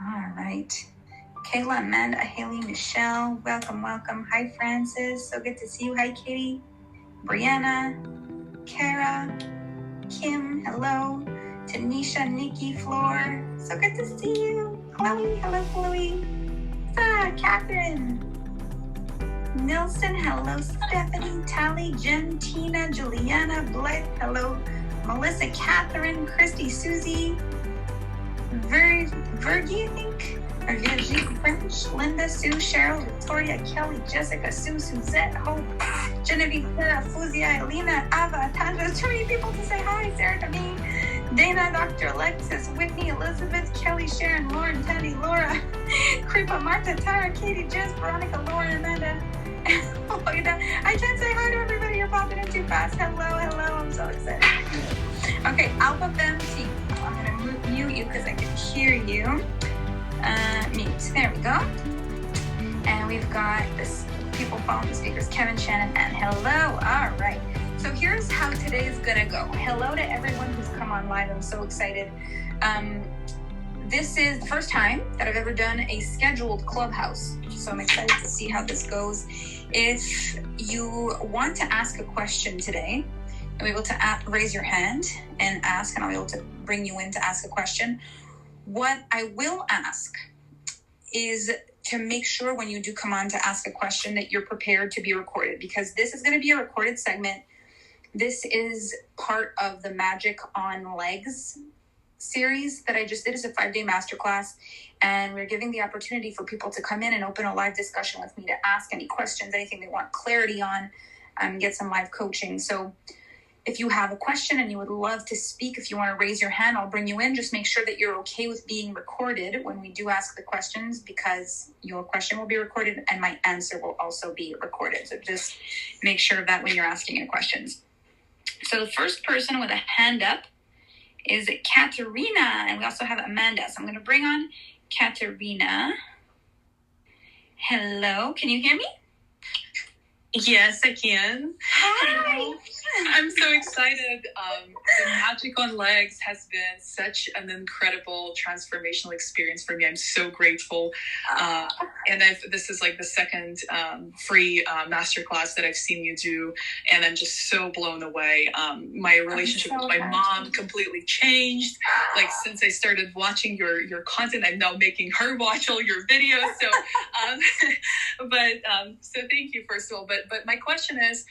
All right. Kayla, Amanda, Haley, Michelle, welcome. Hi, Francis. So good to see you. Hi, Katie. Brianna, Kara, Kim, hello. Tanisha, Nikki, Floor. So good to see you. Chloe, hello, Chloe. Catherine. Nilson, hello. Stephanie, Tally, Jen, Tina, Juliana, Blake, hello. Melissa, Catherine, Christy, Susie, Virgie, I think. Virgie, French, Linda, Sue, Cheryl, Victoria, Kelly, Jessica, Sue, Suzette, Hope, Genevieve, Sarah, Fuzia, Elena, Ava, Tanja. Too many people to say hi. Sarah, Camille, Dana, Dr. Alexis, Whitney, Elizabeth, Kelly, Sharon, Lauren, Teddy, Laura, Kripa, Marta, Tara, Katie, Jess, Veronica, Lauren, Amanda. I can't say hi to everybody. You're popping in too fast. Hello. I'm so excited. Okay, Alpha Femc. I'm going to mute you because I can hear you. Mute. There we go. And we've got this people following the speakers, Kevin, Shannon, and hello. All right. So here's how today's going to go. Hello to everyone who's come on live. I'm so excited. This is the first time that I've ever done a scheduled clubhouse. So I'm excited to see how this goes. If you want to ask a question today, you'll be able to raise your hand and ask, and I'll be able to bring you in to ask a question. What I will ask is to make sure when you do come on to ask a question that you're prepared to be recorded, because this is going to be a recorded segment. This is part of the Magic on Legs series that I just did. It's a 5-day masterclass, and we're giving the opportunity for people to come in and open a live discussion with me to ask any questions, anything they want clarity on, get some live coaching. So if you have a question and you would love to speak, if you want to raise your hand, I'll bring you in. Just make sure that you're okay with being recorded when we do ask the questions, because your question will be recorded and my answer will also be recorded. So just make sure of that when you're asking your questions. So the first person with a hand up is Katerina, and we also have Amanda. So I'm going to bring on Katerina. Hello, can you hear me? Yes, I can. Hi. I'm so excited. The Magic on Legs has been such an incredible transformational experience for me. I'm so grateful. And this is like the second free masterclass that I've seen you do, and I'm just so blown away. My relationship with my mom completely changed. Like, since I started watching your content, I'm now making her watch all your videos. So, so thank you, first of all. But my question is,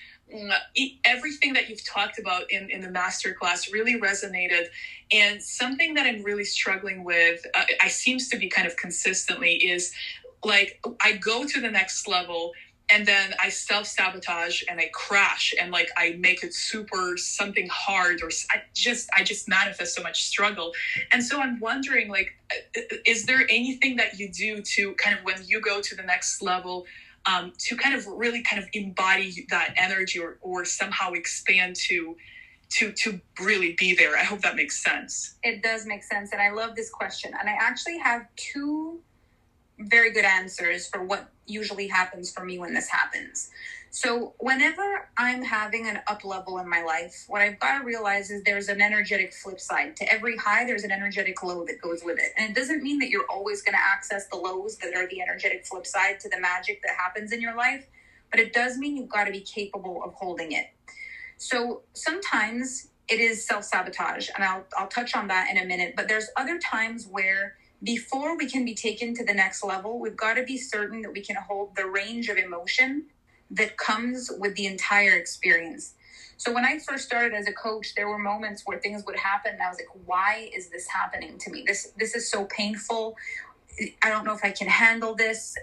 everything that you've talked about in the masterclass really resonated, and something that I'm really struggling with, I seems to be kind of consistently, is like, I go to the next level and then I self-sabotage and I crash, and like I make it super something hard, or I just manifest so much struggle. And so I'm wondering, like, is there anything that you do to kind of, when you go to the next level, to kind of really kind of embody that energy, or somehow expand to really be there? I hope that makes sense. It does make sense. And I love this question. And I actually have two very good answers for what usually happens for me when this happens. So whenever I'm having an up level in my life, what I've got to realize is there's an energetic flip side. To every high, there's an energetic low that goes with it. And it doesn't mean that you're always going to access the lows that are the energetic flip side to the magic that happens in your life, but it does mean you've got to be capable of holding it. So sometimes it is self-sabotage, and I'll touch on that in a minute, but there's other times where before we can be taken to the next level, we've got to be certain that we can hold the range of emotion that comes with the entire experience. So when I first started as a coach, there were moments where things would happen and I was like, why is this happening to me? This is so painful. I don't know if I can handle this.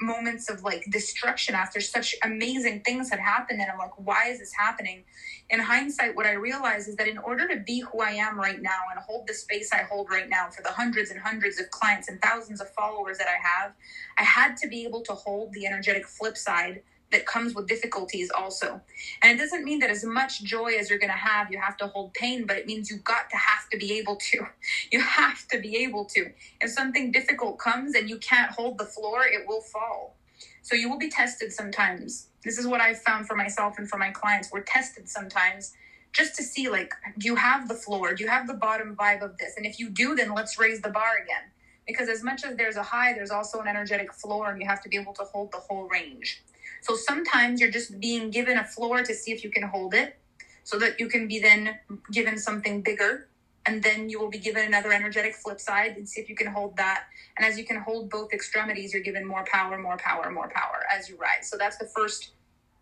Moments of like destruction after such amazing things had happened. And I'm like, why is this happening? In hindsight, what I realized is that in order to be who I am right now and hold the space I hold right now for the hundreds and hundreds of clients and thousands of followers that I have, I had to be able to hold the energetic flip side that comes with difficulties also. And it doesn't mean that as much joy as you're going to have, you have to hold pain, but it means you have to be able to. You have to be able to. If something difficult comes and you can't hold the floor, it will fall. So you will be tested sometimes. This is what I've found for myself and for my clients. We're tested sometimes just to see, like, do you have the floor? Do you have the bottom vibe of this? And if you do, then let's raise the bar again. because as much as there's a high, there's also an energetic floor, and you have to be able to hold the whole range. So sometimes you're just being given a floor to see if you can hold it, so that you can be then given something bigger, and then you will be given another energetic flip side and see if you can hold that. And as you can hold both extremities, you're given more power, more power, more power as you rise. So that's the first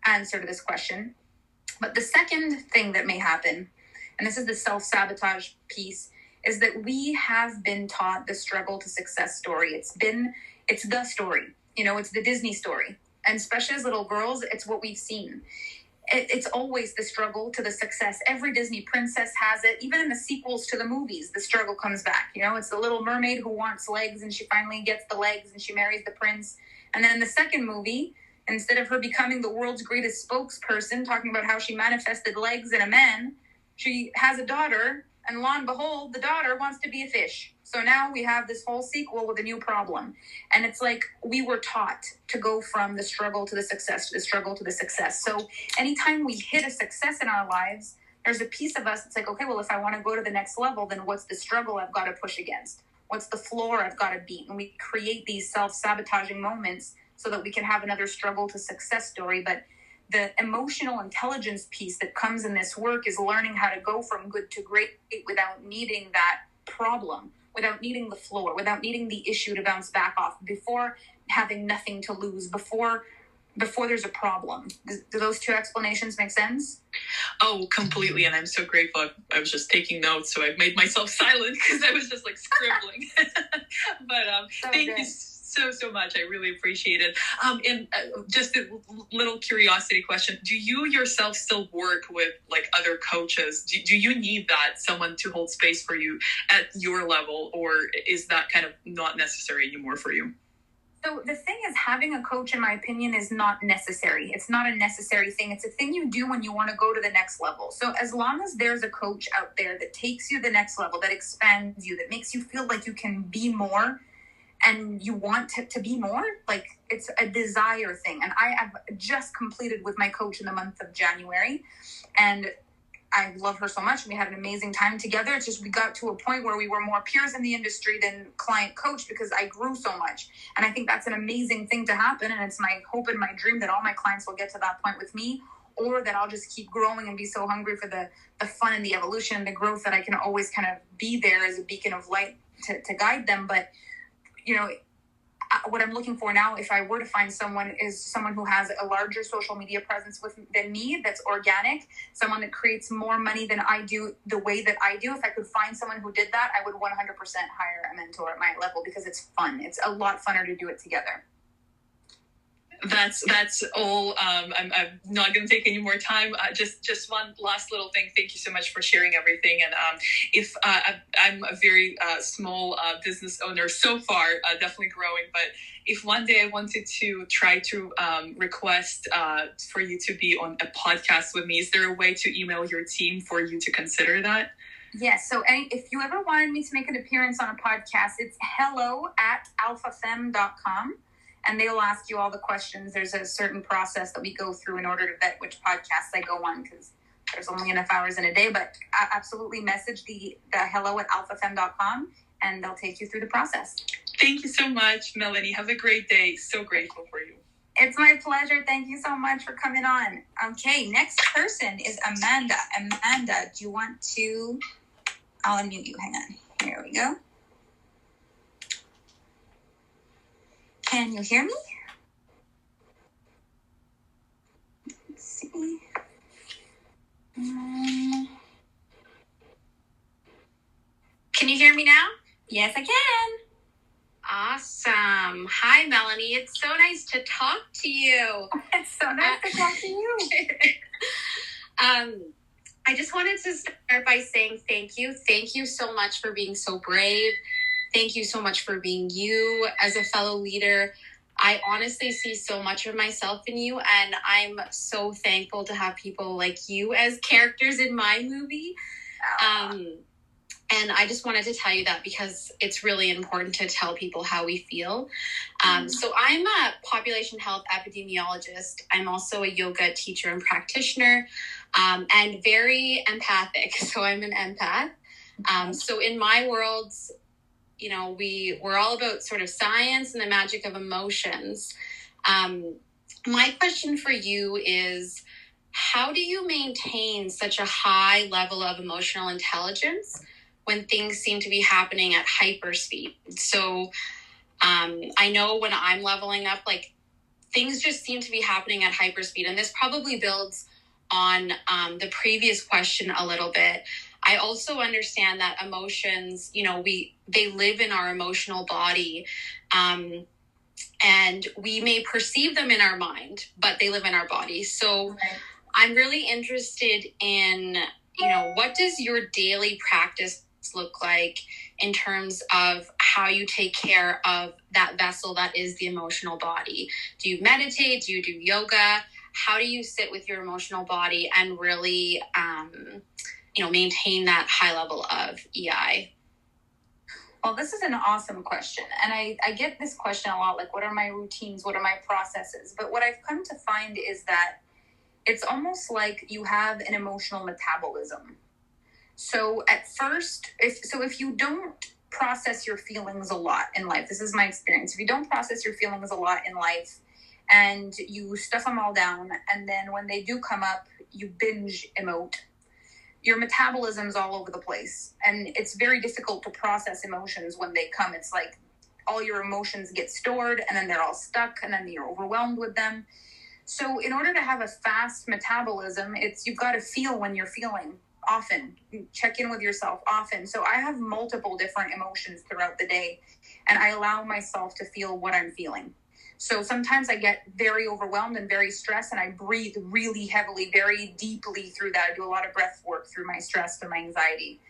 answer to this question. But the second thing that may happen, and this is the self-sabotage piece, is that we have been taught the struggle to success story. It's the story, it's the Disney story. And especially as little girls, it's what we've seen. It's always the struggle to the success. Every Disney princess has it. Even in the sequels to the movies, the struggle comes back. It's the little mermaid who wants legs, and she finally gets the legs, and she marries the prince. And then in the second movie, instead of her becoming the world's greatest spokesperson, talking about how she manifested legs in a man, she has a daughter, and lo and behold, the daughter wants to be a fish. So now we have this whole sequel with a new problem. And it's like we were taught to go from the struggle to the success, to the struggle to the success. So anytime we hit a success in our lives, there's a piece of us that's like, okay, well, if I want to go to the next level, then what's the struggle I've got to push against? What's the floor I've got to beat? And we create these self-sabotaging moments so that we can have another struggle to success story. But the emotional intelligence piece that comes in this work is learning how to go from good to great without needing that problem, without needing the floor, without needing the issue to bounce back off, before having nothing to lose, before there's a problem. Do those two explanations make sense? Oh, completely. And I'm so grateful. I was just taking notes, so I made myself silent because I was just like scribbling. But thank you so much. I really appreciate it. And just a little curiosity question. Do you yourself still work with like other coaches? Do you need that, someone to hold space for you at your level, or is that kind of not necessary anymore for you? So the thing is, having a coach, in my opinion, is not necessary. It's not a necessary thing. It's a thing you do when you want to go to the next level. So as long as there's a coach out there that takes you to the next level, that expands you, that makes you feel like you can be more, and you want to be more, like it's a desire thing. And I have just completed with my coach in the month of January, and I love her so much. We had an amazing time together. It's just we got to a point where we were more peers in the industry than client coach because I grew so much. And I think that's an amazing thing to happen. And it's my hope and my dream that all my clients will get to that point with me, or that I'll just keep growing and be so hungry for the fun and the evolution and the growth that I can always kind of be there as a beacon of light to guide them. But what I'm looking for now, if I were to find someone, is someone who has a larger social media presence than me, that's organic, someone that creates more money than I do the way that I do. If I could find someone who did that, I would 100% hire a mentor at my level, because it's fun. It's a lot funner to do it together. That's all. I'm not going to take any more time. Just one last little thing. Thank you so much for sharing everything. And if I'm a very small business owner so far, definitely growing. But if one day I wanted to try to request for you to be on a podcast with me, is there a way to email your team for you to consider that? Yes. So if you ever wanted me to make an appearance on a podcast, it's hello@alphafem.com. And they'll ask you all the questions. There's a certain process that we go through in order to vet which podcasts I go on, because there's only enough hours in a day. But absolutely message the hello@alphafem.com, and they'll take you through the process. Thank you so much, Melanie. Have a great day. So grateful for you. It's my pleasure. Thank you so much for coming on. Okay, next person is Amanda. Amanda, do you want to... I'll unmute you. Hang on. Here we go. Can you hear me? Let's see. Can you hear me now? Yes, I can. Awesome. Hi, Melanie. It's so nice to talk to you. It's so nice to talk to you. I just wanted to start by saying thank you. Thank you so much for being so brave. Thank you so much for being you as a fellow leader. I honestly see so much of myself in you, and I'm so thankful to have people like you as characters in my movie. And I just wanted to tell you that because it's really important to tell people how we feel. So I'm a population health epidemiologist. I'm also a yoga teacher and practitioner, and very empathic. So I'm an empath. So in my world, we're all about sort of science and the magic of emotions. My question for you is, how do you maintain such a high level of emotional intelligence when things seem to be happening at hyperspeed? So I know when I'm leveling up, like, things just seem to be happening at hyperspeed. And this probably builds on the previous question a little bit. I also understand that emotions, they live in our emotional body. And we may perceive them in our mind, but they live in our body. So I'm really interested in, what does your daily practice look like in terms of how you take care of that vessel that is the emotional body? Do you meditate? Do you do yoga? How do you sit with your emotional body and really, maintain that high level of EI? Well, this is an awesome question. And I get this question a lot, like, what are my routines? What are my processes? But what I've come to find is that it's almost like you have an emotional metabolism. So at first, if you don't process your feelings a lot in life, this is my experience. If you don't process your feelings a lot in life and you stuff them all down, and then when they do come up, you binge emote, your metabolism's all over the place. And it's very difficult to process emotions when they come. It's like all your emotions get stored and then they're all stuck and then you're overwhelmed with them. So in order to have a fast metabolism, you've got to feel when you're feeling often. Check in with yourself often. So I have multiple different emotions throughout the day, and I allow myself to feel what I'm feeling. So sometimes I get very overwhelmed and very stressed, and I breathe really heavily, very deeply through that. I do a lot of breath work through my stress, through my anxiety.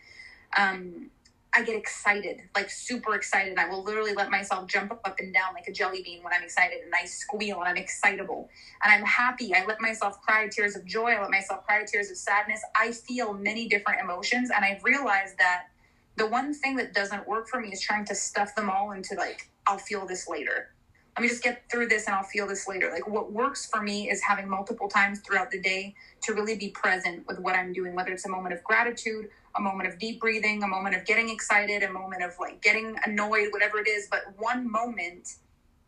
I get excited, like super excited. I will literally let myself jump up and down like a jelly bean when I'm excited, and I squeal and I'm excitable and I'm happy. I let myself cry tears of joy. I let myself cry tears of sadness. I feel many different emotions, and I've realized that the one thing that doesn't work for me is trying to stuff them all into, like, I'll feel this later. Let me just get through this and I'll feel this later. Like, what works for me is having multiple times throughout the day to really be present with what I'm doing, whether it's a moment of gratitude, a moment of deep breathing, a moment of getting excited, a moment of like getting annoyed, whatever it is. But one moment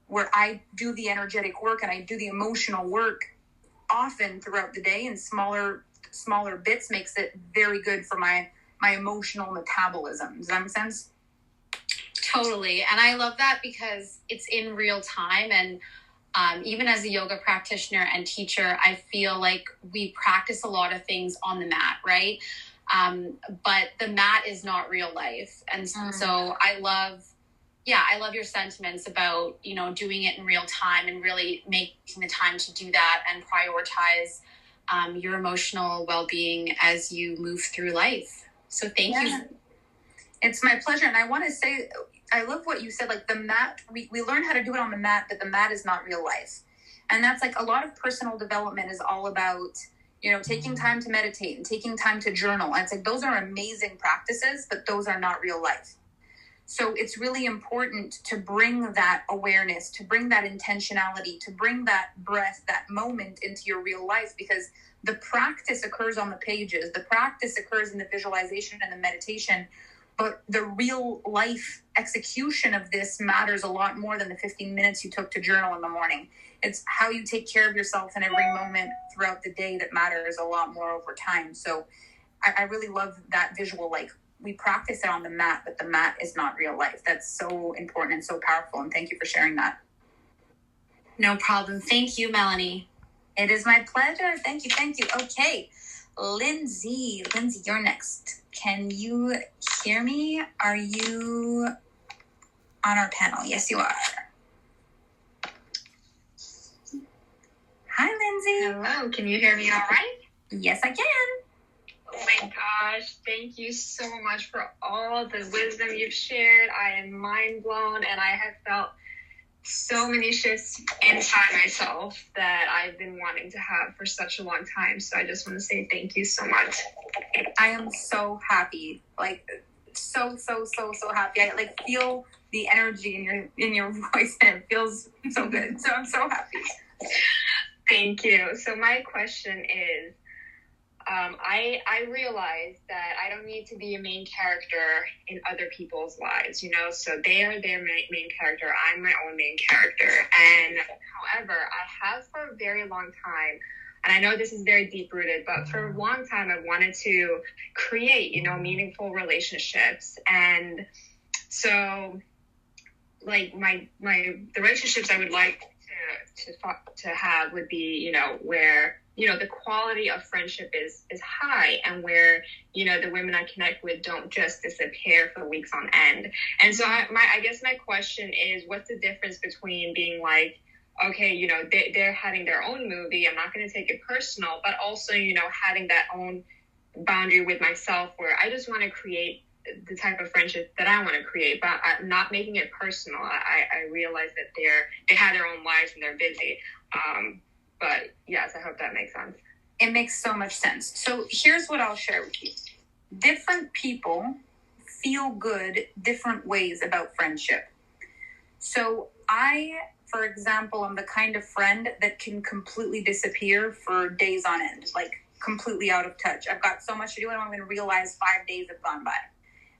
where I do the energetic work and I do the emotional work often throughout the day in smaller bits makes it very good for my emotional metabolism. Does that make sense? Totally. And I love that because it's in real time. And even as a yoga practitioner and teacher, I feel like we practice a lot of things on the mat, right? But the mat is not real life. And so I love your sentiments about, doing it in real time and really making the time to do that and prioritize your emotional well-being as you move through life. So thank you. It's my pleasure. And I want to say, I love what you said, like the mat, we learn how to do it on the mat, but the mat is not real life. And that's like a lot of personal development is all about, taking time to meditate and taking time to journal. And it's like, those are amazing practices, but those are not real life. So it's really important to bring that awareness, to bring that intentionality, to bring that breath, that moment into your real life, because the practice occurs on the pages. The practice occurs in the visualization and the meditation. But the real life execution of this matters a lot more than the 15 minutes you took to journal in the morning. It's how you take care of yourself in every moment throughout the day that matters a lot more over time. So I really love that visual, like we practice it on the mat, but the mat is not real life. That's so important and so powerful. And thank you for sharing that. No problem. Thank you, Melanie. It is my pleasure. Thank you. Okay. Lindsay, you're next. Can you hear me? Are you on our panel? Yes, you are. Hi, Lindsay. Hello. Can you hear me all right? Yes, I can. Oh my gosh. Thank you so much for all the wisdom you've shared. I am mind blown, and I have felt so many shifts inside myself that I've been wanting to have for such a long time. So I just want to say thank you so much. I am so happy. Like so happy. I like feel the energy in your voice, and it feels so good. So I'm so happy. Thank you. So my question is, I realized that I don't need to be a main character in other people's lives, so they are their main character. I'm my own main character. And however, I have for a very long time, and I know this is very deep rooted, but for a long time, I wanted to create, meaningful relationships. And so like the relationships I would like to have would be, where, the quality of friendship is high, and where, the women I connect with don't just disappear for weeks on end. And so I guess my question is, what's the difference between being like, okay, they're having their own movie, I'm not going to take it personal, but also, having that own boundary with myself where I just want to create the type of friendship that I want to create, but I'm not making it personal. I realize that they have their own lives and they're busy. But yes, I hope that makes sense. It makes so much sense. So here's what I'll share with you. Different people feel good different ways about friendship. So I, for example, am the kind of friend that can completely disappear for days on end, like completely out of touch. I've got so much to do and I'm going to realize 5 days have gone by.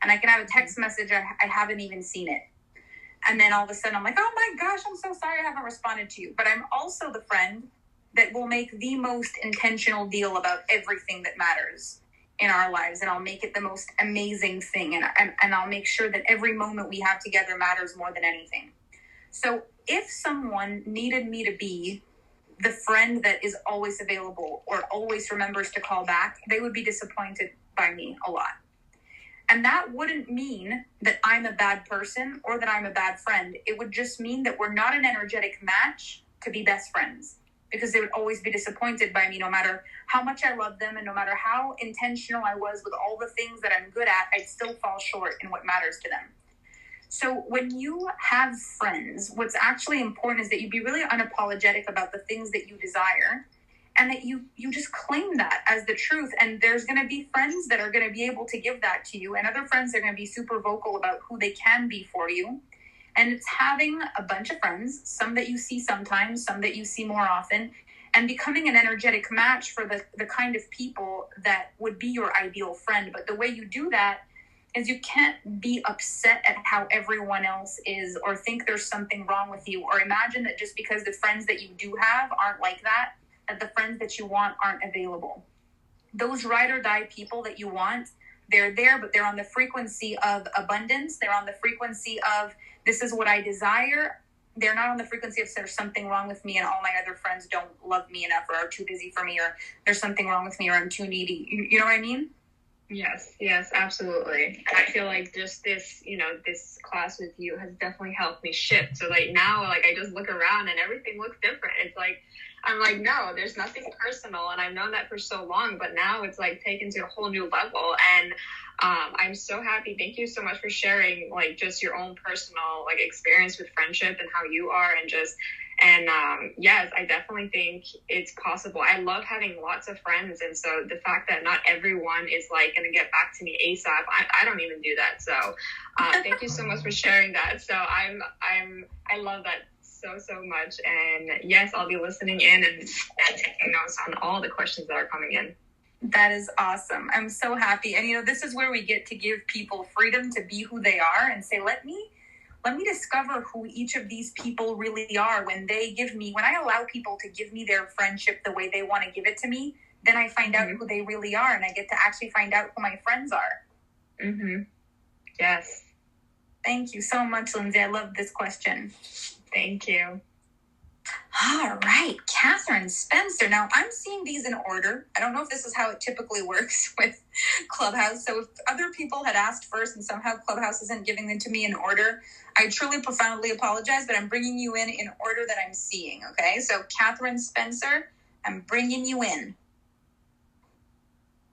And I can have a text message, I haven't even seen it. And then all of a sudden I'm like, oh my gosh, I'm so sorry I haven't responded to you. But I'm also the friend that will make the most intentional deal about everything that matters in our lives. And I'll make it the most amazing thing. And I'll make sure that every moment we have together matters more than anything. So if someone needed me to be the friend that is always available or always remembers to call back, they would be disappointed by me a lot. And that wouldn't mean that I'm a bad person or that I'm a bad friend. It would just mean that we're not an energetic match to be best friends, because they would always be disappointed by me no matter how much I love them and no matter how intentional I was with all the things that I'm good at, I'd still fall short in what matters to them. So when you have friends, what's actually important is that you be really unapologetic about the things that you desire, and that you just claim that as the truth. And there's going to be friends that are going to be able to give that to you, and other friends that are going to be super vocal about who they can be for you. And it's having a bunch of friends, some that you see sometimes, some that you see more often, and becoming an energetic match for the kind of people that would be your ideal friend. But the way you do that is you can't be upset at how everyone else is, or think there's something wrong with you, or imagine that just because the friends that you do have aren't like that the friends that you want aren't available. Those ride or die people that you want, they're there, but they're on the frequency of abundance. They're on the frequency of, this is what I desire. They're not on the frequency of, there's something wrong with me and all my other friends don't love me enough, or are too busy for me, or there's something wrong with me, or I'm too needy. You know what I mean? Yes, absolutely. I feel like just this, this class with you has definitely helped me shift. So like now, like I just look around and everything looks different. It's like, I'm like, no, there's nothing personal. And I've known that for so long, but now it's like taken to a whole new level. And I'm so happy. Thank you so much for sharing like just your own personal like experience with friendship and how you are, and yes, I definitely think it's possible. I love having lots of friends. And so the fact that not everyone is like going to get back to me ASAP, I don't even do that. So thank you so much for sharing that. So I love that so much. And yes, I'll be listening in and taking notes on all the questions that are coming in. That is awesome. I'm so happy. And, this is where we get to give people freedom to be who they are and say, let me discover who each of these people really are. When I allow people to give me their friendship the way they want to give it to me, then I find out who they really are, and I get to actually find out who my friends are. Mm-hmm. Yes. Thank you so much, Lindsay. I love this question. Thank you. All right, Catherine Spencer. Now, I'm seeing these in order. I don't know if this is how it typically works with Clubhouse. So if other people had asked first and somehow Clubhouse isn't giving them to me in order, I truly profoundly apologize, but I'm bringing you in order that I'm seeing, okay? So Catherine Spencer, I'm bringing you in.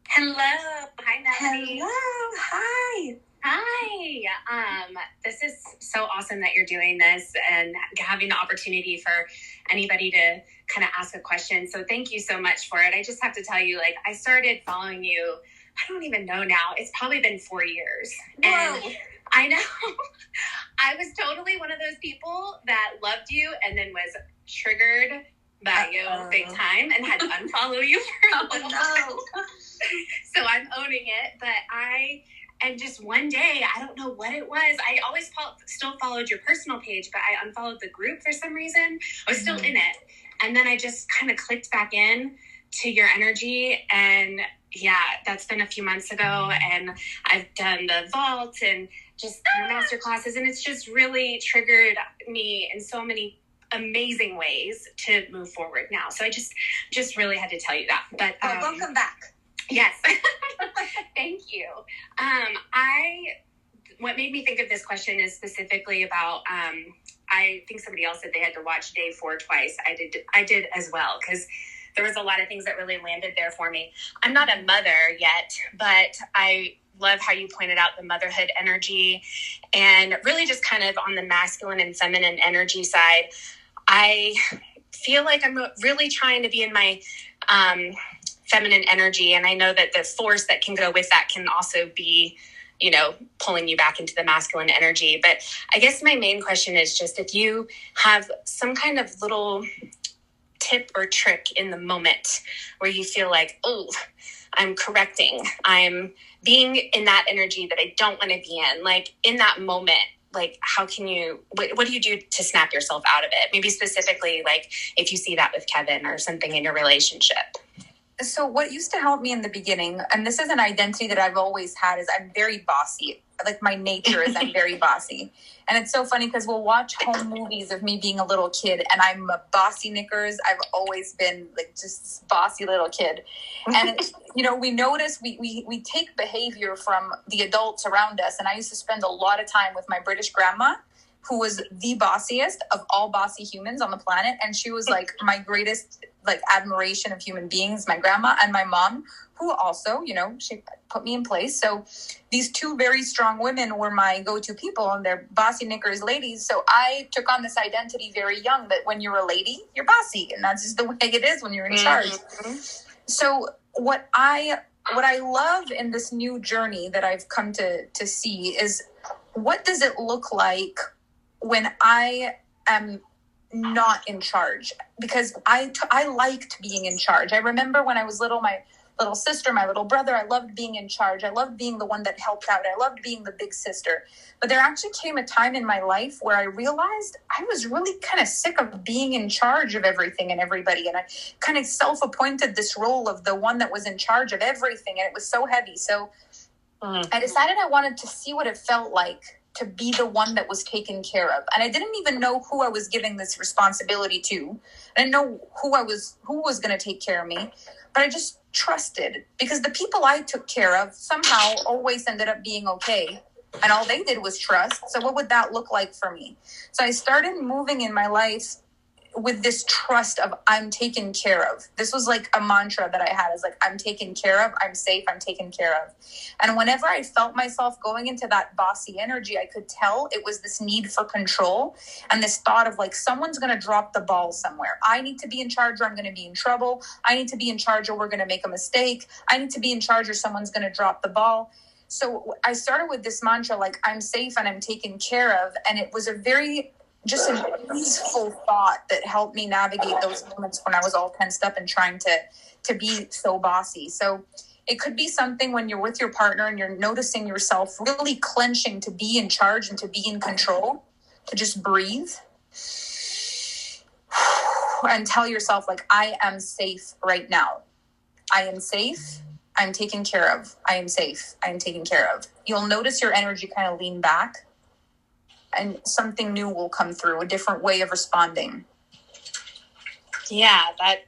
Hello. Hi, Melanie. Hello. Hi. Hi. This is so awesome that you're doing this and having the opportunity for anybody to kind of ask a question. So thank you so much for it. I just have to tell you, like, I started following you, I don't even know now. It's probably been 4 years. Whoa. And I know. I was totally one of those people that loved you and then was triggered by you big time and had to unfollow you for a little while. So I'm owning it. But and just one day, I don't know what it was. I always still followed your personal page, but I unfollowed the group for some reason. I was still in it. And then I just kind of clicked back in to your energy. And yeah, that's been a few months ago. And I've done the vault and just your master classes. And it's just really triggered me in so many amazing ways to move forward now. So I just really had to tell you that. But welcome back. Yes. Thank you. What made me think of this question is specifically about, I think somebody else said they had to watch day 4 twice. I did as well, because there was a lot of things that really landed there for me. I'm not a mother yet, but I love how you pointed out the motherhood energy, and really just kind of on the masculine and feminine energy side. I feel like I'm really trying to be in my feminine energy. And I know that the force that can go with that can also be, pulling you back into the masculine energy. But I guess my main question is just if you have some kind of little tip or trick in the moment where you feel like, oh, I'm correcting, I'm being in that energy that I don't want to be in, like in that moment, like how can you, what do you do to snap yourself out of it? Maybe specifically, like if you see that with Kevin or something in your relationship. So what used to help me in the beginning, and this is an identity that I've always had, is I'm very bossy. Like my nature is I'm very bossy. And it's so funny because we'll watch home movies of me being a little kid and I'm a bossy knickers. I've always been like just this bossy little kid. And, we notice we take behavior from the adults around us. And I used to spend a lot of time with my British grandma, who was the bossiest of all bossy humans on the planet. And she was like my greatest admiration of human beings, my grandma and my mom, who also, she put me in place. So these two very strong women were my go-to people, and they're bossy knickers ladies. So I took on this identity very young that when you're a lady, you're bossy. And that's just the way it is when you're in charge. So what I love in this new journey that I've come to see is, what does it look like when I am not in charge? Because I liked being in charge. I remember when I was little, my little sister, my little brother, I loved being in charge. I loved being the one that helped out. I loved being the big sister. But there actually came a time in my life where I realized I was really kind of sick of being in charge of everything and everybody. And I kind of self-appointed this role of the one that was in charge of everything. And it was so heavy. So I decided I wanted to see what it felt like to be the one that was taken care of. And I didn't even know who I was giving this responsibility to. I didn't know who was going to take care of me, but I just trusted, because the people I took care of somehow always ended up being okay. And all they did was trust. So what would that look like for me? So I started moving in my life with this trust of I'm taken care of. This was like a mantra that I had, is like, I'm taken care of, I'm safe, I'm taken care of. And whenever I felt myself going into that bossy energy, I could tell it was this need for control and this thought of like, someone's going to drop the ball somewhere. I need to be in charge or I'm going to be in trouble. I need to be in charge or we're going to make a mistake. I need to be in charge or someone's going to drop the ball. So I started with this mantra, like, I'm safe and I'm taken care of. And it was just an easeful thought that helped me navigate those moments when I was all tensed up and trying to be so bossy. So it could be something when you're with your partner and you're noticing yourself really clenching to be in charge and to be in control, to just breathe and tell yourself, like, I am safe right now. I am safe. I'm taken care of. I am safe. I am taken care of. You'll notice your energy kind of lean back, and something new will come through, a different way of responding. Yeah, that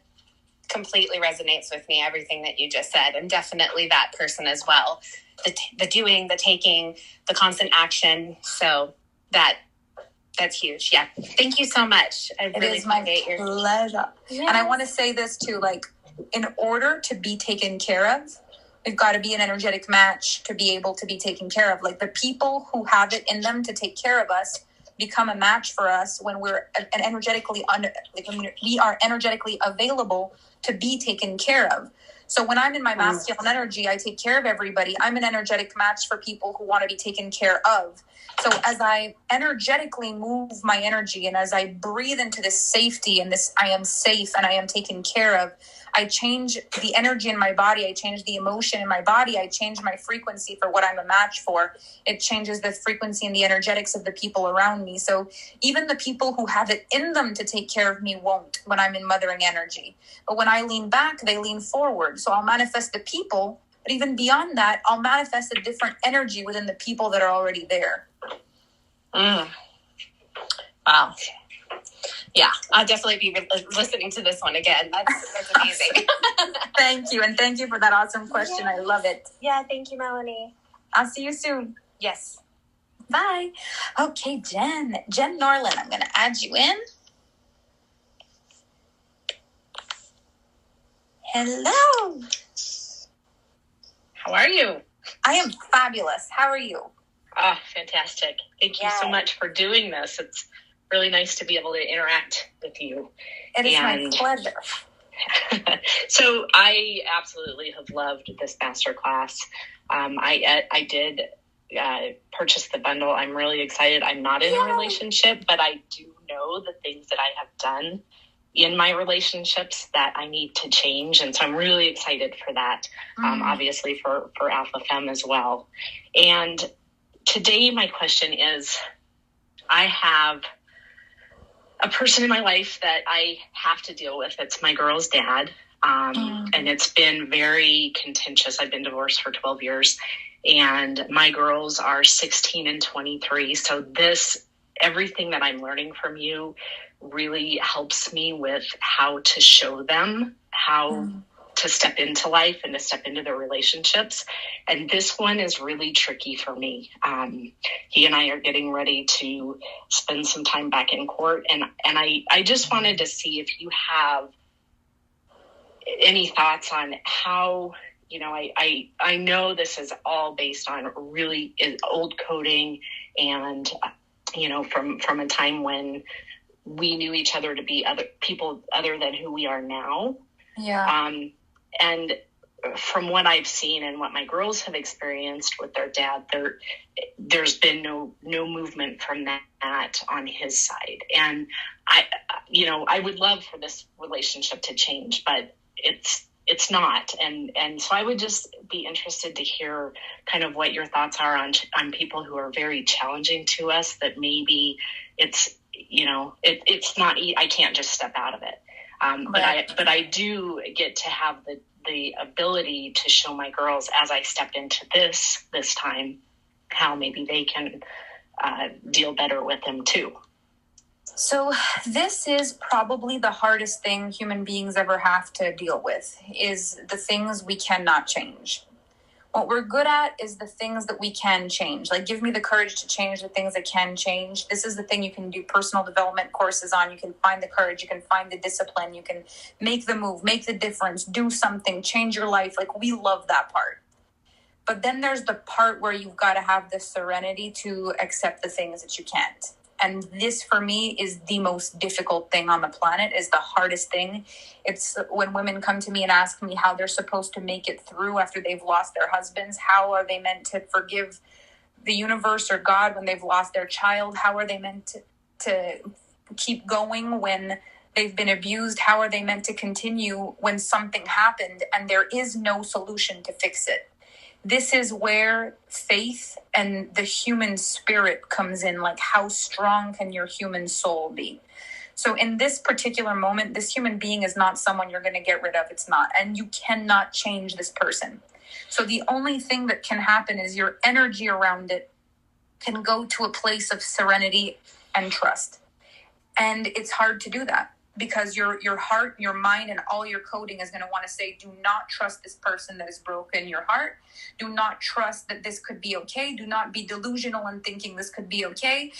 completely resonates with me, everything that you just said. And definitely that person as well. The doing, the taking, the constant action. So that's huge. Yeah. Thank you so much. It is my pleasure. Yes. And I want to say this too, like, in order to be taken care of, we've got to be an energetic match to be able to be taken care of. Like, the people who have it in them to take care of us become a match for us when we're when we are energetically available to be taken care of. So when I'm in my masculine energy, I take care of everybody. I'm an energetic match for people who want to be taken care of. So as I energetically move my energy and as I breathe into this safety and this I am safe and I am taken care of, I change the energy in my body. I change the emotion in my body. I change my frequency for what I'm a match for. It changes the frequency and the energetics of the people around me. So even the people who have it in them to take care of me won't when I'm in mothering energy. But when I lean back, they lean forward. So I'll manifest the people. But even beyond that, I'll manifest a different energy within the people that are already there. Wow. Yeah, I'll definitely be listening to this one again. That's amazing. Thank you. And thank you for that awesome question. I love it. Yeah, thank you, Melanie. I'll see you soon. Yes. Bye. Okay, Jen Norland, I'm going to add you in. Hello. How are you? I am fabulous. How are you? Oh, fantastic. Thank you so much for doing this. It's really nice to be able to interact with you. It is my pleasure. So I absolutely have loved this masterclass. I did purchase the bundle. I'm really excited. I'm not in a relationship, but I do know the things that I have done in my relationships that I need to change. And so I'm really excited for that, obviously for Alpha Femme as well. And today my question is, I have a person in my life that I have to deal with. It's my girl's dad. And it's been very contentious. I've been divorced for 12 years and my girls are 16 and 23. So everything that I'm learning from you really helps me with how to show them how to step into life and to step into their relationships. And this one is really tricky for me. He and I are getting ready to spend some time back in court. And I just wanted to see if you have any thoughts on how, I know this is all based on really old coding and, from a time when we knew each other to be other people other than who we are now. Yeah. And from what I've seen and what my girls have experienced with their dad, there's been no movement from that on his side. And I would love for this relationship to change, but it's not. And so I would just be interested to hear kind of what your thoughts are on people who are very challenging to us, that maybe it's not, I can't just step out of it. But I do get to have the ability to show my girls as I step into this time, how maybe they can deal better with them too. So this is probably the hardest thing human beings ever have to deal with, is the things we cannot change. What we're good at is the things that we can change. Like, give me the courage to change the things that can change. This is the thing you can do personal development courses on. You can find the courage. You can find the discipline. You can make the move, make the difference, do something, change your life. Like, we love that part. But then there's the part where you've got to have the serenity to accept the things that you can't. And this, for me, is the most difficult thing on the planet, is the hardest thing. It's when women come to me and ask me how they're supposed to make it through after they've lost their husbands. How are they meant to forgive the universe or God when they've lost their child? How are they meant to keep going when they've been abused? How are they meant to continue when something happened and there is no solution to fix it? This is where faith and the human spirit comes in. Like, how strong can your human soul be? So in this particular moment, this human being is not someone you're going to get rid of. It's not. And you cannot change this person. So the only thing that can happen is your energy around it can go to a place of serenity and trust. And it's hard to do that, because your heart, your mind, and all your coding is going to want to say, do not trust this person that is broken your heart. Do not trust that this could be okay. Do not be delusional in thinking this could be okay.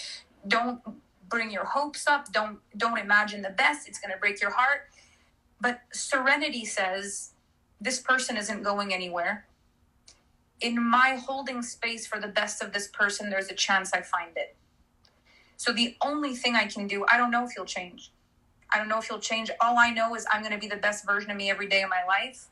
Don't bring your hopes up. Don't imagine the best. It's going to break your heart. But serenity says, this person isn't going anywhere. In my holding space for the best of this person, there's a chance I find it. So the only thing I can do, I don't know if he'll change. I don't know if he'll change. All I know is I'm going to be the best version of me every day of my life.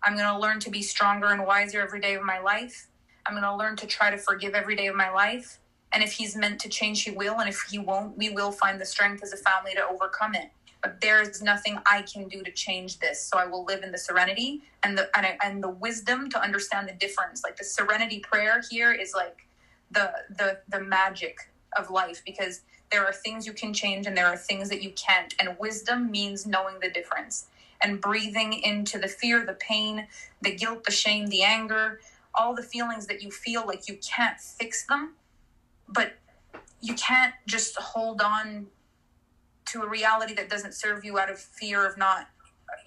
I'm going to learn to be stronger and wiser every day of my life. I'm going to learn to try to forgive every day of my life. And if he's meant to change, he will. And if he won't, we will find the strength as a family to overcome it. But there is nothing I can do to change this. So I will live in the serenity and the wisdom to understand the difference. Like the serenity prayer here is like the magic of life, because there are things you can change and there are things that you can't. And wisdom means knowing the difference and breathing into the fear, the pain, the guilt, the shame, the anger, all the feelings that you feel like you can't fix them. But you can't just hold on to a reality that doesn't serve you out of fear of not,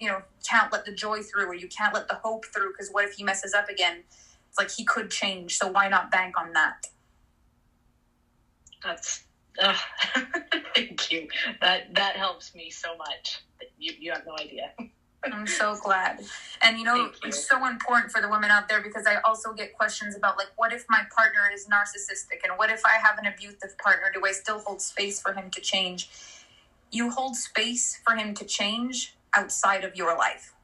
can't let the joy through, or you can't let the hope through, because what if he messes up again? It's like he could change, so why not bank on that? That's thank you. That helps me so much. You have no idea. I'm so glad. And it's so important for the women out there, because I also get questions about, like, what if my partner is narcissistic, and what if I have an abusive partner? Do I still hold space for him to change? You hold space for him to change outside of your life.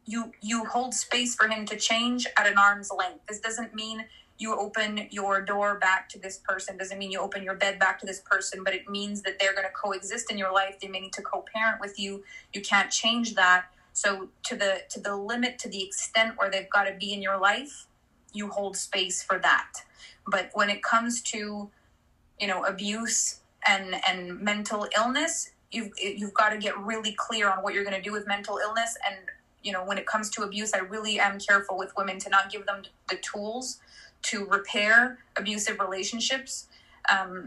You hold space for him to change at an arm's length. This doesn't mean you open your door back to this person. Doesn't mean you open your bed back to this person, but it means that they're going to coexist in your life. They may need to co-parent with you. You can't change that. So to the limit, to the extent where they've got to be in your life, you hold space for that. But when it comes to, abuse and mental illness, you've got to get really clear on what you're going to do with mental illness. And, when it comes to abuse, I really am careful with women to not give them the tools to repair abusive relationships.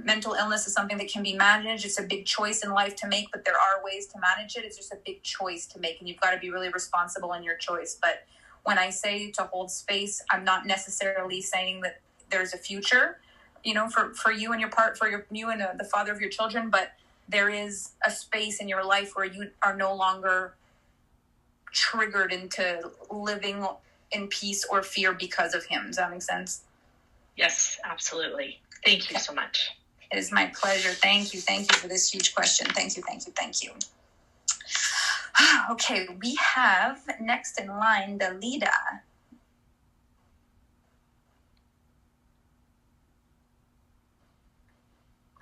Mental illness is something that can be managed. It's a big choice in life to make, but there are ways to manage it. It's just a big choice to make, and you've got to be really responsible in your choice. But when I say to hold space, I'm not necessarily saying that there's a future, for you and you and the father of your children, but there is a space in your life where you are no longer triggered into living in peace or fear because of him. Does that make sense? Yes, absolutely. Thank you so much. It is my pleasure. Thank you. Thank you for this huge question. Thank you. Thank you. Thank you. Okay, we have next in line, Dalida.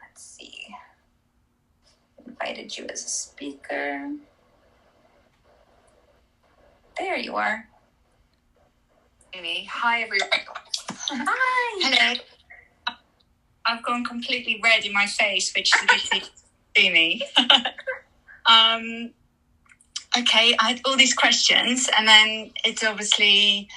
Let's see. Invited you as a speaker. There you are. Amy. Hi, everyone. Hi. Hello. I've gone completely red in my face, which is a good thing to see me. Okay, I had all these questions, and then it's obviously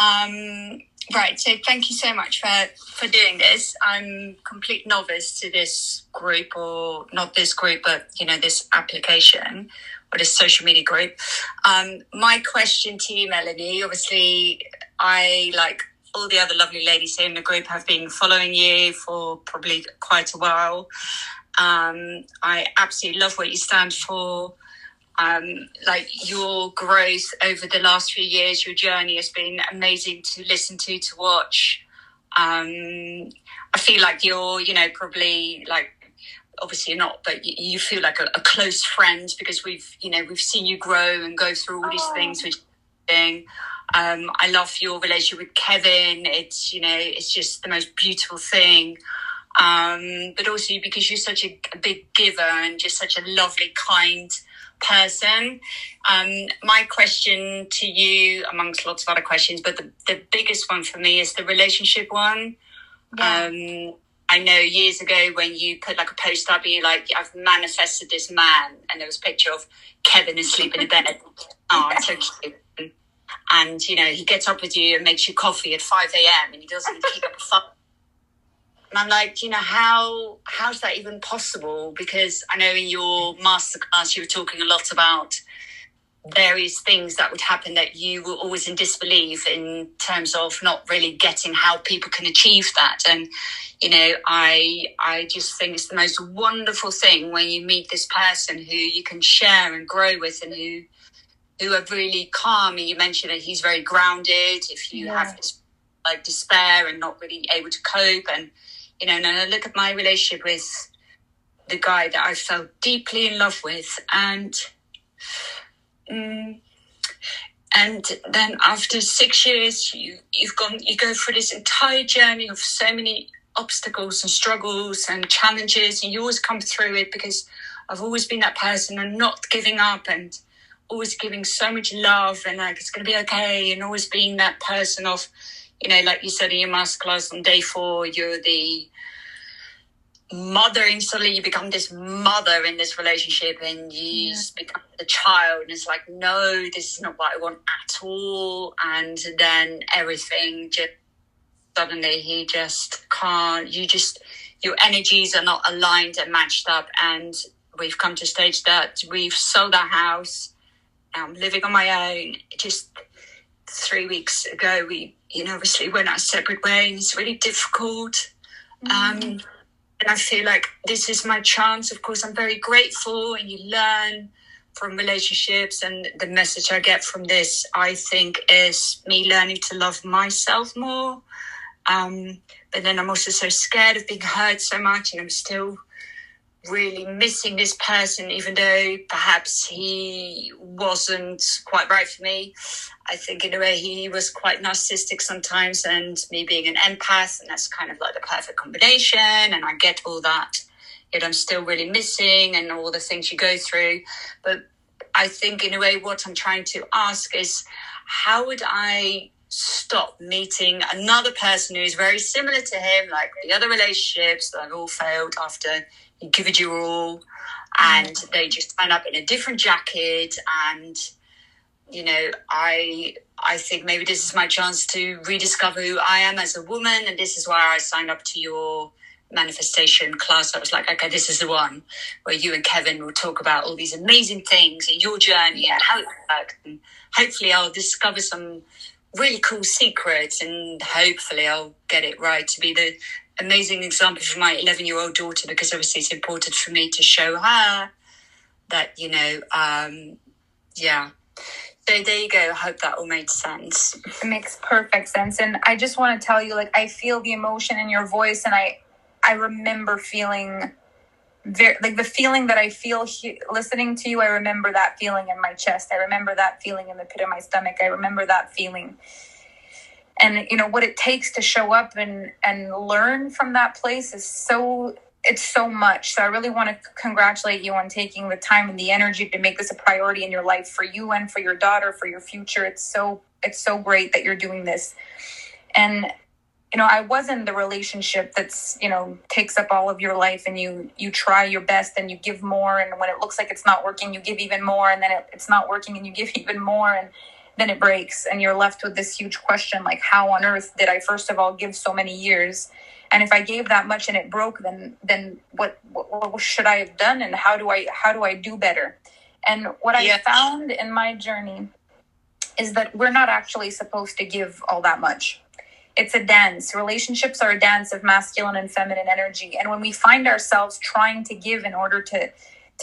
right. So thank you so much for doing this. I'm complete novice to this group, or not this group, but this application or this social media group. My question to you, Melanie, obviously, I, like all the other lovely ladies here in the group, have been following you for probably quite a while. I absolutely love what you stand for. Like your growth over the last few years, your journey has been amazing to listen to watch. I feel like you're, probably like, obviously not, but you feel like a close friend, because we've seen you grow and go through all these things. Which I love your relationship with Kevin. It's just the most beautiful thing. But also because you're such a big giver and just such a lovely, kind person. My question to you, amongst lots of other questions, but the biggest one for me is the relationship one. Yeah. I know years ago when you put like a post up, you like, I've manifested this man, and there was a picture of Kevin asleep in a bed. Oh, it's so cute. And, he gets up with you and makes you coffee at 5 a.m. and he doesn't keep up a fuss. And I'm like, how's that even possible? Because I know in your masterclass, you were talking a lot about various things that would happen that you were always in disbelief in terms of not really getting how people can achieve that. And, I just think it's the most wonderful thing when you meet this person who you can share and grow with, and who are really calm. And you mentioned that he's very grounded. If you have this like despair and not really able to cope, and and I look at my relationship with the guy that I fell deeply in love with, and And then after 6 years, you go through this entire journey of so many obstacles and struggles and challenges, and you always come through it because I've always been that person and not giving up and always giving so much love and like, it's going to be okay. And always being that person of, you know, like you said in your masterclass on day 4, you're the mother. Instantly you become this mother in this relationship and you become the child, and it's like, no, this is not what I want at all. And then everything just suddenly he just can't, your energies are not aligned and matched up, and we've come to a stage that we've sold our house. I'm living on my own. Just 3 weeks ago we obviously went our separate ways. It's really difficult. And I feel like this is my chance. Of course, I'm very grateful, and you learn from relationships. And the message I get from this, I think, is me learning to love myself more. But then I'm also so scared of being hurt so much, and I'm still really missing this person, even though perhaps he wasn't quite right for me. I think in a way he was quite narcissistic sometimes, and me being an empath, and that's kind of like the perfect combination, and I get all that, yet I'm still really missing and all the things you go through. But I think in a way what I'm trying to ask is, how would I stop meeting another person who's very similar to him, like the other relationships that I've all failed after you give it your all, and they just turn up in a different jacket. And I think maybe this is my chance to rediscover who I am as a woman, and this is why I signed up to your manifestation class. I was like, okay, this is the one where you and Kevin will talk about all these amazing things in your journey and how it works, and hopefully I'll discover some really cool secrets, and hopefully I'll get it right to be the amazing example for my 11-year-old daughter, because obviously it's important for me to show her that, So there you go. I hope that all made sense. It makes perfect sense. And I just want to tell you, like, I feel the emotion in your voice, and I remember feeling the feeling that I feel listening to you. I remember that feeling in my chest. I remember that feeling in the pit of my stomach. I remember that feeling. And, what it takes to show up and learn from that place is so much. So I really want to congratulate you on taking the time and the energy to make this a priority in your life, for you and for your daughter, for your future. It's so great that you're doing this. And, I was in the relationship that's, takes up all of your life, and you try your best and you give more. And when it looks like it's not working, you give even more. And then it's not working and you give even more. And then it breaks, and you're left with this huge question, like, how on earth did I, first of all, give so many years? And if I gave that much and it broke, then what should I have done? And how do I do better? And what I found in my journey is that we're not actually supposed to give all that much. It's a dance. Relationships are a dance of masculine and feminine energy. And when we find ourselves trying to give in order to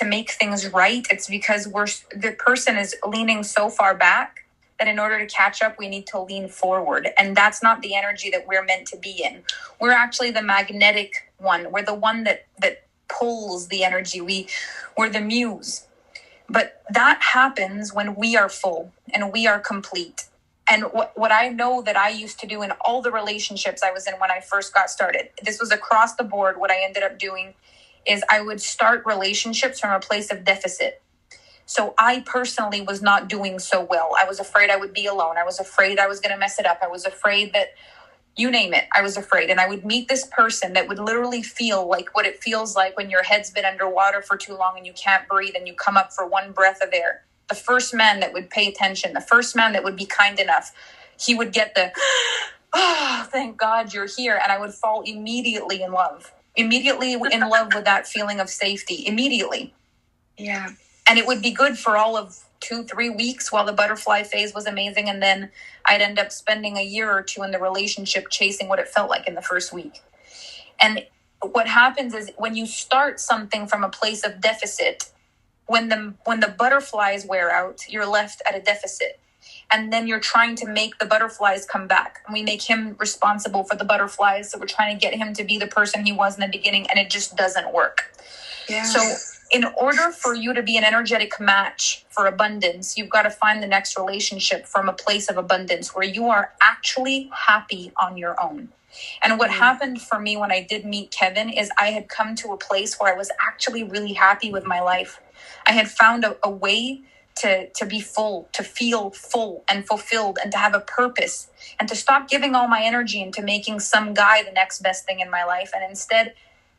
make things right, it's because the person is leaning so far back that in order to catch up, we need to lean forward. And that's not the energy that we're meant to be in. We're actually the magnetic one. We're the one that pulls the energy. We're the muse. But that happens when we are full and we are complete. And what I know that I used to do in all the relationships I was in when I first got started, this was across the board, what I ended up doing is I would start relationships from a place of deficit. So I personally was not doing so well. I was afraid I would be alone. I was afraid I was going to mess it up. I was afraid that, you name it, I was afraid. And I would meet this person that would literally feel like what it feels like when your head's been underwater for too long and you can't breathe and you come up for one breath of air. The first man that would pay attention, the first man that would be kind enough, he would get the, oh, thank God you're here. And I would fall immediately in love with that feeling of safety, immediately. Yeah. And it would be good for all of 2-3 weeks while the butterfly phase was amazing. And then I'd end up spending a year or two in the relationship chasing what it felt like in the first week. And what happens is when you start something from a place of deficit, when the butterflies wear out, you're left at a deficit. And then you're trying to make the butterflies come back. And we make him responsible for the butterflies. So we're trying to get him to be the person he was in the beginning. And it just doesn't work. Yeah. So in order for you to be an energetic match for abundance, you've got to find the next relationship from a place of abundance where you are actually happy on your own. And what happened for me when I did meet Kevin is I had come to a place where I was actually really happy with my life. I had found a way to be full, to feel full and fulfilled, and to have a purpose, and to stop giving all my energy into making some guy the next best thing in my life, and instead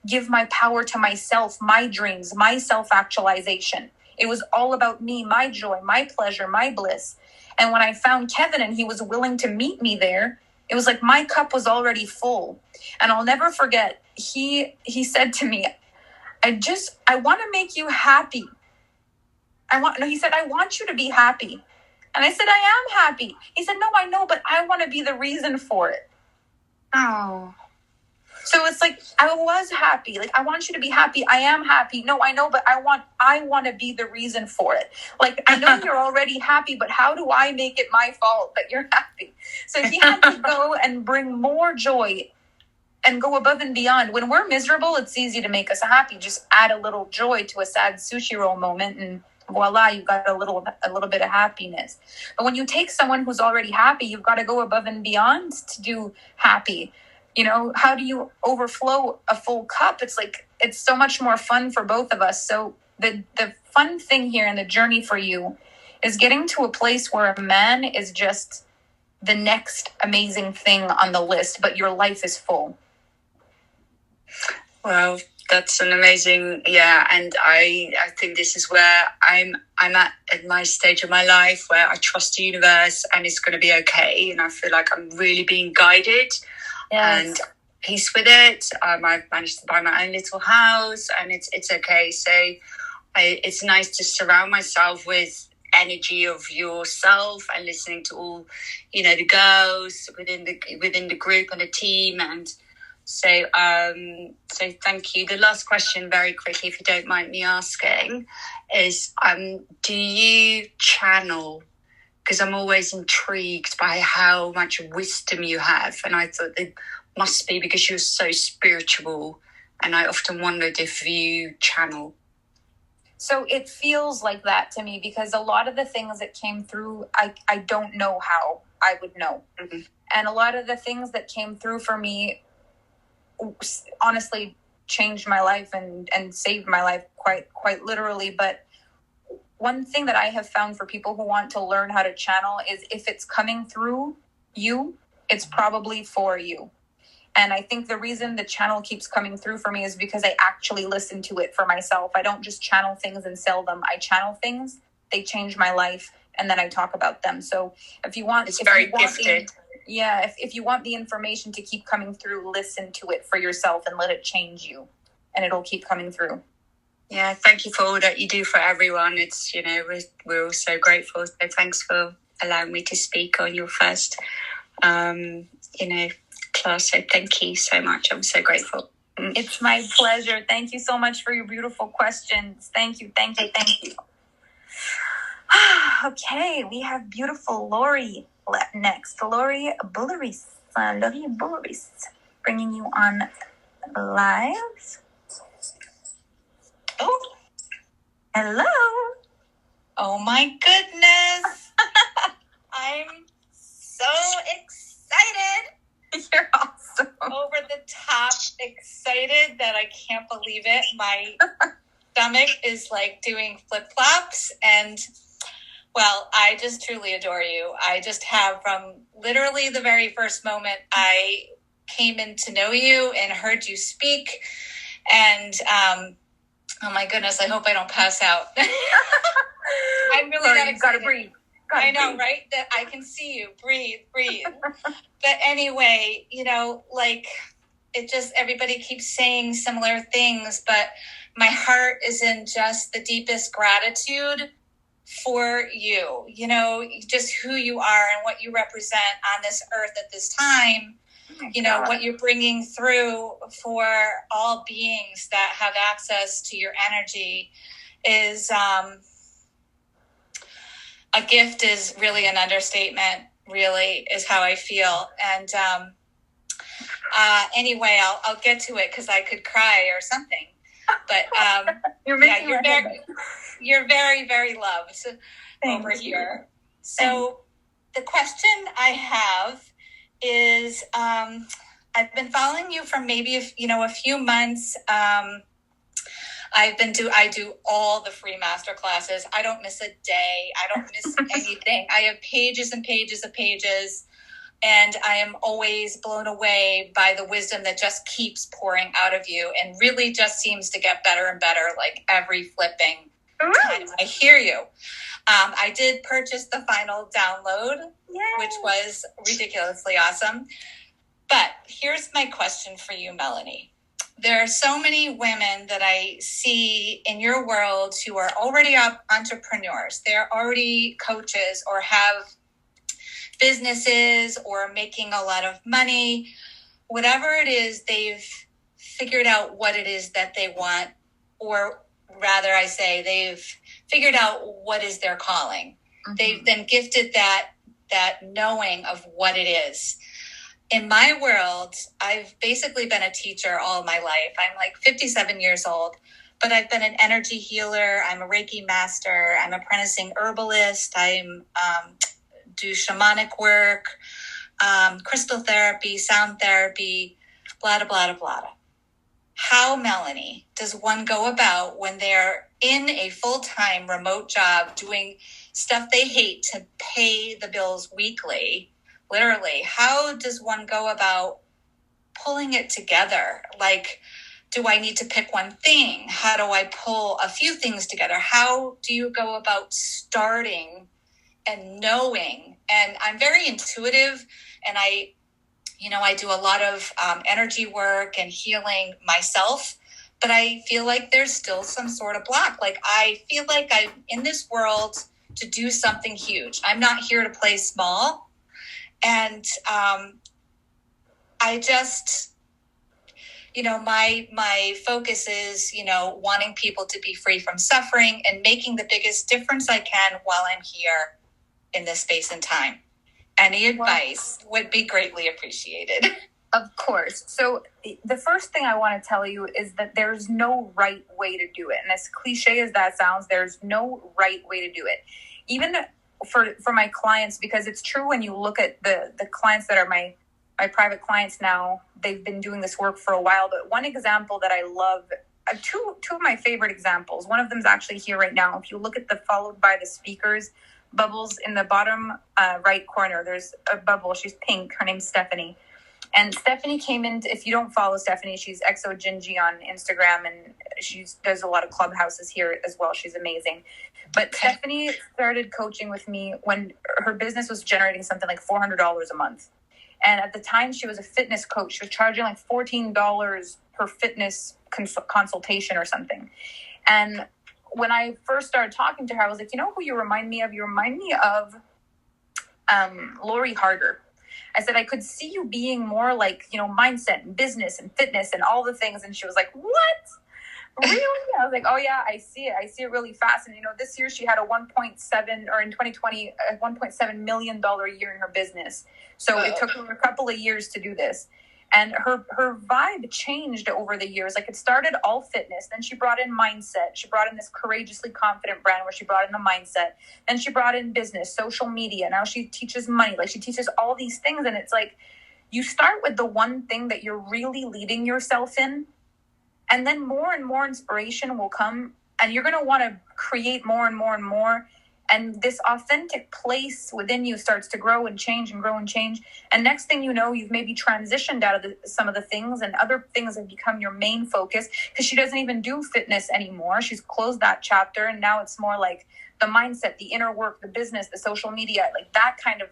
give my power to myself, my dreams, my self-actualization. It was all about me, my joy, my pleasure, my bliss. And when I found Kevin and he was willing to meet me there, it was like my cup was already full. And I'll never forget, he said to me, I want to make you happy. He said, I want you to be happy. And I said, I am happy. He said, no, I know, but I want to be the reason for it. Oh. So it's like, I was happy. Like, I want you to be happy. I am happy. No, I know, but I want to be the reason for it. Like, I know you're already happy, but how do I make it my fault that you're happy? So he had to go and bring more joy and go above and beyond. When we're miserable, it's easy to make us happy. Just add a little joy to a sad sushi roll moment and voila, you've got a little bit of happiness. But when you take someone who's already happy, you've got to go above and beyond to do happy. You know, how do you overflow a full cup? It's like, it's so much more fun for both of us. So the fun thing here and the journey for you is getting to a place where a man is just the next amazing thing on the list, but your life is full. Well, that's an amazing, and I think this is where I'm at my stage of my life where I trust the universe and it's going to be okay. And I feel like I'm really being guided and peace with it. I've managed to buy my own little house and it's okay. So it's nice to surround myself with energy of yourself and listening to all, the girls within the group and the team. And so thank you. The last question, very quickly, if you don't mind me asking, is do you channel? Because I'm always intrigued by how much wisdom you have, and I thought it must be because you're so spiritual, and I often wondered if you channel. So it feels like that to me because a lot of the things that came through, I don't know how I would know. Mm-hmm. And a lot of the things that came through for me honestly changed my life and saved my life quite literally. But one thing that I have found for people who want to learn how to channel is if it's coming through you, it's probably for you. And I think the reason the channel keeps coming through for me is because I actually listen to it for myself. I don't just channel things and sell them. I channel things, they change my life, and then I talk about them. So if you want... It's very gifted. If you want the information to keep coming through, listen to it for yourself and let it change you. And it'll keep coming through. Yeah, thank you for all that you do for everyone. It's, we're all so grateful. So thanks for allowing me to speak on your first, class. So thank you so much. I'm so grateful. It's my pleasure. Thank you so much for your beautiful questions. Thank you. Okay, we have beautiful Lori next. Lori Bulleris, bringing you on live. Oh, hello. Oh my goodness. I'm so excited. You're awesome. Over the top excited that I can't believe it. My stomach is like doing flip-flops, and well, I just truly adore you. I just have, from literally the very first moment I came in to know you and heard you speak, and oh my goodness, I hope I don't pass out. I'm really not excited. Gotta breathe. I know, right? That I can see you. Breathe. But anyway, it just, everybody keeps saying similar things, but my heart is in just the deepest gratitude for you, just who you are and what you represent on this earth at this time. God. What you're bringing through for all beings that have access to your energy is a gift, is really an understatement, really, is how I feel. And anyway, I'll get to it because I could cry or something. But You're very, very loved over here. So the question I have is, I've been following you for maybe a few months. I do all the free masterclasses. I don't miss a day. I don't miss anything. I have pages and pages of pages, and I am always blown away by the wisdom that just keeps pouring out of you and really just seems to get better and better, like every flipping time I hear you. I did purchase the final download, which was ridiculously awesome. But here's my question for you, Melanie. There are so many women that I see in your world who are already entrepreneurs. They're already coaches or have businesses or making a lot of money. Whatever it is, they've figured out what it is that they want, or rather I say they've figured out what is their calling. Mm-hmm. They've been gifted that knowing of what it is. In my world, I've basically been a teacher all my life. I'm like 57 years old, but I've been an energy healer. I'm a Reiki master. I'm apprenticing herbalist. I'm do shamanic work, crystal therapy, sound therapy, blah, blah, blah, blah. How, Melanie, does one go about when they're in a full-time remote job doing stuff they hate to pay the bills weekly? Literally, how does one go about pulling it together? Like, do I need to pick one thing? How do I pull a few things together? How do you go about starting and knowing? And I'm very intuitive, and I do a lot of energy work and healing myself, but I feel like there's still some sort of block. Like, I feel like I'm in this world to do something huge. I'm not here to play small. And I just, my focus is, wanting people to be free from suffering and making the biggest difference I can while I'm here in this space and time. Any advice would be greatly appreciated. Of course. So the first thing I want to tell you is that there's no right way to do it. And as cliche as that sounds, there's no right way to do it. Even for my clients, because it's true when you look at the clients that are my private clients now, they've been doing this work for a while. But one example that I love, two of my favorite examples, one of them is actually here right now. If you look at the followed by the speakers bubbles in the bottom right corner, there's a bubble. She's pink. Her name's Stephanie. And Stephanie came in, if you don't follow Stephanie, she's ExoGingy on Instagram, and she does a lot of clubhouses here as well. She's amazing. But Stephanie started coaching with me when her business was generating something like $400 a month. And at the time, she was a fitness coach. She was charging like $14 per fitness consultation or something. And when I first started talking to her, I was like, you know who you remind me of? You remind me of Lori Harder. I said, I could see you being more like, mindset and business and fitness and all the things. And she was like, what? Really? I was like, oh yeah, I see it. I see it really fast. And, this year she had a 1.7, or in 2020, a $1.7 million year in her business. So it took her a couple of years to do this. And her vibe changed over the years. Like, it started all fitness. Then she brought in mindset. She brought in this courageously confident brand where she brought in the mindset. Then she brought in business, social media. Now she teaches money. Like, she teaches all these things. And it's like, you start with the one thing that you're really leading yourself in. And then more and more inspiration will come. And you're going to want to create more and more and more. And this authentic place within you starts to grow and change and grow and change. And next thing you know, you've maybe transitioned out of some of the things, and other things have become your main focus, because she doesn't even do fitness anymore. She's closed that chapter. And now it's more like the mindset, the inner work, the business, the social media, like that kind of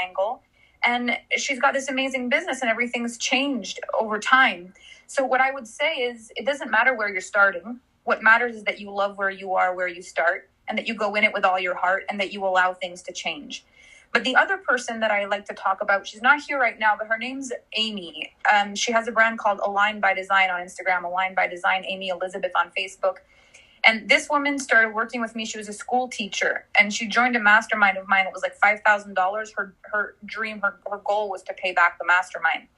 angle. And she's got this amazing business, and everything's changed over time. So what I would say is, it doesn't matter where you're starting. What matters is that you love where you are, where you start, and that you go in it with all your heart, and that you allow things to change. But the other person that I like to talk about, she's not here right now, but her name's Amy. She has a brand called Align by Design on Instagram, Align by Design, Amy Elizabeth on Facebook. And this woman started working with me. She was a school teacher, and she joined a mastermind of mine. It was like $5,000. Her dream, her goal was to pay back the mastermind.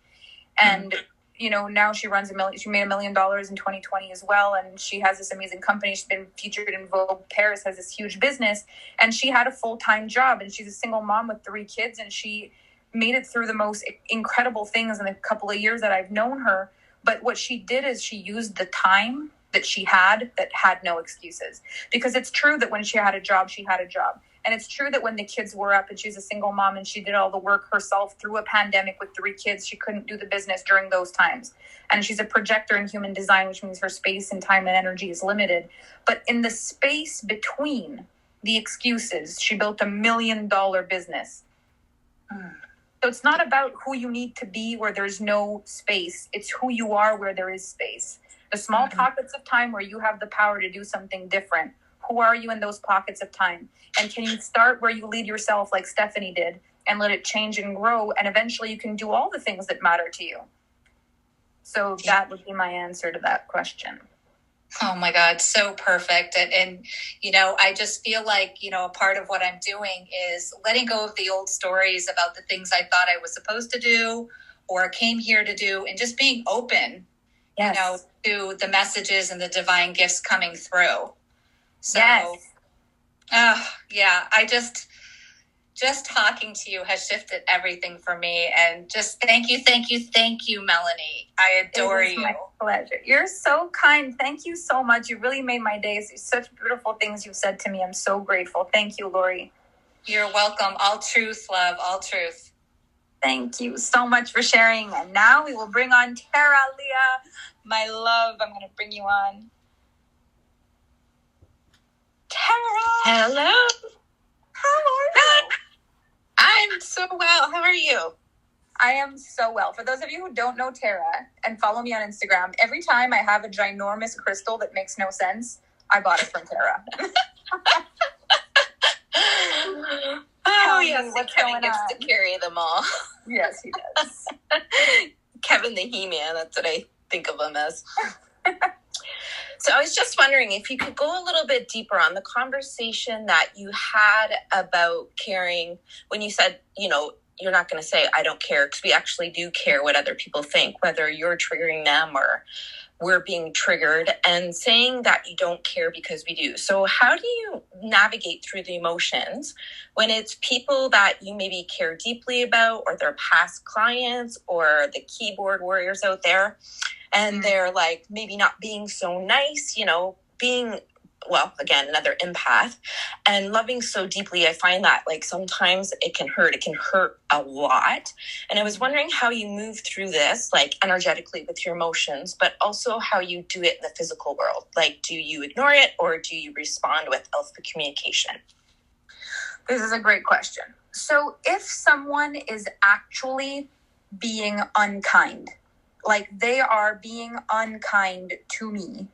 And now she runs she made $1 million in 2020 as well. And she has this amazing company. She's been featured in Vogue Paris, has this huge business, and she had a full-time job, and she's a single mom with 3 kids. And she made it through the most incredible things in the couple of years that I've known her. But what she did is she used the time that she had that had no excuses. Because it's true that when she had a job, she had a job. And it's true that when the kids were up and she's a single mom and she did all the work herself through a pandemic with 3 kids, she couldn't do the business during those times. And she's a projector in human design, which means her space and time and energy is limited. But in the space between the excuses, she built $1 million business. So it's not about who you need to be where there's no space. It's who you are where there is space. The small pockets of time where you have the power to do something different. Who are you in those pockets of time? And can you start where you lead yourself like Stephanie did and let it change and grow? And eventually you can do all the things that matter to you. So that would be my answer to that question. Oh my God, so perfect. And I just feel like, a part of what I'm doing is letting go of the old stories about the things I thought I was supposed to do or came here to do, and just being open, yes, to the messages and the divine gifts coming through. So, yes. I just talking to you has shifted everything for me. And just thank you, Melanie. I adore you. My pleasure. You're so kind. Thank you so much. You really made my days. Such beautiful things you've said to me. I'm so grateful. Thank you, Lori. You're welcome. All truth, love. All truth. Thank you so much for sharing. And now we will bring on Tara, Leah. My love, I'm going to bring you on. Tara! Hello. How are you? I'm so well. How are you? I am so well. For those of you who don't know Tara and follow me on Instagram, every time I have a ginormous crystal that makes no sense, I bought it from Tara. Oh, yes. Kevin gets to carry them all. Yes, he does. Kevin the He-Man, that's what I think of him as. So I was just wondering if you could go a little bit deeper on the conversation that you had about caring when you said, you're not going to say, I don't care, because we actually do care what other people think, whether you're triggering them or we're being triggered, and saying that you don't care because we do. So how do you navigate through the emotions when it's people that you maybe care deeply about, or their past clients, or the keyboard warriors out there, and they're like maybe not being so nice, being, well, again, another empath, and loving so deeply. I find that sometimes it can hurt a lot. And I was wondering how you move through this, energetically with your emotions, but also how you do it in the physical world. Do you ignore it, or do you respond with alpha communication? This is a great question. So if someone is actually being unkind, they are being unkind to me,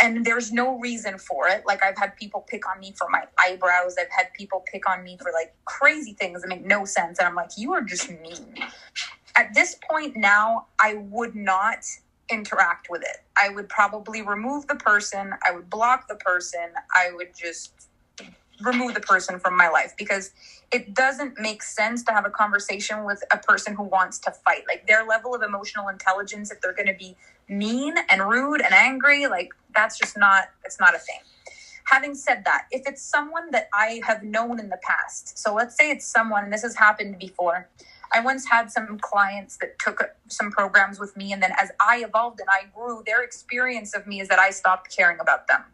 and there's no reason for it. I've had people pick on me for my eyebrows. I've had people pick on me for crazy things that make no sense. And I'm like, you are just mean. At this point now, I would not interact with it. I would probably remove the person. I would block the person. I would just remove the person from my life, because it doesn't make sense to have a conversation with a person who wants to fight. Their level of emotional intelligence, if they're going to be mean and rude and angry, that's just not, it's not a thing. Having said that, if it's someone that I have known in the past, so let's say it's someone, and this has happened before. I once had some clients that took some programs with me, and then as I evolved and I grew, their experience of me is that I stopped caring about them.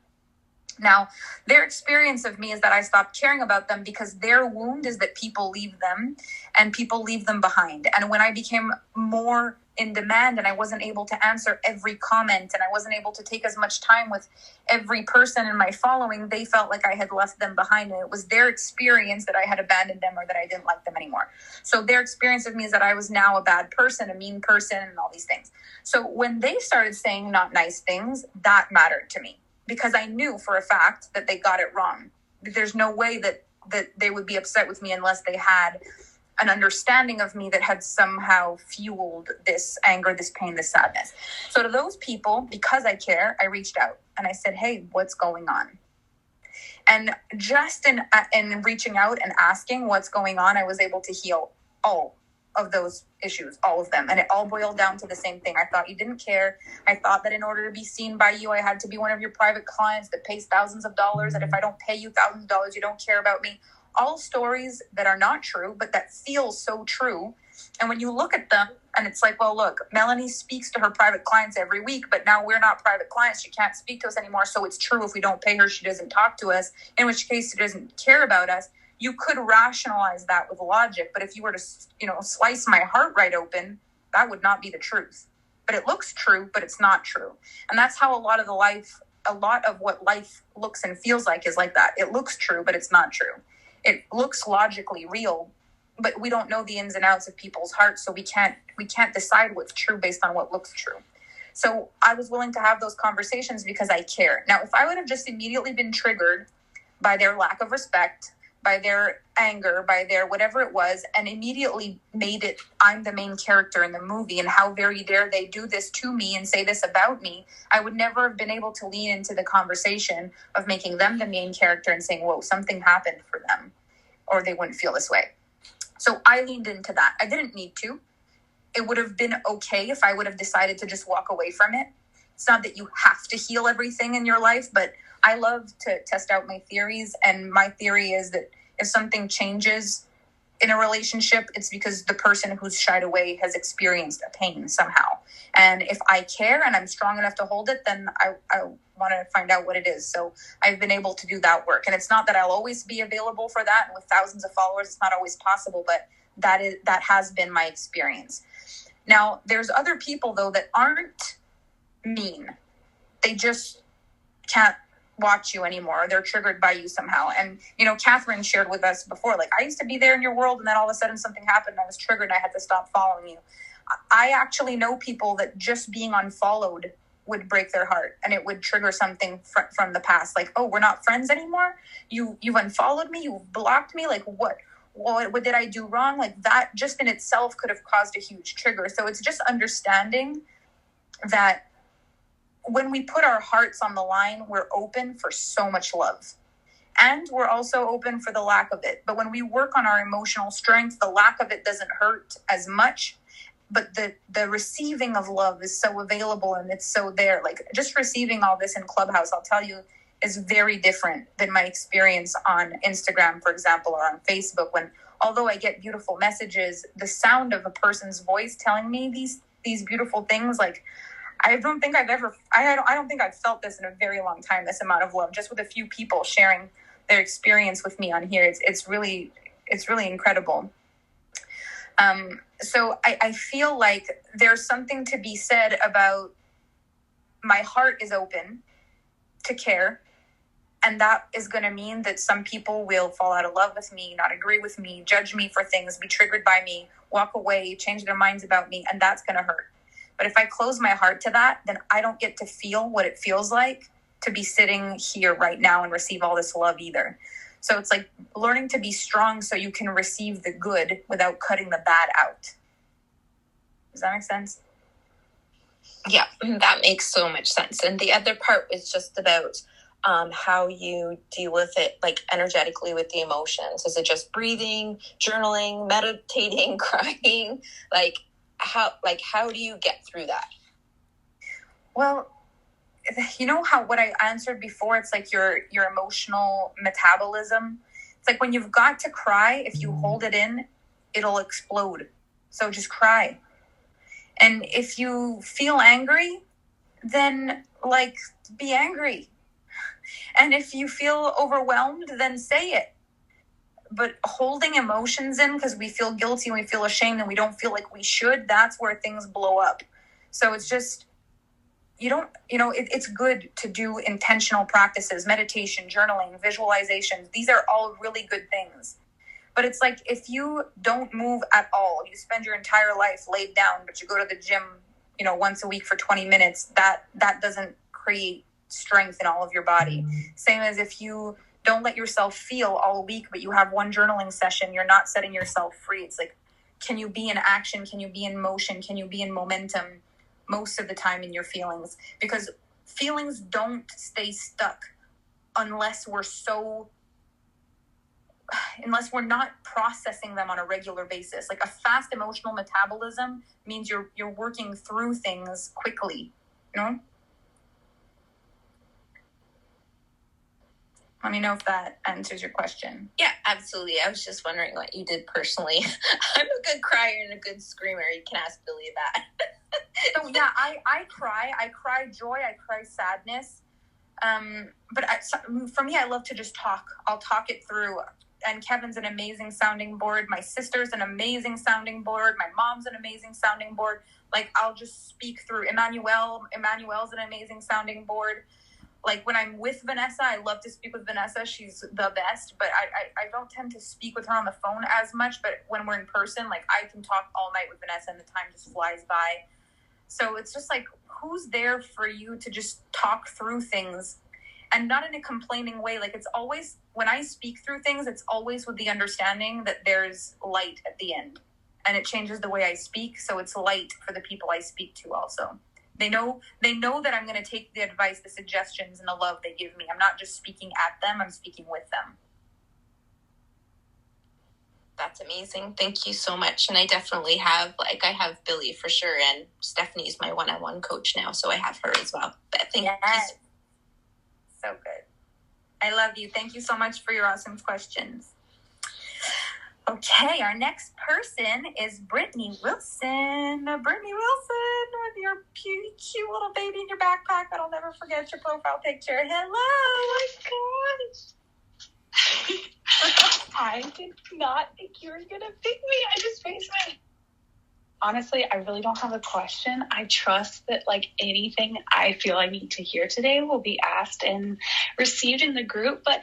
Now, their experience of me is that I stopped caring about them because their wound is that people leave them and people leave them behind. And when I became more in demand and I wasn't able to answer every comment and I wasn't able to take as much time with every person in my following, they felt like I had left them behind. And it was their experience that I had abandoned them or that I didn't like them anymore. So their experience of me is that I was now a bad person, a mean person, and all these things. So when they started saying not nice things, that mattered to me, because I knew for a fact that they got it wrong. There's no way that they would be upset with me unless they had an understanding of me that had somehow fueled this anger, this pain, this sadness. So to those people, because I care, I reached out and I said, hey, what's going on? And just in reaching out and asking what's going on, I was able to heal of those issues, all of them. And it all boiled down to the same thing. I thought you didn't care. I thought that in order to be seen by you, I had to be one of your private clients that pays thousands of dollars. And if I don't pay you thousands of dollars, you don't care about me. All stories that are not true, but that feel so true. And when you look at them and it's like, well, look, Melanie speaks to her private clients every week, but now we're not private clients. She can't speak to us anymore. So it's true. If we don't pay her, she doesn't talk to us, in which case she doesn't care about us. You could rationalize that with logic, but if you were to, slice my heart right open, that would not be the truth. But it looks true, but it's not true. And that's how a lot of what life looks and feels like is like that. It looks true, but it's not true. It looks logically real, but we don't know the ins and outs of people's hearts, so we can't decide what's true based on what looks true. So I was willing to have those conversations because I care. Now, if I would have just immediately been triggered by their lack of respect, by their anger, by their whatever it was, and immediately made it, I'm the main character in the movie, and how very dare they do this to me and say this about me, I would never have been able to lean into the conversation of making them the main character and saying, whoa, something happened for them, or they wouldn't feel this way. So I leaned into that. I didn't need to. It would have been okay if I would have decided to just walk away from it. It's not that you have to heal everything in your life, but I love to test out my theories, and my theory is that if something changes in a relationship, it's because the person who's shied away has experienced a pain somehow. And if I care and I'm strong enough to hold it, then I want to find out what it is. So I've been able to do that work. And it's not that I'll always be available for that. And with thousands of followers, it's not always possible, but that has been my experience. Now, there's other people, though, that aren't mean. They just can't watch you anymore. They're triggered by you somehow. And, Catherine shared with us before, like, I used to be there in your world, and then all of a sudden something happened and I was triggered and I had to stop following you. I actually know people that just being unfollowed would break their heart, and it would trigger something from the past. Like, oh, we're not friends anymore? You've unfollowed me? You've blocked me? Like, what did I do wrong? Like, that just in itself could have caused a huge trigger. So it's just understanding that when we put our hearts on the line, we're open for so much love. And we're also open for the lack of it. But when we work on our emotional strength, the lack of it doesn't hurt as much. But the receiving of love is so available and it's so there. Like, just receiving all this in Clubhouse, I'll tell you, is very different than my experience on Instagram, for example, or on Facebook. When, although I get beautiful messages, the sound of a person's voice telling me these beautiful things, like, I don't think I've felt this in a very long time, this amount of love, just with a few people sharing their experience with me on here. It's really incredible. So I feel like there's something to be said about my heart is open to care. And that is going to mean that some people will fall out of love with me, not agree with me, judge me for things, be triggered by me, walk away, change their minds about me, and that's going to hurt. But if I close my heart to that, then I don't get to feel what it feels like to be sitting here right now and receive all this love either. So it's like learning to be strong so you can receive the good without cutting the bad out. Does that make sense? Yeah, that makes so much sense. And the other part was just about how you deal with it, like energetically with the emotions. Is it just breathing, journaling, meditating, crying? How do you get through that? Well, you know how what I answered before, it's like your emotional metabolism. It's like when you've got to cry, if you hold it in, it'll explode. So just cry. And if you feel angry, then be angry. And if you feel overwhelmed, then say it. But holding emotions in because we feel guilty and we feel ashamed and we don't feel like we should, that's where things blow up. So it's just, it's good to do intentional practices, meditation, journaling, visualizations. These are all really good things. But it's like, if you don't move at all, you spend your entire life laid down, but you go to the gym, once a week for 20 minutes, that doesn't create strength in all of your body. Same as if you don't let yourself feel all week, but you have one journaling session, you're not setting yourself free. It's like, can you be in action? Can you be in motion? Can you be in momentum most of the time in your feelings? Because feelings don't stay stuck unless we're so we're not processing them on a regular basis. Like a fast emotional metabolism means you're working through things quickly, you know? Let me know if that answers your question. Yeah, absolutely. I was just wondering what you did personally. I'm a good crier and a good screamer. You can ask Billy that. So yeah, I cry. I cry joy. I cry sadness. But for me, I love to just talk. I'll talk it through. And Kevin's an amazing sounding board. My sister's an amazing sounding board. My mom's an amazing sounding board. Like, I'll just speak through. Emmanuel's an amazing sounding board. Like, when I'm with Vanessa, I love to speak with Vanessa. She's the best. But I don't tend to speak with her on the phone as much. But when we're in person, like, I can talk all night with Vanessa and the time just flies by. So it's just like, who's there for you to just talk through things? And not in a complaining way. Like, it's always, when I speak through things, it's always with the understanding that there's light at the end. And it changes the way I speak. So it's light for the people I speak to also. They know that I'm going to take the advice, the suggestions, and the love they give me. I'm not just speaking at them. I'm speaking with them. That's amazing. Thank you so much. And I definitely have, like, I have Billy for sure. And Stephanie's my one-on-one coach now. So I have her as well. But thank you. So good. I love you. Thank you so much for your awesome questions. Okay, our next person is Brittany Wilson. Brittany Wilson, with your cute little baby in your backpack. I'll never forget your profile picture. Hello. Oh my gosh. I did not think you were going to pick me. I just raised my... Honestly, I really don't have a question. I trust that, like, anything I feel I need to hear today will be asked and received in the group. But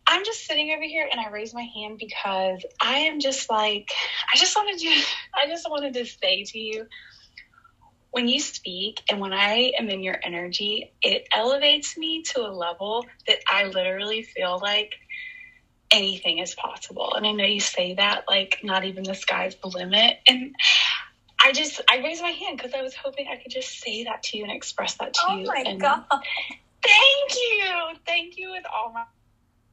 I'm just sitting over here and I raise my hand because I am just like, I just wanted to say to you, when you speak and when I am in your energy, it elevates me to a level that I literally feel like anything is possible. And I know you say that, like, not even the sky's the limit. And I raised my hand because I was hoping I could just say that to you and express that to you. Oh my God. Thank you with all my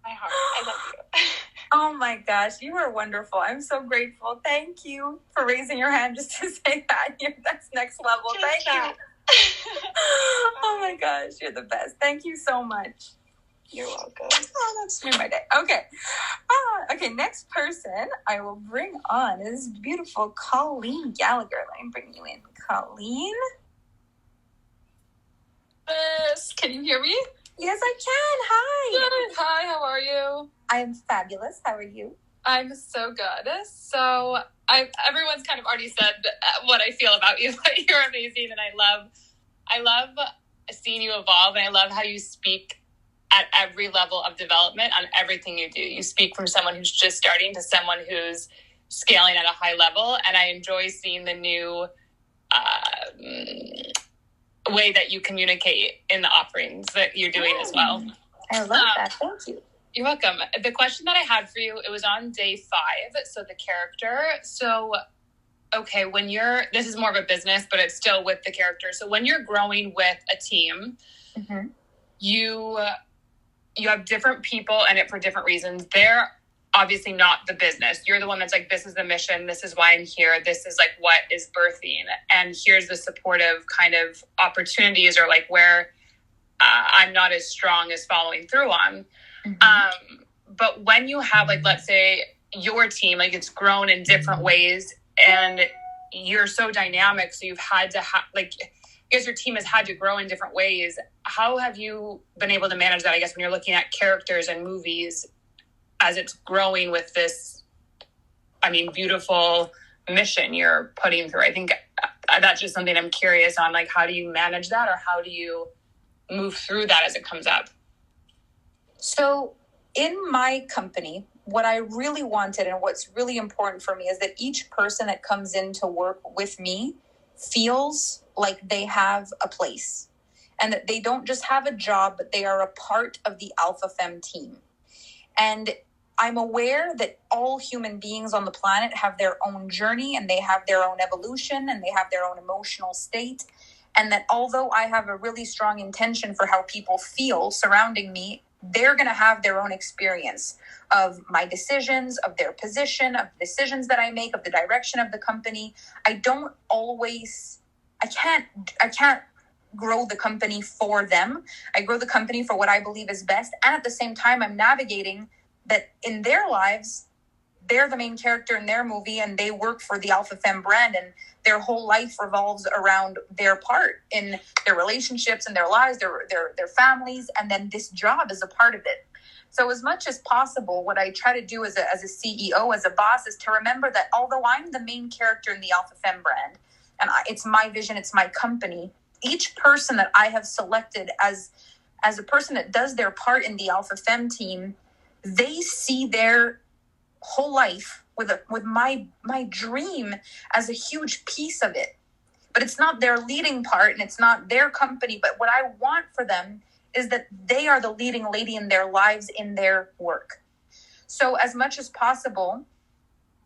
heart. I love you. Oh my gosh, you are wonderful. I'm so grateful. Thank you for raising your hand just to say that. That's next level. Thank you. Oh my gosh, you're the best. Thank you so much. You're welcome. Oh, that's made my day. Okay. Okay, next person I will bring on is beautiful Colleen Gallagher. Let me bring you in. Colleen? Yes. Can you hear me? Yes, I can. Hi. Good. Hi, how are you? I am fabulous. How are you? I'm so good. So everyone's kind of already said what I feel about you. You're amazing, and I love seeing you evolve, and I love how you speak at every level of development on everything you do. You speak from someone who's just starting to someone who's scaling at a high level. And I enjoy seeing the new way that you communicate in the offerings that you're doing as well. I love that. Thank you. You're welcome. The question that I had for you, it was on day 5. So the character. So, okay, this is more of a business, but it's still with the character. So when you're growing with a team, mm-hmm. you have different people in it for different reasons. They're obviously not the business. You're the one that's like, this is the mission. This is why I'm here. This is like what is birthing. And here's the supportive kind of opportunities or like where I'm not as strong as following through on. Mm-hmm. But when you have like, let's say your team, like it's grown in different ways and you're so dynamic. So you've had to I guess your team has had to grow in different ways. How have you been able to manage that, I guess, when you're looking at characters and movies as it's growing with this, beautiful mission you're putting through? I think that's just something I'm curious on. Like, how do you manage that or how do you move through that as it comes up? So in my company, what I really wanted and what's really important for me is that each person that comes in to work with me feels like they have a place and that they don't just have a job, but they are a part of the Alpha Femme team. And I'm aware that all human beings on the planet have their own journey and they have their own evolution and they have their own emotional state. And that although I have a really strong intention for how people feel surrounding me, they're going to have their own experience of my decisions, of their position, of the decisions that I make, of the direction of the company. I can't grow the company for them. I grow the company for what I believe is best. And at the same time, I'm navigating that in their lives, they're the main character in their movie and they work for the Alpha Femme brand, and their whole life revolves around their part in their relationships and their lives, their families, and then this job is a part of it. So as much as possible, what I try to do as a CEO, as a boss, is to remember that although I'm the main character in the Alpha Femme brand, and it's my vision, it's my company, each person that I have selected as a person that does their part in the Alpha Femme team, they see their whole life with my dream as a huge piece of it. But it's not their leading part and it's not their company. But what I want for them is that they are the leading lady in their lives, in their work. So as much as possible,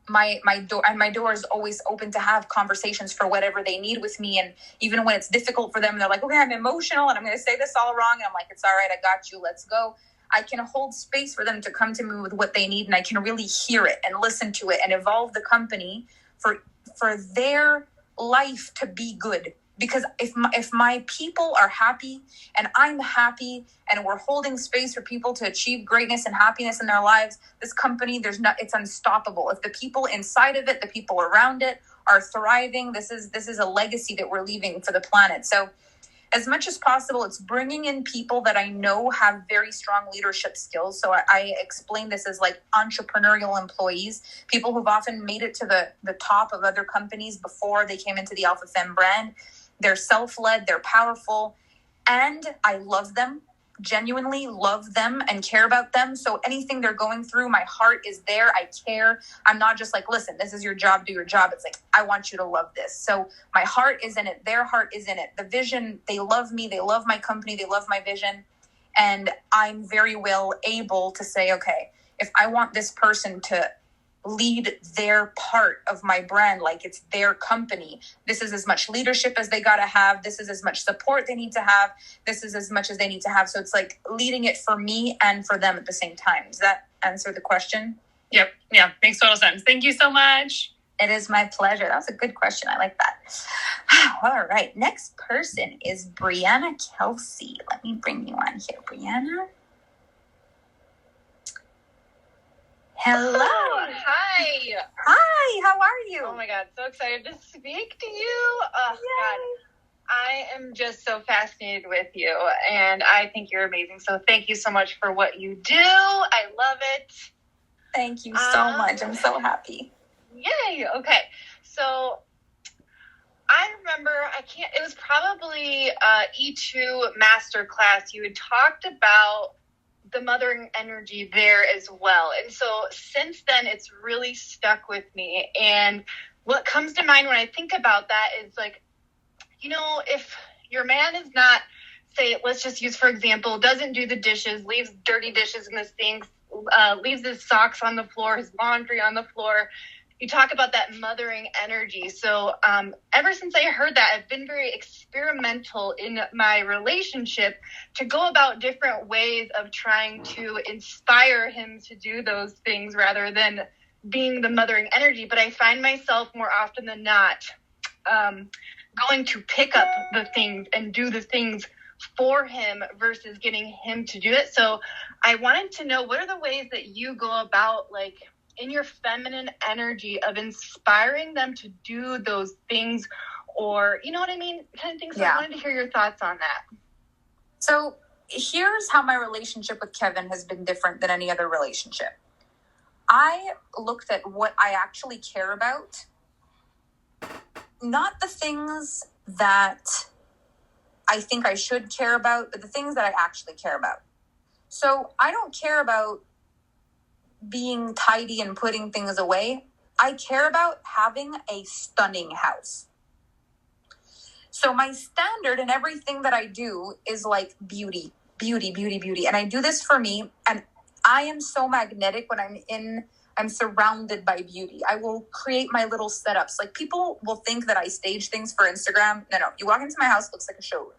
my door is always open to have conversations for whatever they need with me. And even when it's difficult for them, they're like, okay, I'm emotional and I'm going to say this all wrong. And I'm like, it's all right. I got you. Let's go. I can hold space for them to come to me with what they need, and I can really hear it and listen to it and evolve the company for their life to be good. Because if my people are happy and I'm happy and we're holding space for people to achieve greatness and happiness in their lives, this company, it's unstoppable. If the people inside of it, the people around it are thriving, this is a legacy that we're leaving for the planet. So as much as possible, it's bringing in people that I know have very strong leadership skills. So I explain this as like entrepreneurial employees, people who've often made it to the top of other companies before they came into the Alpha Femme brand. They're self-led, they're powerful, and I love them, genuinely love them and care about them. So anything they're going through, my heart is there. I care. I'm not just like, listen, this is your job, do your job. It's like, I want you to love this. So my heart is in it. Their heart is in it. The vision, they love me. They love my company. They love my vision. And I'm very well able to say, okay, if I want this person to lead their part of my brand like it's their company, this is as much leadership as they got to have, this is as much support they need to have, this is as much as they need to have. So it's like leading it for me and for them at the same time. Does that answer the question? Yep. Yeah, makes total sense. Thank you so much. It is my pleasure. That was a good question. I like that. All right, next person is Brianna Kelsey. Let me bring you on here, Brianna. Hello. Hi. Hi, how are you? Oh my God, so excited to speak to you. Oh God, I am just so fascinated with you and I think you're amazing. So thank you so much for what you do. I love it. Thank you so much. I'm so happy. Yay. Okay. So I remember, it was probably E2 Masterclass. You had talked about the mothering energy there as well. And so since then, it's really stuck with me. And what comes to mind when I think about that is like, you know, if your man is not, say, let's just use, for example, doesn't do the dishes, leaves dirty dishes in the sink, leaves his socks on the floor, his laundry on the floor, you talk about that mothering energy. So ever since I heard that, I've been very experimental in my relationship to go about different ways of trying to inspire him to do those things rather than being the mothering energy. But I find myself more often than not going to pick up the things and do the things for him versus getting him to do it. So I wanted to know, what are the ways that you go about, like, in your feminine energy of inspiring them to do those things, or, you know what I mean? Kind of things. So I wanted to hear your thoughts on that. So here's how my relationship with Kevin has been different than any other relationship. I looked at what I actually care about, not the things that I think I should care about, but the things that I actually care about. So I don't care about being tidy and putting things away. I care about having a stunning house. So my standard in everything that I do is like beauty. And I do this for me. And I am so magnetic when I'm surrounded by beauty. I will create my little setups. Like, people will think that I stage things for Instagram. No. You walk into my house, it looks like a showroom.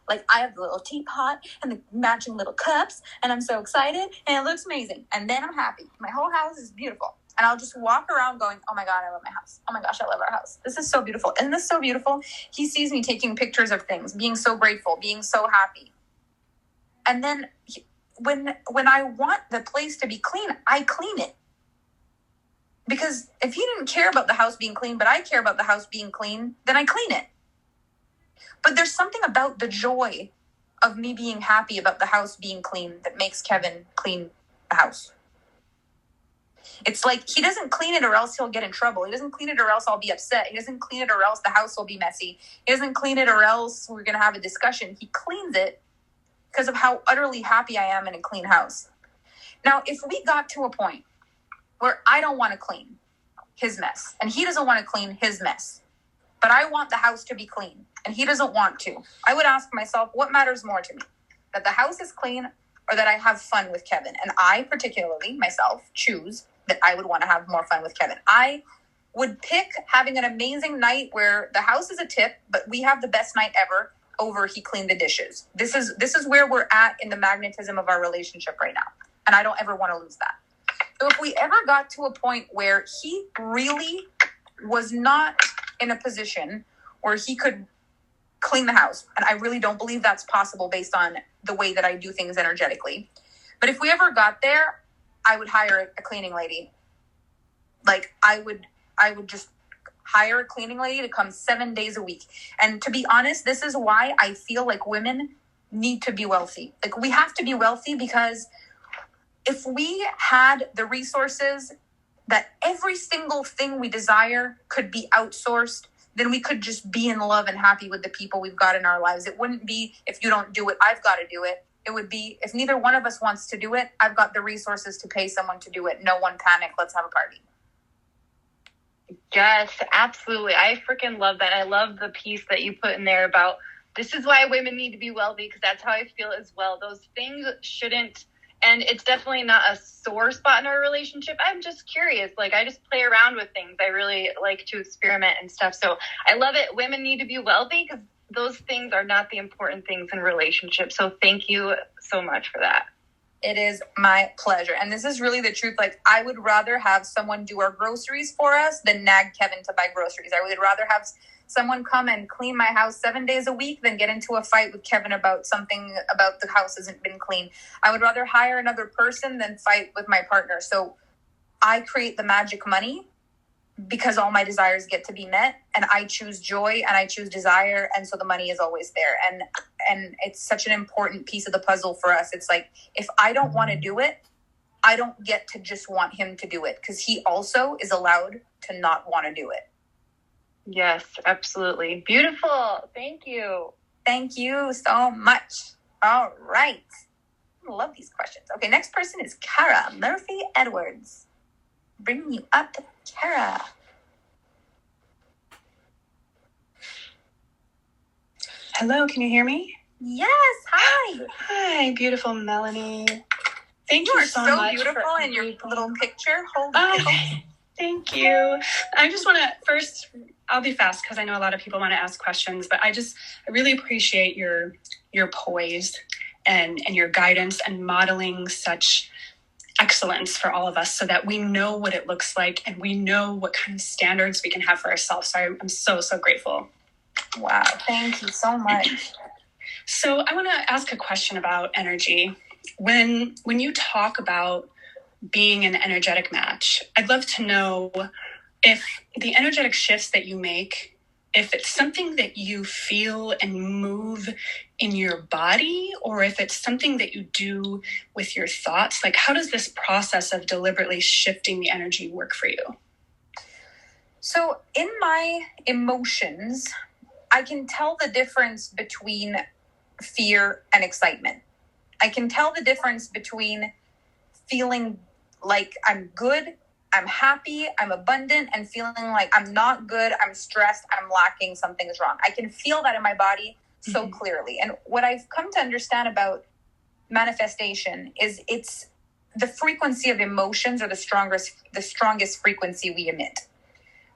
Like, I have the little teapot and the matching little cups, and I'm so excited, and it looks amazing. And then I'm happy. My whole house is beautiful. And I'll just walk around going, oh my God, I love my house. Oh my gosh, I love our house. This is so beautiful. Isn't this so beautiful? He sees me taking pictures of things, being so grateful, being so happy. And then when I want the place to be clean, I clean it. Because if he didn't care about the house being clean, but I care about the house being clean, then I clean it. But there's something about the joy of me being happy about the house being clean that makes Kevin clean the house. It's like he doesn't clean it or else he'll get in trouble. He doesn't clean it or else I'll be upset. He doesn't clean it or else the house will be messy. He doesn't clean it or else we're going to have a discussion. He cleans it because of how utterly happy I am in a clean house. Now, if we got to a point where I don't want to clean his mess and he doesn't want to clean his mess, but I want the house to be clean and he doesn't want to, I would ask myself, what matters more to me? That the house is clean or that I have fun with Kevin? And I particularly, myself, choose that I would want to have more fun with Kevin. I would pick having an amazing night where the house is a tip, but we have the best night ever over he cleaned the dishes. This is where we're at in the magnetism of our relationship right now. And I don't ever want to lose that. So if we ever got to a point where he really was not in a position where he could clean the house, and I really don't believe that's possible based on the way that I do things energetically. But if we ever got there, I would hire a cleaning lady. Like, I would just hire a cleaning lady to come 7 days a week. And to be honest, this is why I feel like women need to be wealthy. Like, we have to be wealthy because if we had the resources that every single thing we desire could be outsourced, then we could just be in love and happy with the people we've got in our lives. It wouldn't be, if you don't do it, I've got to do it. It would be, if neither one of us wants to do it, I've got the resources to pay someone to do it. No one panic. Let's have a party. Yes, absolutely. I freaking love that. I love the piece that you put in there about this is why women need to be wealthy, because that's how I feel as well. Those things shouldn't, and it's definitely not a sore spot in our relationship. I'm just curious. Like, I just play around with things. I really like to experiment and stuff. So I love it. Women need to be wealthy because those things are not the important things in relationships. So thank you so much for that. It is my pleasure. And this is really the truth. Like, I would rather have someone do our groceries for us than nag Kevin to buy groceries. I would rather have someone come and clean my house 7 days a week than get into a fight with Kevin about something about the house hasn't been clean. I would rather hire another person than fight with my partner. So I create the magic money because all my desires get to be met, and I choose joy and I choose desire, and so the money is always there. And it's such an important piece of the puzzle for us. It's like, if I don't want to do it, I don't get to just want him to do it, because he also is allowed to not want to do it. Yes, absolutely. Beautiful. Thank you. Thank you so much. All right. I love these questions. Okay, next person is Kara Murphy Edwards. Bringing you up, Kara. Hello, can you hear me? Yes, hi. Hi, beautiful Melanie. Thank you are so so much. beautiful in your little picture. Hold Thank you. I just want to first, I'll be fast because I know a lot of people want to ask questions, but I really appreciate your poise and your guidance and modeling such excellence for all of us so that we know what it looks like and we know what kind of standards we can have for ourselves. So I'm so, so grateful. Wow. Thank you so much. So I want to ask a question about energy. When you talk about being an energetic match, I'd love to know if the energetic shifts that you make, if it's something that you feel and move in your body, or if it's something that you do with your thoughts. Like, how does this process of deliberately shifting the energy work for you? So in my emotions, I can tell the difference between fear and excitement. I can tell the difference between feeling like I'm good, I'm happy, I'm abundant, and feeling like I'm not good, I'm stressed, I'm lacking, something's wrong. I can feel that in my body so clearly. And what I've come to understand about manifestation is it's the frequency of emotions are the strongest frequency we emit.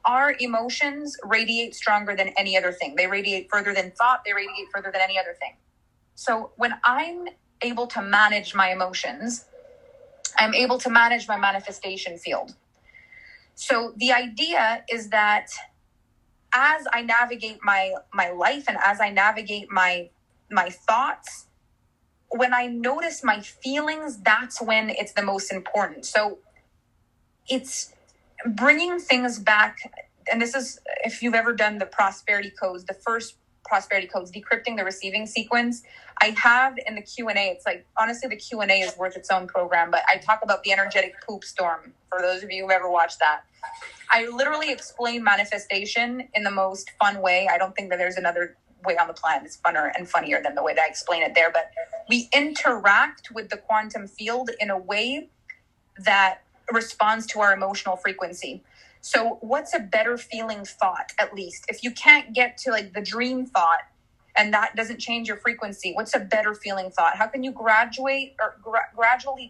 Our emotions radiate stronger than any other thing. They radiate further than thought. They radiate further than any other thing. So when I'm able to manage my emotions, I'm able to manage my manifestation field. So the idea is that as I navigate my life and as I navigate my thoughts, when I notice my feelings, that's when it's the most important. So it's bringing things back. And this is, if you've ever done the prosperity codes, the first prosperity codes, decrypting the receiving sequence, I have in the Q&A, it's like, honestly, the Q&A is worth its own program, but I talk about the energetic poop storm. For those of you who've ever watched that, I literally explain manifestation in the most fun way. I don't think that there's another way on the planet that's funner and funnier than the way that I explain it there, but we interact with the quantum field in a way that responds to our emotional frequency. So what's a better feeling thought, at least? If you can't get to like the dream thought and that doesn't change your frequency, what's a better feeling thought? How can you gradually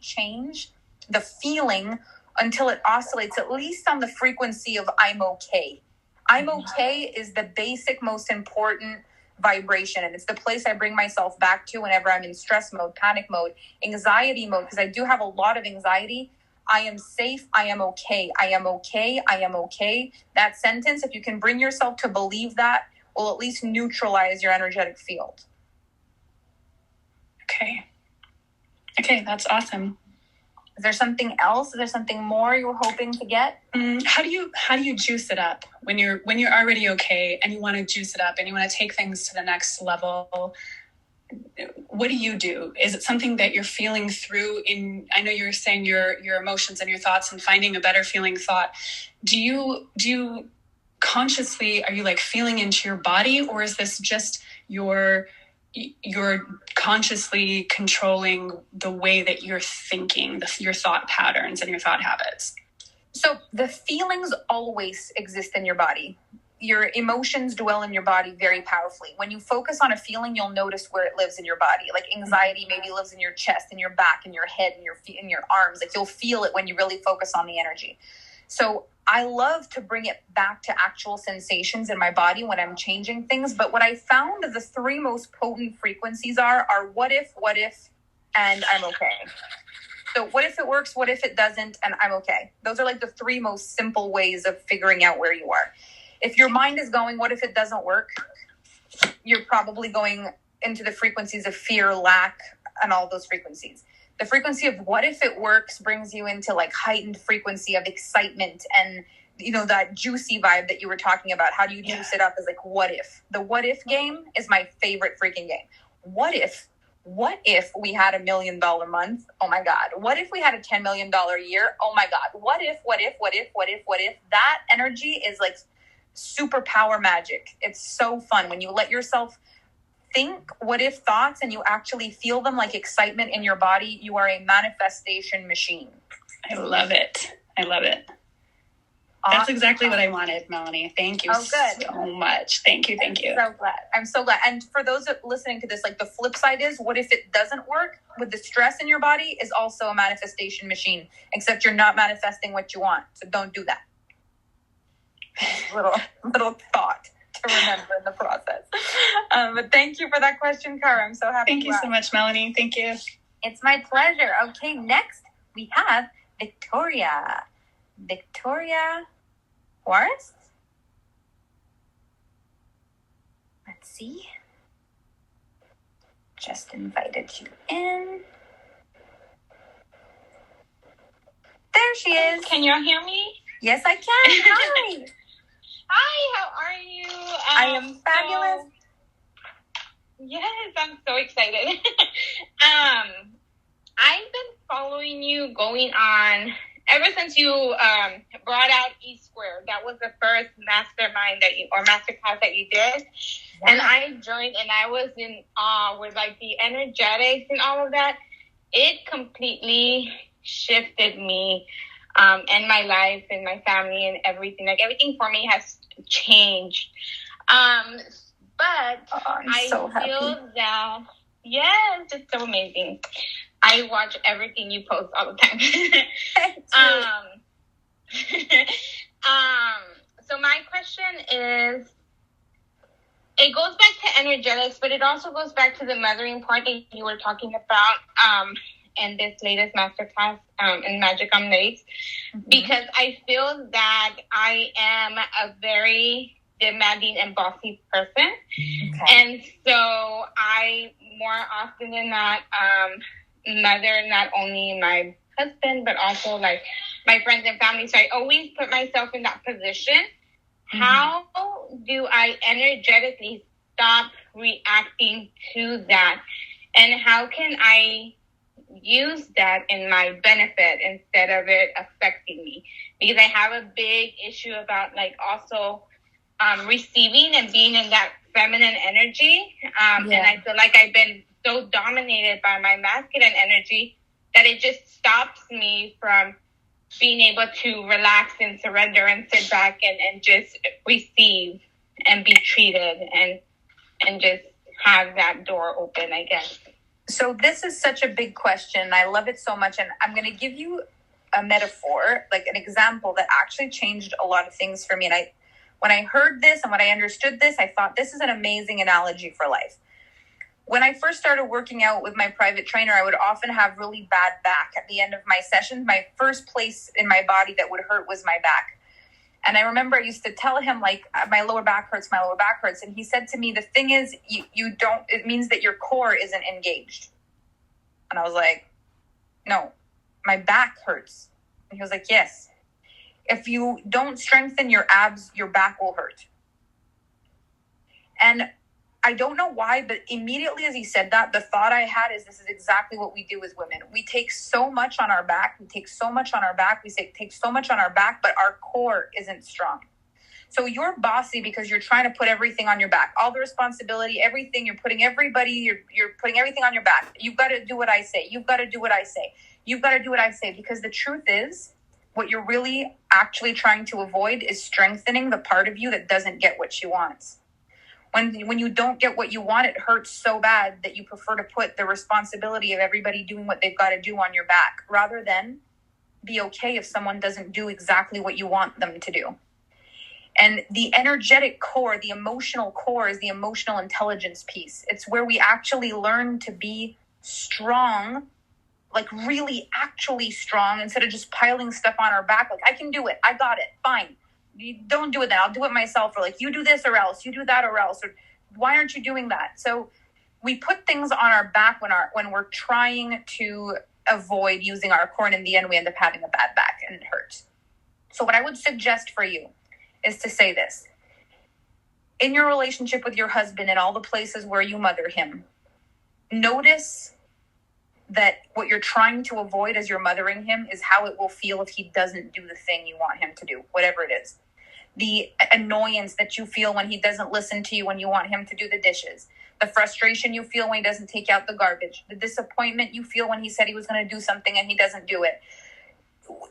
change the feeling until it oscillates at least on the frequency of I'm okay? I'm okay is the basic, most important vibration. And it's the place I bring myself back to whenever I'm in stress mode, panic mode, anxiety mode, because I do have a lot of anxiety. I am safe. I am okay. I am okay. I am okay. That sentence, if you can bring yourself to believe that, will at least neutralize your energetic field. Okay, that's awesome. Is there something else? Is there something more you were hoping to get? How do you juice it up when you're already okay and you want to juice it up and you want to take things to the next level? What do you do? Is it something that you're feeling through I know you were saying your emotions and your thoughts and finding a better feeling thought. Do you consciously, are you like feeling into your body, or is this just you're consciously controlling the way that you're thinking, your thought patterns and your thought habits? So the feelings always exist in your body. Your emotions dwell in your body very powerfully. When you focus on a feeling, you'll notice where it lives in your body. Like anxiety maybe lives in your chest, in your back, in your head, in your feet, in your arms. Like you'll feel it when you really focus on the energy. So I love to bring it back to actual sensations in my body when I'm changing things. But what I found the three most potent frequencies are what if, and I'm okay. So what if it works? What if it doesn't? And I'm okay. Those are like the three most simple ways of figuring out where you are. If your mind is going, what if it doesn't work? You're probably going into the frequencies of fear, lack, and all those frequencies. The frequency of what if it works brings you into like heightened frequency of excitement and, you know, that juicy vibe that you were talking about. How do you juice it up is like, what if? The what if game is my favorite freaking game. What if we had $1 million month? Oh my God. What if we had a $10 million year? Oh my God. What if? That energy is like superpower magic. It's so fun when you let yourself think what if thoughts and you actually feel them like excitement in your body. You are a manifestation machine. I love it. Awesome. That's exactly what I wanted, Melanie. Thank you so much. Thank you. I'm so glad. And for those listening to this, like the flip side is, what if it doesn't work? With the stress in your body is also a manifestation machine, except you're not manifesting what you want. So don't do that. Little thought to remember in the process. But thank you for that question, Cara. I'm so happy. Thank you so much, Melanie. Thank you. It's my pleasure. Okay, next we have Victoria. Victoria Forrest. Let's see. Just invited you in. There she is. Can you hear me? Yes, I can. Hi. Hi, how are you? I am fabulous. Yes, I'm so excited. I've been following you going on ever since you brought out E Squared. That was the first mastermind masterclass that you did. Yeah. And I joined and I was in awe with like the energetics and all of that. It completely shifted me and my life and my family and everything. Like everything for me has changed. But I so feel that, yes, it's so amazing. I watch everything you post all the time. So my question is, it goes back to energetics, but it also goes back to the mothering part that you were talking about in this latest masterclass in Magic on Legs, because I feel that I am a very demanding and bossy person. And so I, more often than not, mother not only my husband, but also like my friends and family. So I always put myself in that position. How do I energetically stop reacting to that? And how can I use that in my benefit instead of it affecting me? Because I have a big issue about like also receiving and being in that feminine energy. And I feel like I've been so dominated by my masculine energy that it just stops me from being able to relax and surrender and sit back and just receive and be treated and just have that door open, I guess. So this is such a big question. I love it so much. And I'm going to give you a metaphor, like an example that actually changed a lot of things for me. And when I heard this and when I understood this, I thought this is an amazing analogy for life. When I first started working out with my private trainer, I would often have really bad back. At the end of my sessions, my first place in my body that would hurt was my back. And I remember I used to tell him, like, my lower back hurts. And he said to me, the thing is, it means that your core isn't engaged. And I was like, no, my back hurts. And he was like, yes. If you don't strengthen your abs, your back will hurt. And I don't know why, but immediately as he said that, the thought I had is this is exactly what we do as women. We take so much on our back. We take so much on our back, but our core isn't strong. So you're bossy because you're trying to put everything on your back. All the responsibility, everything, you're putting everything on your back. You've got to do what I say. You've got to do what I say. You've got to do what I say. Because the truth is, what you're really actually trying to avoid is strengthening the part of you that doesn't get what she wants. When you don't get what you want, it hurts so bad that you prefer to put the responsibility of everybody doing what they've got to do on your back, rather than be okay if someone doesn't do exactly what you want them to do. And the energetic core, the emotional core, is the emotional intelligence piece. It's where we actually learn to be strong, like really actually strong, instead of just piling stuff on our back. Like, I can do it. I got it. Fine. You don't do it then. I'll do it myself. Or like, you do this or else. You do that or else. Or why aren't you doing that? So we put things on our back when we're trying to avoid using our core, and in the end we end up having a bad back and it hurts. So what I would suggest for you is to say this. In your relationship with your husband and all the places where you mother him, notice that what you're trying to avoid as you're mothering him is how it will feel if he doesn't do the thing you want him to do, whatever it is. The annoyance that you feel when he doesn't listen to you when you want him to do the dishes. The frustration you feel when he doesn't take out the garbage. The disappointment you feel when he said he was going to do something and he doesn't do it.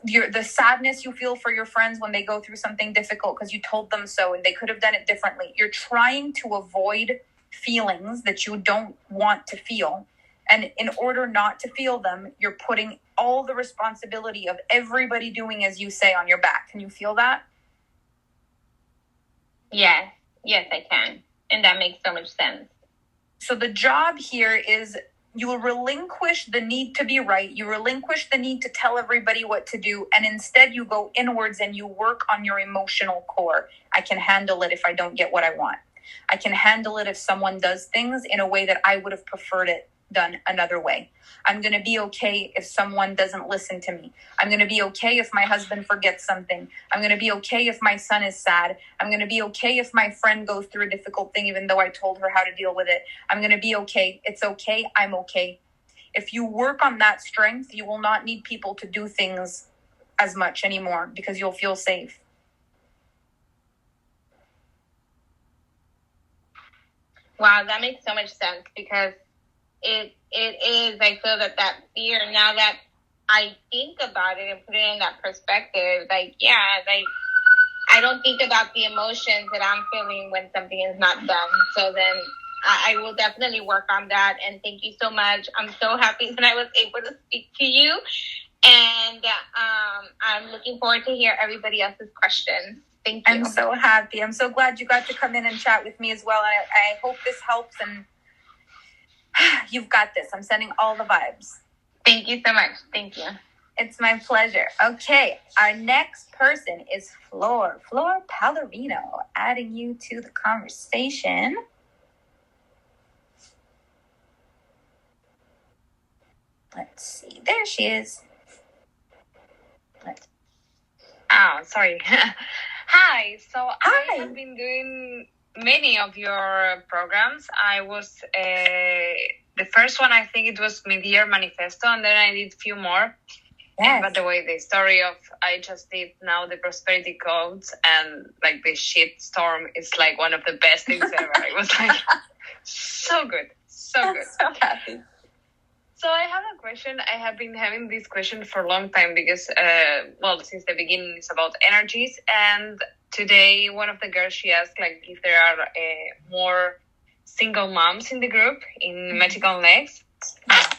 The sadness you feel for your friends when they go through something difficult because you told them so and they could have done it differently. You're trying to avoid feelings that you don't want to feel. And in order not to feel them, you're putting all the responsibility of everybody doing as you say on your back. Can you feel that? Yes, I can. And that makes so much sense. So the job here is you will relinquish the need to be right. You relinquish the need to tell everybody what to do. And instead you go inwards and you work on your emotional core. I can handle it if I don't get what I want. I can handle it if someone does things in a way that I would have preferred it done another way. I'm going to be okay if someone doesn't listen to me. I'm going to be okay if my husband forgets something. I'm going to be okay if my son is sad. I'm going to be okay if my friend goes through a difficult thing, even though I told her how to deal with it. I'm going to be okay. It's okay. I'm okay. If you work on that strength, you will not need people to do things as much anymore because you'll feel safe. Wow, that makes so much sense because it is, I feel that fear, now that I think about it and put it in that perspective, I don't think about the emotions that I'm feeling when something is not done. So then I will definitely work on that. And thank you so much. I'm so happy that I was able to speak to you. And I'm looking forward to hear everybody else's questions. Thank you. I'm so happy. I'm so glad you got to come in and chat with me as well. I hope this helps, and you've got this. I'm sending all the vibes. Thank you so much. Thank you. It's my pleasure. Okay, our next person is Flor Pallarino, adding you to the conversation. Let's see. There she is. Oh, sorry. Hi. So Hi. I have been doing many of your programs. I was the first one. I think it was Mid-Year Manifesto, and then I did a few more. Yes. And by the way, the story of I just did now the prosperity codes, and like the shit storm is like one of the best things ever. It was like so good, so good. So happy. So I have a question. I have been having this question for a long time because, since the beginning, it's about energies. And today, one of the girls, she asked, like, if there are more single moms in the group in Magical Legs.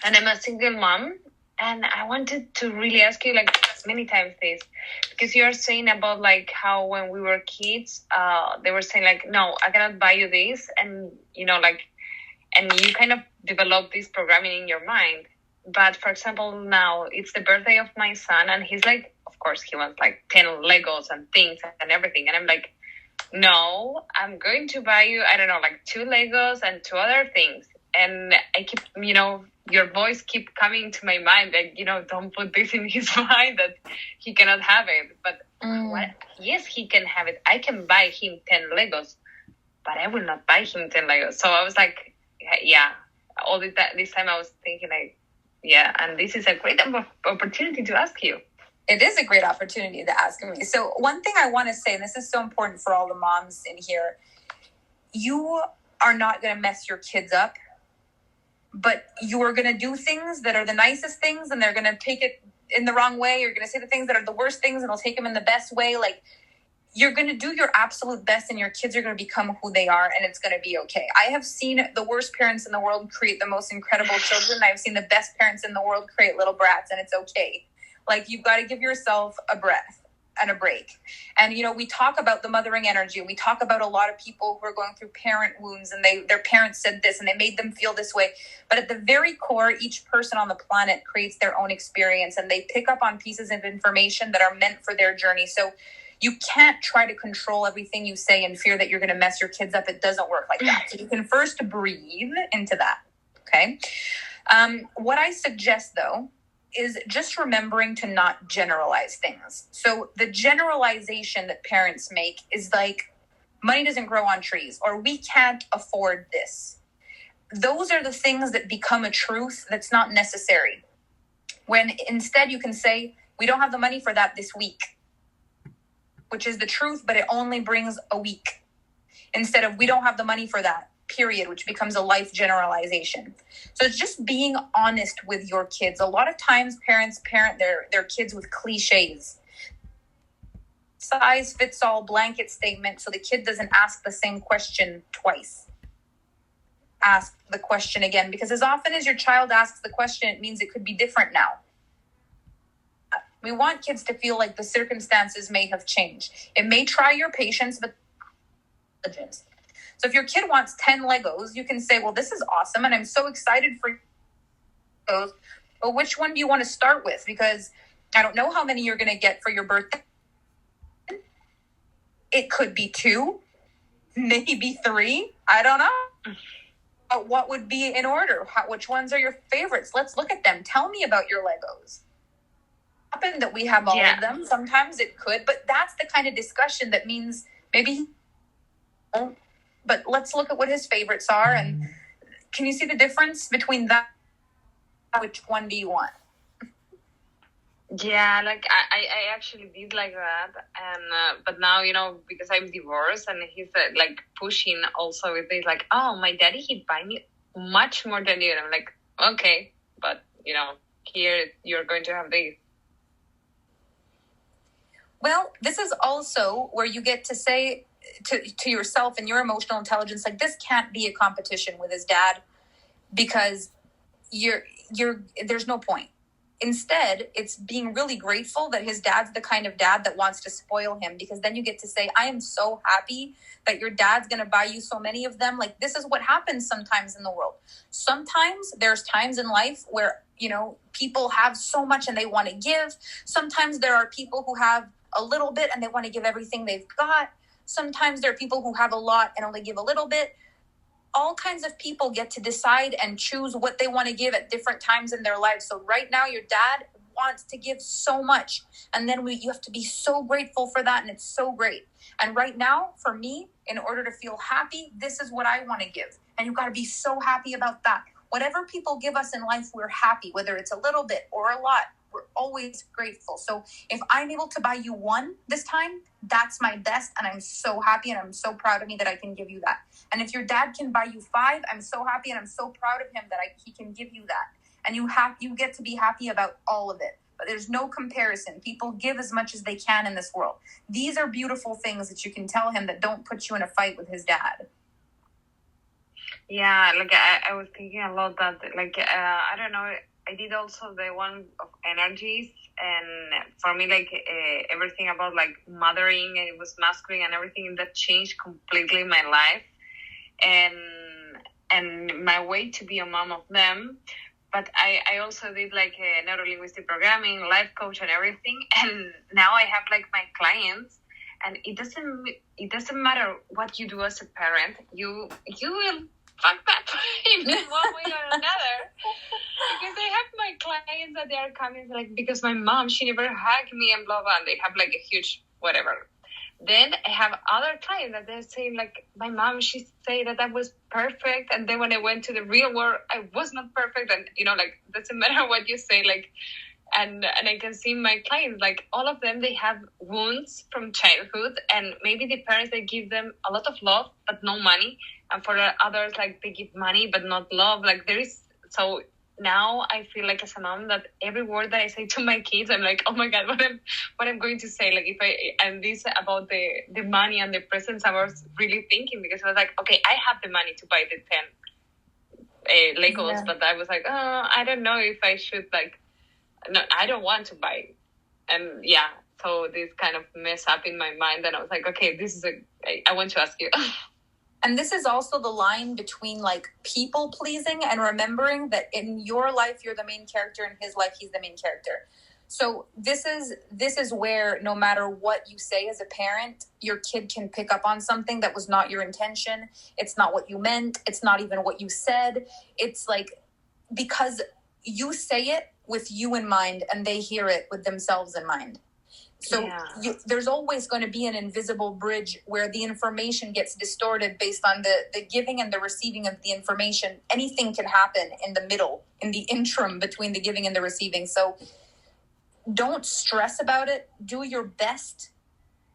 And I'm a single mom. And I wanted to really ask you, like, many times this. Because you're saying about, like, how when we were kids, they were saying, like, no, I cannot buy you this. And, you know, like, and you kind of develop this programming in your mind. But for example, now it's the birthday of my son, and he's like, of course, he wants like 10 Legos and things and everything. And I'm like, no, I'm going to buy you, I don't know, like 2 Legos and 2 other things. And I keep, you know, your voice keep coming to my mind, like, you know, don't put this in his mind that he cannot have it. But yes, he can have it. I can buy him 10 Legos, but I will not buy him 10 Legos. So I was like, yeah, all this time I was thinking like, yeah, and this is a great opportunity to ask you. It is a great opportunity to ask me. So one thing I want to say, and this is so important for all the moms in here, you are not going to mess your kids up, but you are going to do things that are the nicest things, and they're going to take it in the wrong way. You're going to say the things that are the worst things, and they'll take them in the best way. Like, you're going to do your absolute best, and your kids are going to become who they are, and it's going to be okay. I have seen the worst parents in the world create the most incredible children. I've seen the best parents in the world create little brats, and it's okay. Like, you've got to give yourself a breath and a break. And, you know, we talk about the mothering energy. We talk about a lot of people who are going through parent wounds, and their parents said this, and they made them feel this way. But at the very core, each person on the planet creates their own experience, and they pick up on pieces of information that are meant for their journey. So you can't try to control everything you say and fear that you're going to mess your kids up. It doesn't work like that. So you can first breathe into that. Okay. What I suggest, though, is just remembering to not generalize things. So the generalization that parents make is like, money doesn't grow on trees, or we can't afford this. Those are the things that become a truth that's not necessary. When instead you can say, we don't have the money for that this week, which is the truth, but it only brings a week. Instead of, we don't have the money for that, period, which becomes a life generalization. So it's just being honest with your kids. A lot of times parents parent their kids with cliches. Size fits all blanket statement, so the kid doesn't ask the same question twice. Ask the question again, because as often as your child asks the question, it means it could be different now. We want kids to feel like the circumstances may have changed. It may try your patience, but so if your kid wants 10 Legos, you can say, well, this is awesome, and I'm so excited for those. But which one do you want to start with? Because I don't know how many you're going to get for your birthday. It could be 2, maybe 3. I don't know. But what would be in order? Which ones are your favorites? Let's look at them. Tell me about your Legos. That we have all of them. Sometimes it could, but that's the kind of discussion that means maybe, but let's look at what his favorites are. And can you see the difference between that? Which one do you want? Yeah, like I actually did like that, and but now, you know, because I'm divorced, and he's like pushing also with this, like, oh, my daddy, he'd buy me much more than you. And I'm like, okay, but you know, here you're going to have this. Well, this is also where you get to say to yourself and your emotional intelligence, like, this can't be a competition with his dad, because there's no point. Instead, it's being really grateful that his dad's the kind of dad that wants to spoil him, because then you get to say, I am so happy that your dad's going to buy you so many of them. Like, this is what happens sometimes in the world. Sometimes there's times in life where, you know, people have so much and they want to give. Sometimes there are people who have a little bit and they want to give everything they've got. Sometimes there are people who have a lot and only give a little bit. All kinds of people get to decide and choose what they want to give at different times in their lives. So right now, your dad wants to give so much. And then you have to be so grateful for that. And it's so great. And right now, for me, in order to feel happy, this is what I want to give. And you've got to be so happy about that. Whatever people give us in life, we're happy, whether it's a little bit or a lot. We're always grateful. So if I'm able to buy you one this time, that's my best. And I'm so happy and I'm so proud of me that I can give you that. And if your dad can buy you 5, I'm so happy and I'm so proud of him that he can give you that. And you get to be happy about all of it. But there's no comparison. People give as much as they can in this world. These are beautiful things that you can tell him that don't put you in a fight with his dad. Yeah, like I was thinking a lot that, like, I don't know, I did also the one of energies, and for me, like, everything about, like, mothering, it was masculine and everything, that changed completely my life and my way to be a mom of them. But I also did, like, neuro-linguistic programming, life coach and everything, and now I have, like, my clients, and it doesn't matter what you do as a parent, you will fuck that in one way or another. Because I have my clients that they are coming, like, because my mom, she never hugged me and blah, blah, and they have, like, a huge whatever. Then I have other clients that they're saying, like, my mom, she said that I was perfect, and then when I went to the real world, I was not perfect, and, you know, like, doesn't matter what you say, like, and I can see my clients, like, all of them, they have wounds from childhood, and maybe the parents, they give them a lot of love, but no money, and for the others, like, they give money, but not love, like, so now I feel like as a mom that every word that I say to my kids, I'm like, oh my God, what I'm going to say, like, and this about the money and the presents, I was really thinking, because I was like, okay, I have the money to buy the 10 Legos, yeah. But I was like, oh, I don't know if I should, like, no, I don't want to buy. And yeah, so this kind of mess up in my mind, and I was like, okay, I want to ask you. And this is also the line between, like, people pleasing and remembering that in your life, you're the main character, in his life, he's the main character. So this is where no matter what you say as a parent, your kid can pick up on something that was not your intention. It's not what you meant. It's not even what you said. It's like, because you say it with you in mind and they hear it with themselves in mind. So yeah. There's always going to be an invisible bridge where the information gets distorted based on the giving and the receiving of the information. Anything can happen in the middle, in the interim between the giving and the receiving. So don't stress about it. Do your best.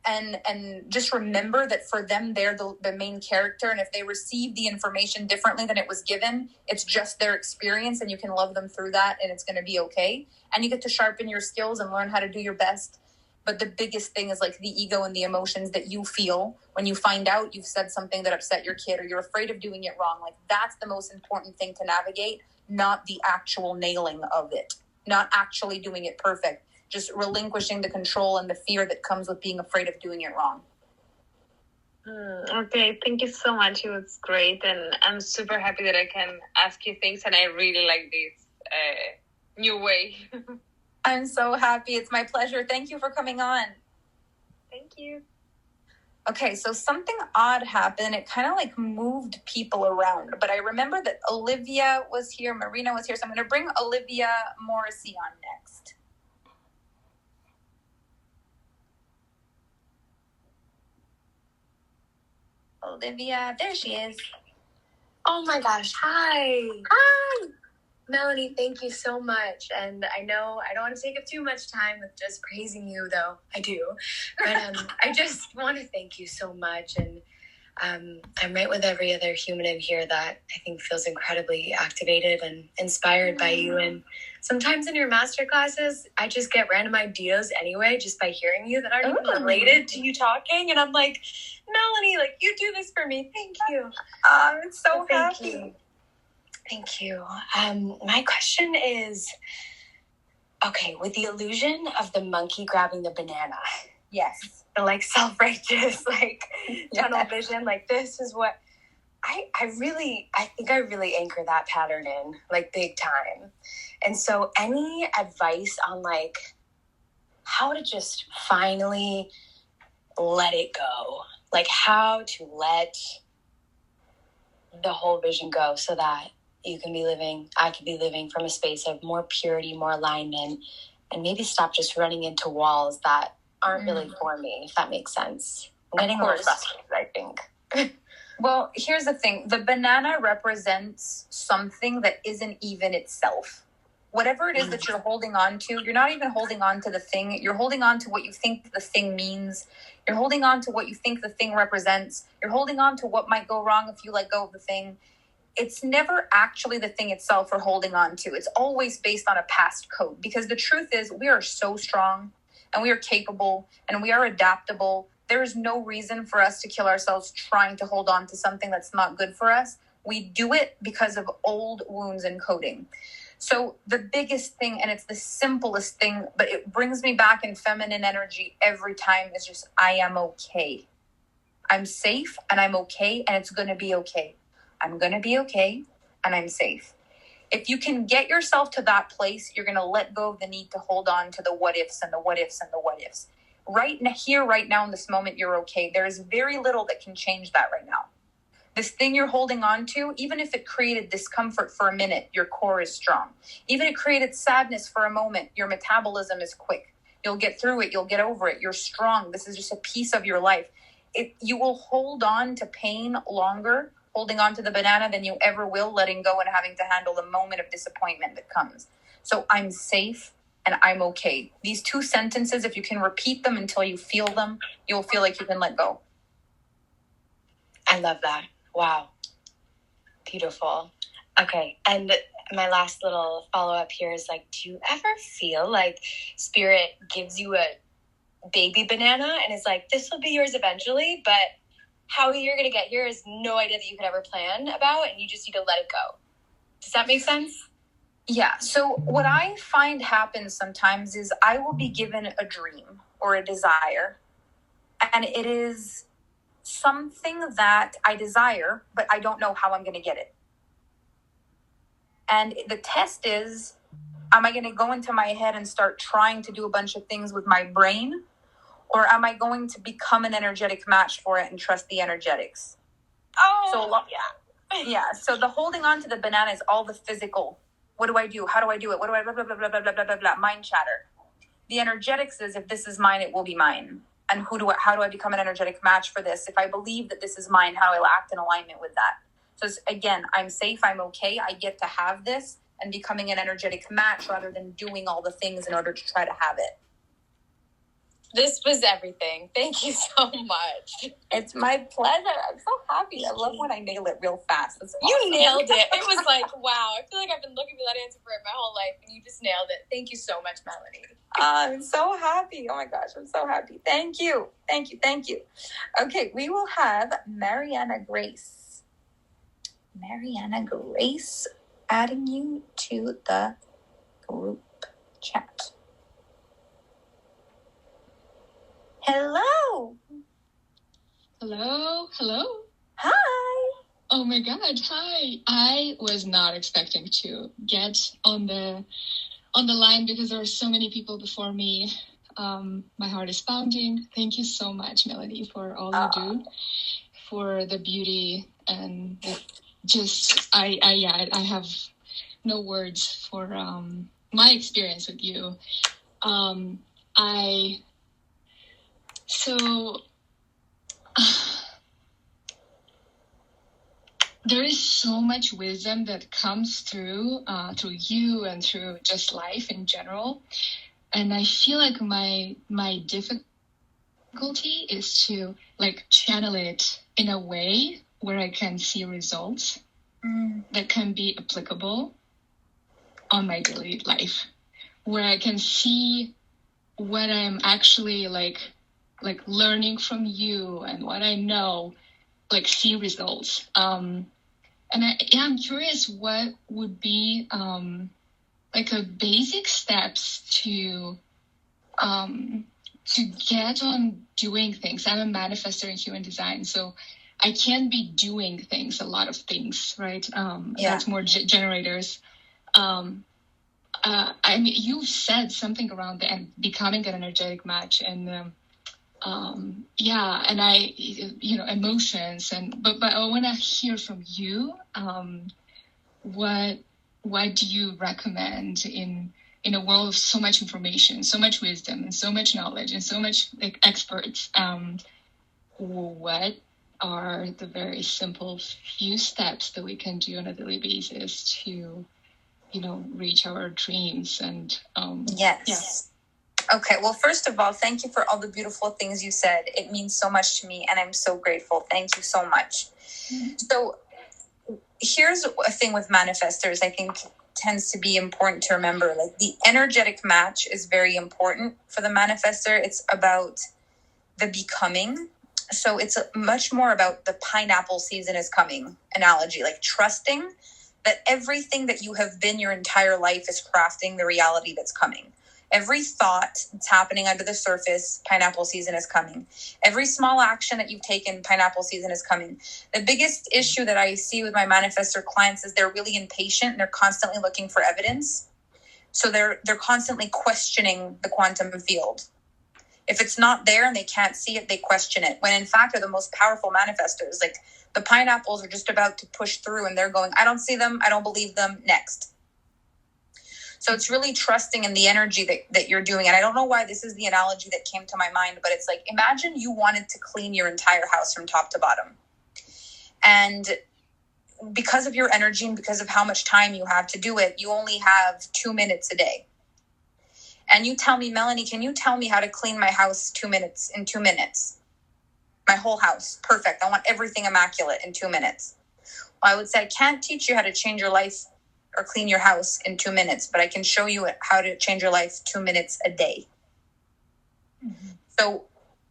And just remember that for them, they're the main character. And if they receive the information differently than it was given, it's just their experience, and you can love them through that, and it's going to be okay. And you get to sharpen your skills and learn how to do your best. But the biggest thing is, like, the ego and the emotions that you feel when you find out you've said something that upset your kid, or you're afraid of doing it wrong. Like, that's the most important thing to navigate, not the actual nailing of it, not actually doing it perfect. Just relinquishing the control and the fear that comes with being afraid of doing it wrong. Okay, thank you so much. It was great. And I'm super happy that I can ask you things. And I really like this new way. I'm so happy. It's my pleasure. Thank you for coming on. Thank you. Okay, so something odd happened. It kind of, like, moved people around. But I remember that Olivia was here, Marina was here. So I'm going to bring Olivia Morrissey on next. Olivia, there she is. Oh my gosh, hi. Hi. Melanie, thank you so much. And I know I don't want to take up too much time with just praising you, though I do. But I just want to thank you so much. And I'm right with every other human in here that I think feels incredibly activated and inspired by you. And sometimes in your master classes, I just get random ideas anyway, just by hearing you, that aren't even related to you talking. And I'm like, Melanie, like, you do this for me. Thank you. I'm so happy. Thank you. My question is, Okay, with the illusion of the monkey grabbing the banana. Yes. The like self-righteous, like tunnel vision, like this is what I think I really anchor that pattern in, like big time. And so any advice on like how to just finally let it go, like how to let the whole vision go so that I can be living from a space of more purity, more alignment, and maybe stop just running into walls that aren't really for me, if that makes sense. I'm getting a little frustrated, I think. Well, here's the thing. The banana represents something that isn't even itself. Whatever it is that you're holding on to, you're not even holding on to the thing. You're holding on to what you think the thing means. You're holding on to what you think the thing represents. You're holding on to what might go wrong if you let go of the thing. It's never actually the thing itself we're holding on to. It's always based on a past code, because the truth is we are so strong and we are capable and we are adaptable. There is no reason for us to kill ourselves trying to hold on to something that's not good for us. We do it because of old wounds and coding. So the biggest thing, and it's the simplest thing, but it brings me back in feminine energy every time, is just, I am okay. I'm safe and I'm okay, and it's going to be okay. I'm going to be okay and I'm safe. If you can get yourself to that place, you're going to let go of the need to hold on to the what ifs and the what ifs and the what ifs. Right now in this moment, you're okay. There is very little that can change that right now. This thing you're holding on to, even if it created discomfort for a minute, your core is strong. Even if it created sadness for a moment, your metabolism is quick. You'll get through it. You'll get over it. You're strong. This is just a piece of your life. You will hold on to pain longer, holding on to the banana, than you ever will letting go and having to handle the moment of disappointment that comes. So I'm safe and I'm okay. These two sentences, if you can repeat them until you feel them, you'll feel like you can let go. I love that. Wow. Beautiful. Okay. And my last little follow-up here is like, do you ever feel like spirit gives you a baby banana and is like, this will be yours eventually, but how you're going to get here is no idea that you could ever plan about, and you just need to let it go? Does that make sense? Yeah. So what I find happens sometimes is I will be given a dream or a desire, and it is something that I desire, but I don't know how I'm going to get it. And the test is, am I going to go into my head and start trying to do a bunch of things with my brain? Or am I going to become an energetic match for it and trust the energetics? Yeah. So the holding on to the banana is all the physical. What do I do? How do I do it? What do I blah, blah, blah, blah, blah, blah, blah, blah, mind chatter. The energetics is, if this is mine, it will be mine. And how do I become an energetic match for this? If I believe that this is mine, how I will act in alignment with that. So again, I'm safe, I'm okay, I get to have this, and becoming an energetic match rather than doing all the things in order to try to have it. This was everything. Thank you so much. It's my pleasure. I'm so happy. I love when I nail it real fast. That's awesome. You nailed it. It was like, wow. I feel like I've been looking for that answer for my whole life, and you just nailed it. Thank you so much, Melanie. I'm so happy. Oh my gosh, I'm so happy. Thank you. Thank you. Thank you. Okay, we will have Mariana Grace. Mariana Grace, adding you to the group chat. Hello. Hello. Hi. Oh my God, hi. I was not expecting to get on the line because there were so many people before me. My heart is pounding. Thank you so much, Melanie, for all you do, for the beauty, and I have no words for my experience with you. There is so much wisdom that comes through you and through just life in general. And I feel like my difficulty is to like channel it in a way where I can see results that can be applicable on my daily life, where I can see what I'm actually like learning from you and what I know, like see results. And I'm curious what would be like a basic steps to get on doing things. I'm a manifestor in human design, so I can be doing things, a lot of things, right? That's more generators. I mean, you said something around and becoming an energetic match, and and I, emotions, but I want to hear from you. What do you recommend in a world of so much information, so much wisdom, and so much knowledge, and so much experts? What are the very simple few steps that we can do on a daily basis to, reach our dreams? And Yes. Okay, well, first of all, thank you for all the beautiful things you said. It means so much to me, and I'm so grateful. Thank you so much. Mm-hmm. So here's a thing with manifestors I think tends to be important to remember. Like, the energetic match is very important for the manifestor. It's about the becoming. So it's much more about the pineapple season is coming analogy, like trusting that everything that you have been your entire life is crafting the reality that's coming. Every thought that's happening under the surface, pineapple season is coming. Every small action that you've taken, pineapple season is coming. The biggest issue that I see with my manifestor clients is they're really impatient and they're constantly looking for evidence. So they're constantly questioning the quantum field. If it's not there and they can't see it, they question it. When in fact they're the most powerful manifestors. Like, the pineapples are just about to push through and they're going, I don't see them, I don't believe them, next. So it's really trusting in the energy that you're doing. And I don't know why this is the analogy that came to my mind, but it's like, imagine you wanted to clean your entire house from top to bottom. And because of your energy and because of how much time you have to do it, you only have 2 minutes a day. And you tell me, Melanie, can you tell me how to clean my house in 2 minutes? My whole house. Perfect. I want everything immaculate in 2 minutes. Well, I would say I can't teach you how to change your life or clean your house in 2 minutes, but I can show you how to change your life 2 minutes a day. Mm-hmm. So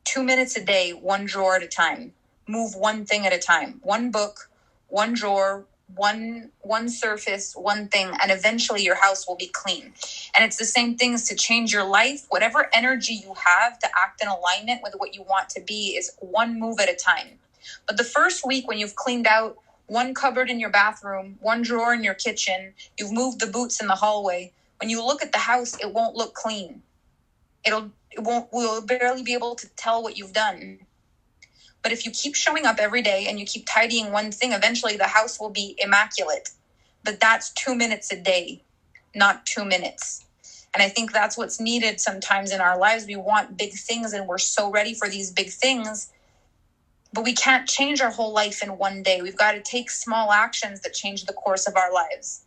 2 minutes a day, one drawer at a time. Move one thing at a time. One book, one drawer, one surface, one thing, and eventually your house will be clean. And it's the same thing as to change your life. Whatever energy you have to act in alignment with what you want to be is one move at a time. But the first week, when you've cleaned out one cupboard in your bathroom, one drawer in your kitchen, you've moved the boots in the hallway, when you look at the house, it won't look clean. We'll barely be able to tell what you've done. But if you keep showing up every day and you keep tidying one thing, eventually the house will be immaculate. But that's 2 minutes a day, not 2 minutes. And I think that's what's needed sometimes in our lives. We want big things and we're so ready for these big things, but we can't change our whole life in one day. We've got to take small actions that change the course of our lives.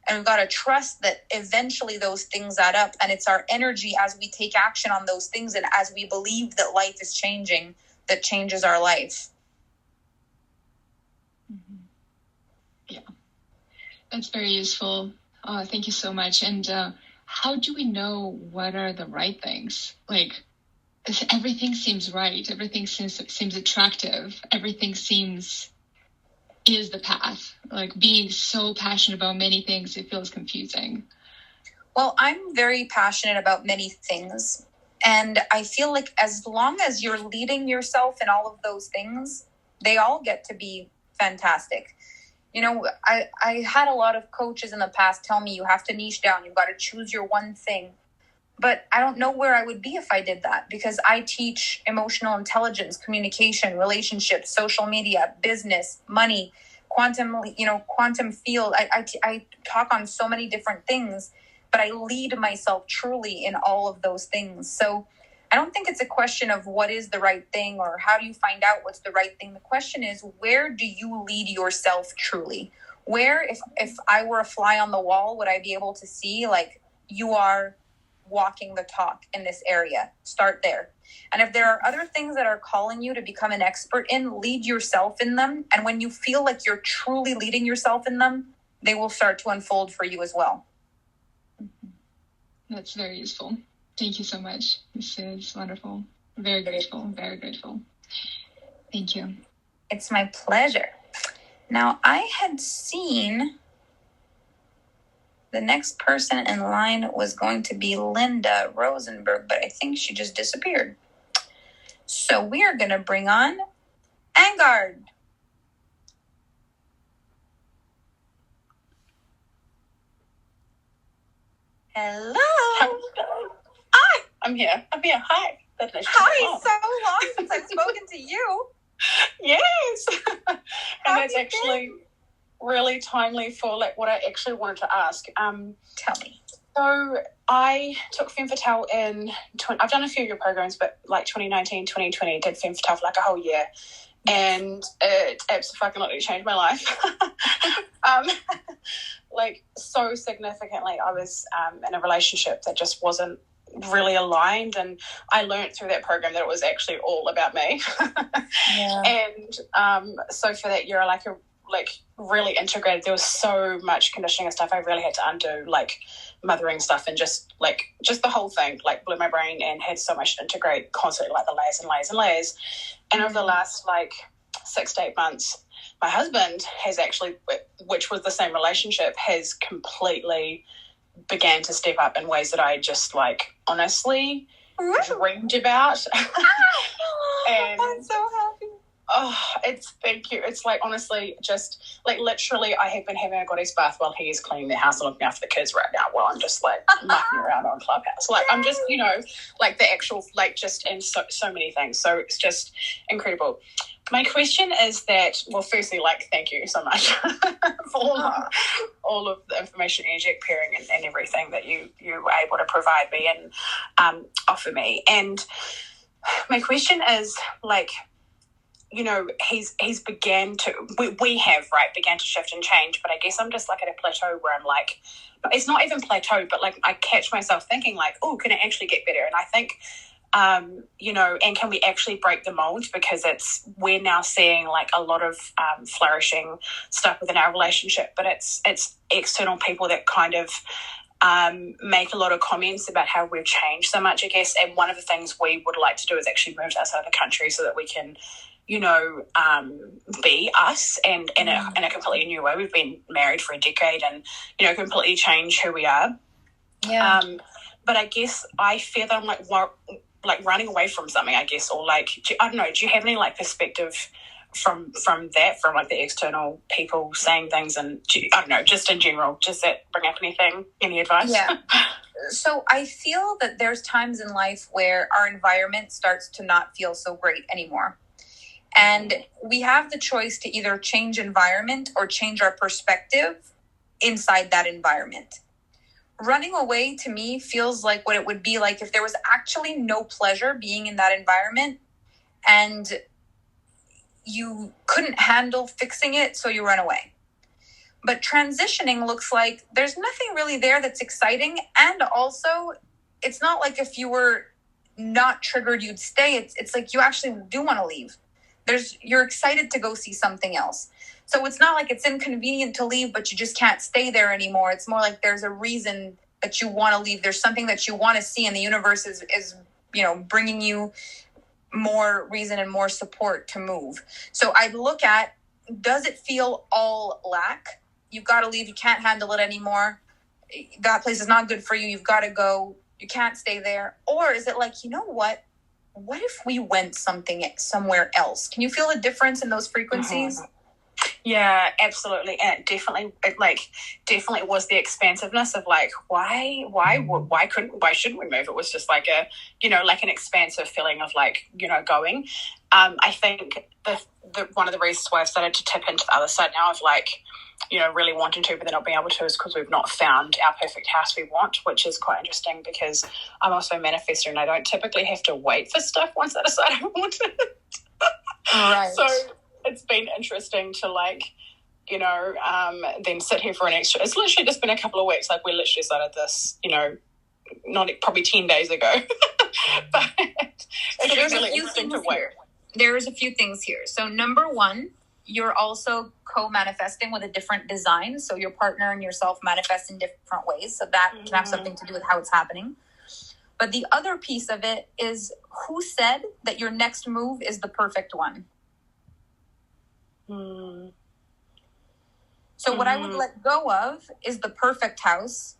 And we've got to trust that eventually those things add up. And it's our energy as we take action on those things and as we believe that life is changing that changes our life. Mm-hmm. Yeah, that's very useful. Thank you so much. And how do we know what are the right things? Like, everything seems right. Everything seems attractive. Everything is the path. Like, being so passionate about many things, it feels confusing. Well, I'm very passionate about many things. And I feel like as long as you're leading yourself in all of those things, they all get to be fantastic. You know, I had a lot of coaches in the past tell me you have to niche down. You've got to choose your one thing. But I don't know where I would be if I did that, because I teach emotional intelligence, communication, relationships, social media, business, money, quantum field. I talk on so many different things, but I lead myself truly in all of those things. So I don't think it's a question of what is the right thing or how do you find out what's the right thing. The question is, where do you lead yourself truly? Where, if I were a fly on the wall, would I be able to see, like, you are walking the talk in this area? Start there. And if there are other things that are calling you to become an expert in, lead yourself in them. And when you feel like you're truly leading yourself in them, they will start to unfold for you as well. That's very useful. Thank you so much. This is wonderful. Very grateful. Very grateful. Thank you. It's my pleasure. Now, I had seen The next person in line was going to be Linda Rosenberg, but I think she just disappeared. So we are going to bring on Angard. Hello. Hi. I'm here. Hi. Hi. So long since I've spoken to you. Yes. And it's actually really timely for like what I actually wanted to ask. Tell me. So I took Femme Fatale I've done a few of your programs, but like 2019, 2020, did Femme Fatale for like a whole year. And it absolutely changed my life. Like so significantly. I was in a relationship that just wasn't really aligned, and I learned through that program that it was actually all about me. And so for that year, I really integrated. There was so much conditioning and stuff I really had to undo, like mothering stuff, and just the whole thing like blew my brain, and had so much to integrate constantly, like the layers and layers and layers. And over the last 6 to 8 months, my husband has actually, which was the same relationship, has completely began to step up in ways that I just honestly dreamed about. And I'm so happy. Oh, thank you. It's honestly, just literally, I have been having a goddess bath while he is cleaning the house and looking after the kids right now, while I'm just mucking around on Clubhouse. I'm just, the actual, just in so many things. So it's just incredible. My question is that, well, firstly, thank you so much for all of the information, energetic pairing, and everything that you were able to provide me and offer me. And my question is, he's began to, we have began to shift and change, but I guess I'm just at a plateau where I'm it's not even plateau, but I catch myself thinking oh, can it actually get better? And I think, and can we actually break the mold? Because we're now seeing a lot of flourishing stuff within our relationship, but it's external people that kind of make a lot of comments about how we've changed so much, I guess. And one of the things we would like to do is actually move outside the country so that we can be us and in a completely new way. We've been married for a decade and, completely change who we are. Yeah. But I guess I fear that I'm running away from something, I guess, or I don't know, do you have any perspective from that, from the external people saying things, and I don't know, just in general, does that bring up anything, any advice? Yeah. So I feel that there's times in life where our environment starts to not feel so great anymore. And we have the choice to either change environment or change our perspective inside that environment. Running away to me feels like what it would be like if there was actually no pleasure being in that environment and you couldn't handle fixing it, so you run away. But transitioning looks like there's nothing really there that's exciting, and also it's not like if you were not triggered, you'd stay. It's like you actually do want to leave. You're excited to go see something else. So it's not like it's inconvenient to leave, but you just can't stay there anymore. It's more like there's a reason that you want to leave. There's something that you want to see, and the universe is bringing you more reason and more support to move. So I'd look at, does it feel all lack? You've got to leave. You can't handle it anymore. That place is not good for you. You've got to go. You can't stay there. Or is it what? What if we went somewhere else? Can you feel a difference in those frequencies? Mm-hmm. Yeah, absolutely. And it definitely was the expansiveness of why shouldn't we move? It was just an expansive feeling of going. I think the one of the reasons why I've started to tip into the other side now of really wanting to, but then not being able to, is because we've not found our perfect house we want, which is quite interesting because I'm also a manifestor and I don't typically have to wait for stuff once I decide I want it. Right. So it's been interesting to then sit here for an extra, it's literally just been a couple of weeks. We literally started this, not probably 10 days ago. But it's really interesting to wait. There's a few things here. So number one, you're also co-manifesting with a different design. So your partner and yourself manifest in different ways. So that can have something to do with how it's happening. But the other piece of it is, who said that your next move is the perfect one? So what I would let go of is the perfect house.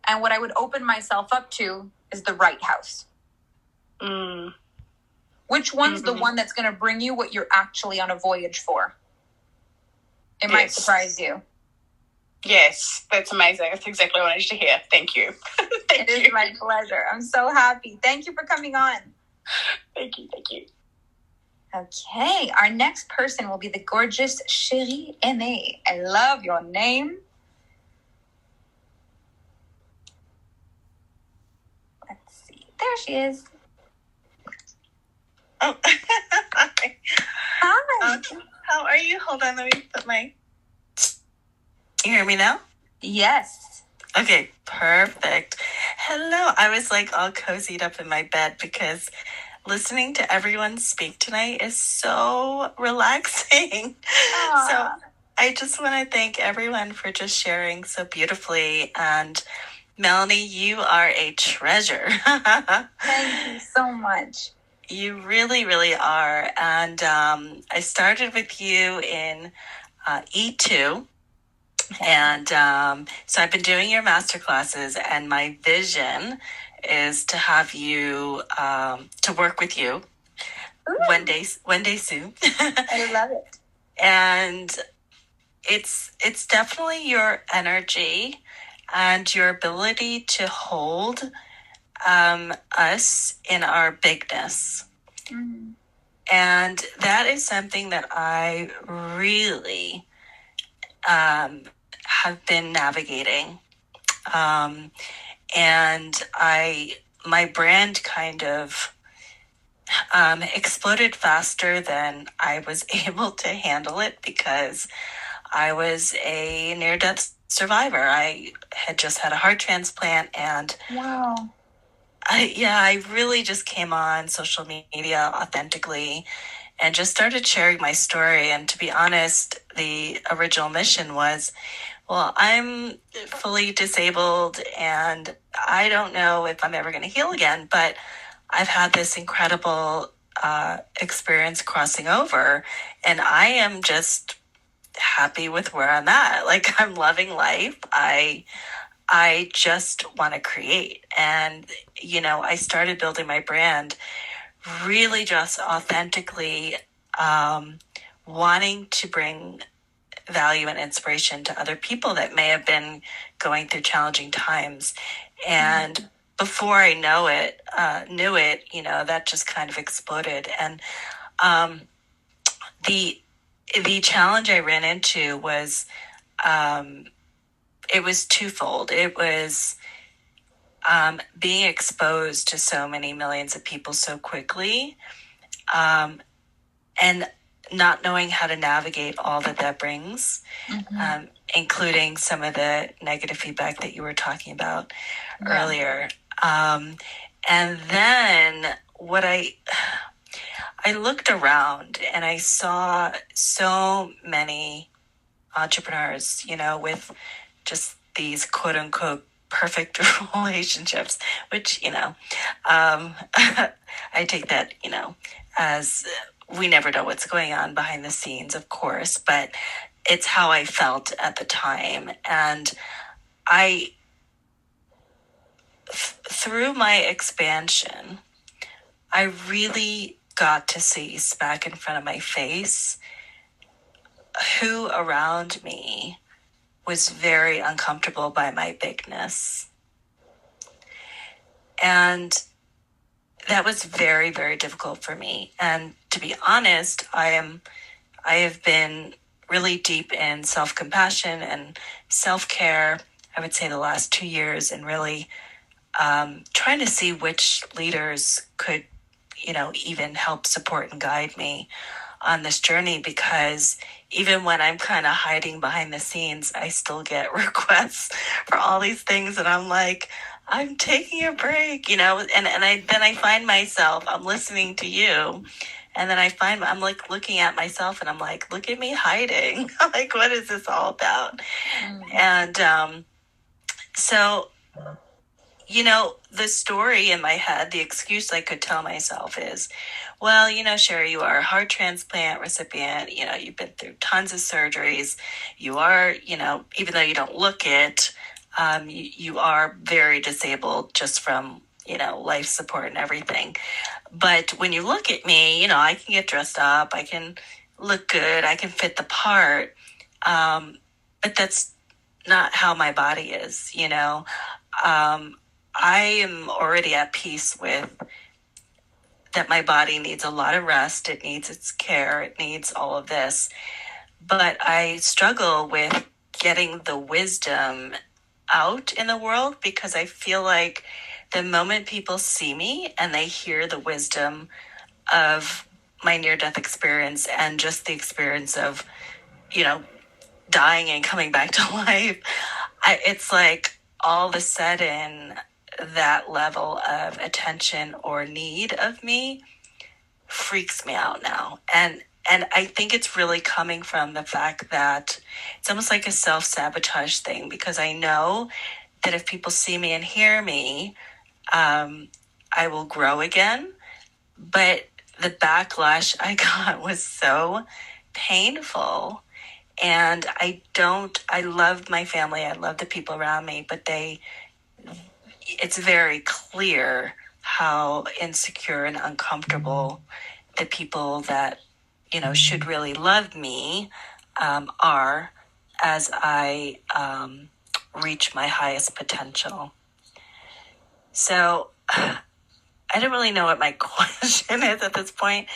And what I would open myself up to is the right house. Which one's the one that's going to bring you what you're actually on a voyage for? It might surprise you. Yes, that's amazing. That's exactly what I wanted to hear. Thank you. It is my pleasure. I'm so happy. Thank you for coming on. Thank you. Okay, our next person will be the gorgeous Chérie Aimée. I love your name. Let's see. There she is. Oh, hi. Hi. How are you? Hold on, let me put my... You hear me now? Yes. Okay, perfect. Hello. I was like all cozied up in my bed because listening to everyone speak tonight is so relaxing. So I just want to thank everyone for just sharing so beautifully. And Melanie, you are a treasure. Thank you so much. You really, really are. And I started with you in E2. And so I've been doing your masterclasses, and my vision is to have you, to work with you one day soon. I love it. And it's definitely your energy and your ability to hold us in our bigness. And that is something that I really have been navigating. And my brand kind of exploded faster than I was able to handle it because I was a near-death survivor. I had just had a heart transplant, and wow. I really just came on social media authentically and just started sharing my story. And to be honest, the original mission was, well, I'm fully disabled and I don't know if I'm ever going to heal again, but I've had this incredible experience crossing over, and I am just happy with where I'm at. Like, I'm loving life. I just want to create. And, I started building my brand really just authentically wanting to bring value and inspiration to other people that may have been going through challenging times. And before I knew it, that just kind of exploded. And the challenge I ran into was, it was twofold. It was being exposed to so many millions of people so quickly, and not knowing how to navigate all that brings, including some of the negative feedback that you were talking about earlier. And then what I looked around and I saw so many entrepreneurs, with just these quote unquote perfect relationships, which, I take that, as we never know what's going on behind the scenes, of course, but it's how I felt at the time. And through my expansion, I really got to see smack in front of my face who around me was very uncomfortable by my bigness. And that was very, very difficult for me. And to be honest, I have been really deep in self-compassion and self-care, I would say the last 2 years, and really trying to see which leaders could, even help support and guide me on this journey, because even when I'm kind of hiding behind the scenes, I still get requests for all these things. And I'm like, I'm taking a break, and I find myself, I'm listening to you. And then I'm like looking at myself and I'm like, look at me hiding. Like, what is this all about? And so, the story in my head, the excuse I could tell myself is, well, Sherry, you are a heart transplant recipient. You've been through tons of surgeries. You are, even though you don't look it, you are very disabled just from, life support and everything. But when you look at me, I can get dressed up. I can look good. I can fit the part. But that's not how my body is, I am already at peace with that my body needs a lot of rest. It needs its care. It needs all of this. But I struggle with getting the wisdom out in the world because I feel like the moment people see me and they hear the wisdom of my near-death experience and just the experience of, dying and coming back to life, it's like all of a sudden that level of attention or need of me freaks me out now. And I think it's really coming from the fact that it's almost like a self-sabotage thing, because I know that if people see me and hear me, I will grow again. But the backlash I got was so painful. And I love my family. I love the people around me, but it's very clear how insecure and uncomfortable the people that, should really love me, are as I reach my highest potential. So I don't really know what my question is at this point,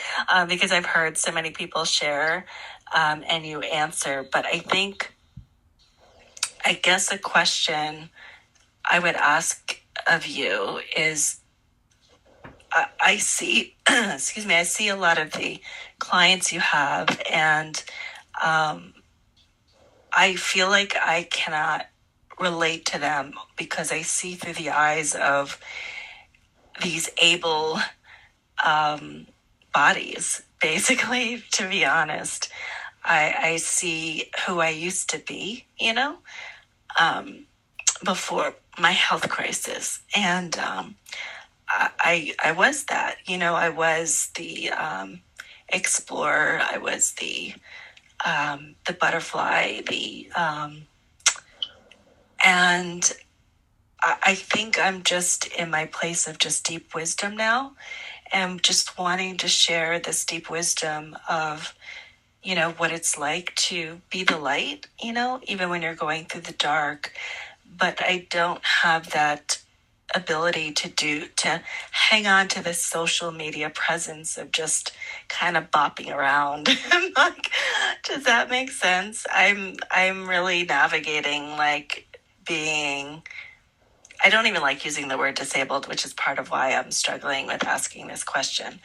because I've heard so many people share and you answer. But I guess a question I would ask of you is, I see, excuse me, I see a lot of the clients you have, and I feel like I cannot relate to them because I see through the eyes of these able bodies, basically, to be honest. I see who I used to be, before my health crisis. And I was that, I was the explorer. I was the butterfly, and I think I'm just in my place of just deep wisdom now, and just wanting to share this deep wisdom of, what it's like to be the light, even when you're going through the dark. But I don't have that ability to hang on to this social media presence of just kind of bopping around. Like, does that make sense? I'm really navigating, like, being, I don't even like using the word disabled, which is part of why I'm struggling with asking this question.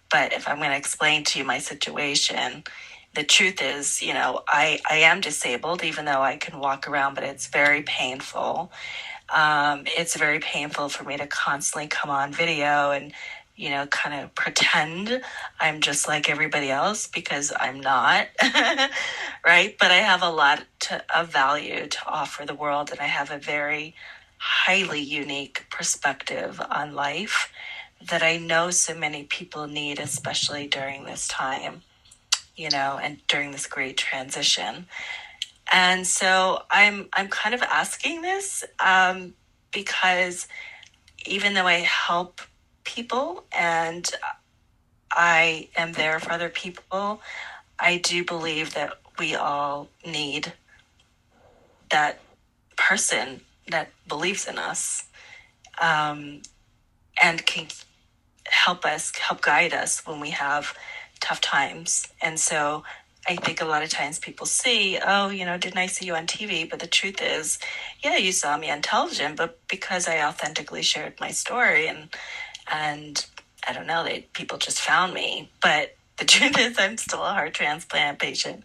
But if I'm going to explain to you my situation, the truth is, I am disabled, even though I can walk around, but it's very painful. It's very painful for me to constantly come on video and, kind of pretend I'm just like everybody else, because I'm not, right? But I have a lot of value to offer the world, and I have a very highly unique perspective on life that I know so many people need, especially during this time, and during this great transition. And so I'm kind of asking this because even though I help people and I am there for other people, I do believe that we all need that person that believes in us, and can help guide us when we have tough times. And so I think a lot of times people see, oh, didn't I see you on TV? But the truth is, yeah, you saw me on television, but because I authentically shared my story, and I don't know, people just found me. But the truth is, I'm still a heart transplant patient.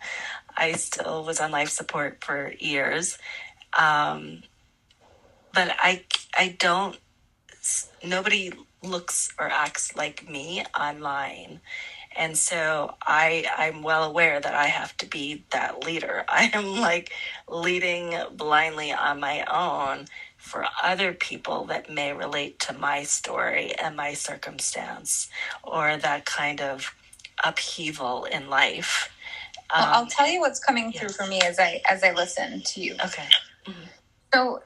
I still was on life support for years. But I don't, nobody looks or acts like me online. And so I'm well aware that I have to be that leader. I am like leading blindly on my own for other people that may relate to my story and my circumstance, or that kind of upheaval in life. Well, I'll tell you what's coming through for me as I listen to you. Okay. Mm-hmm. So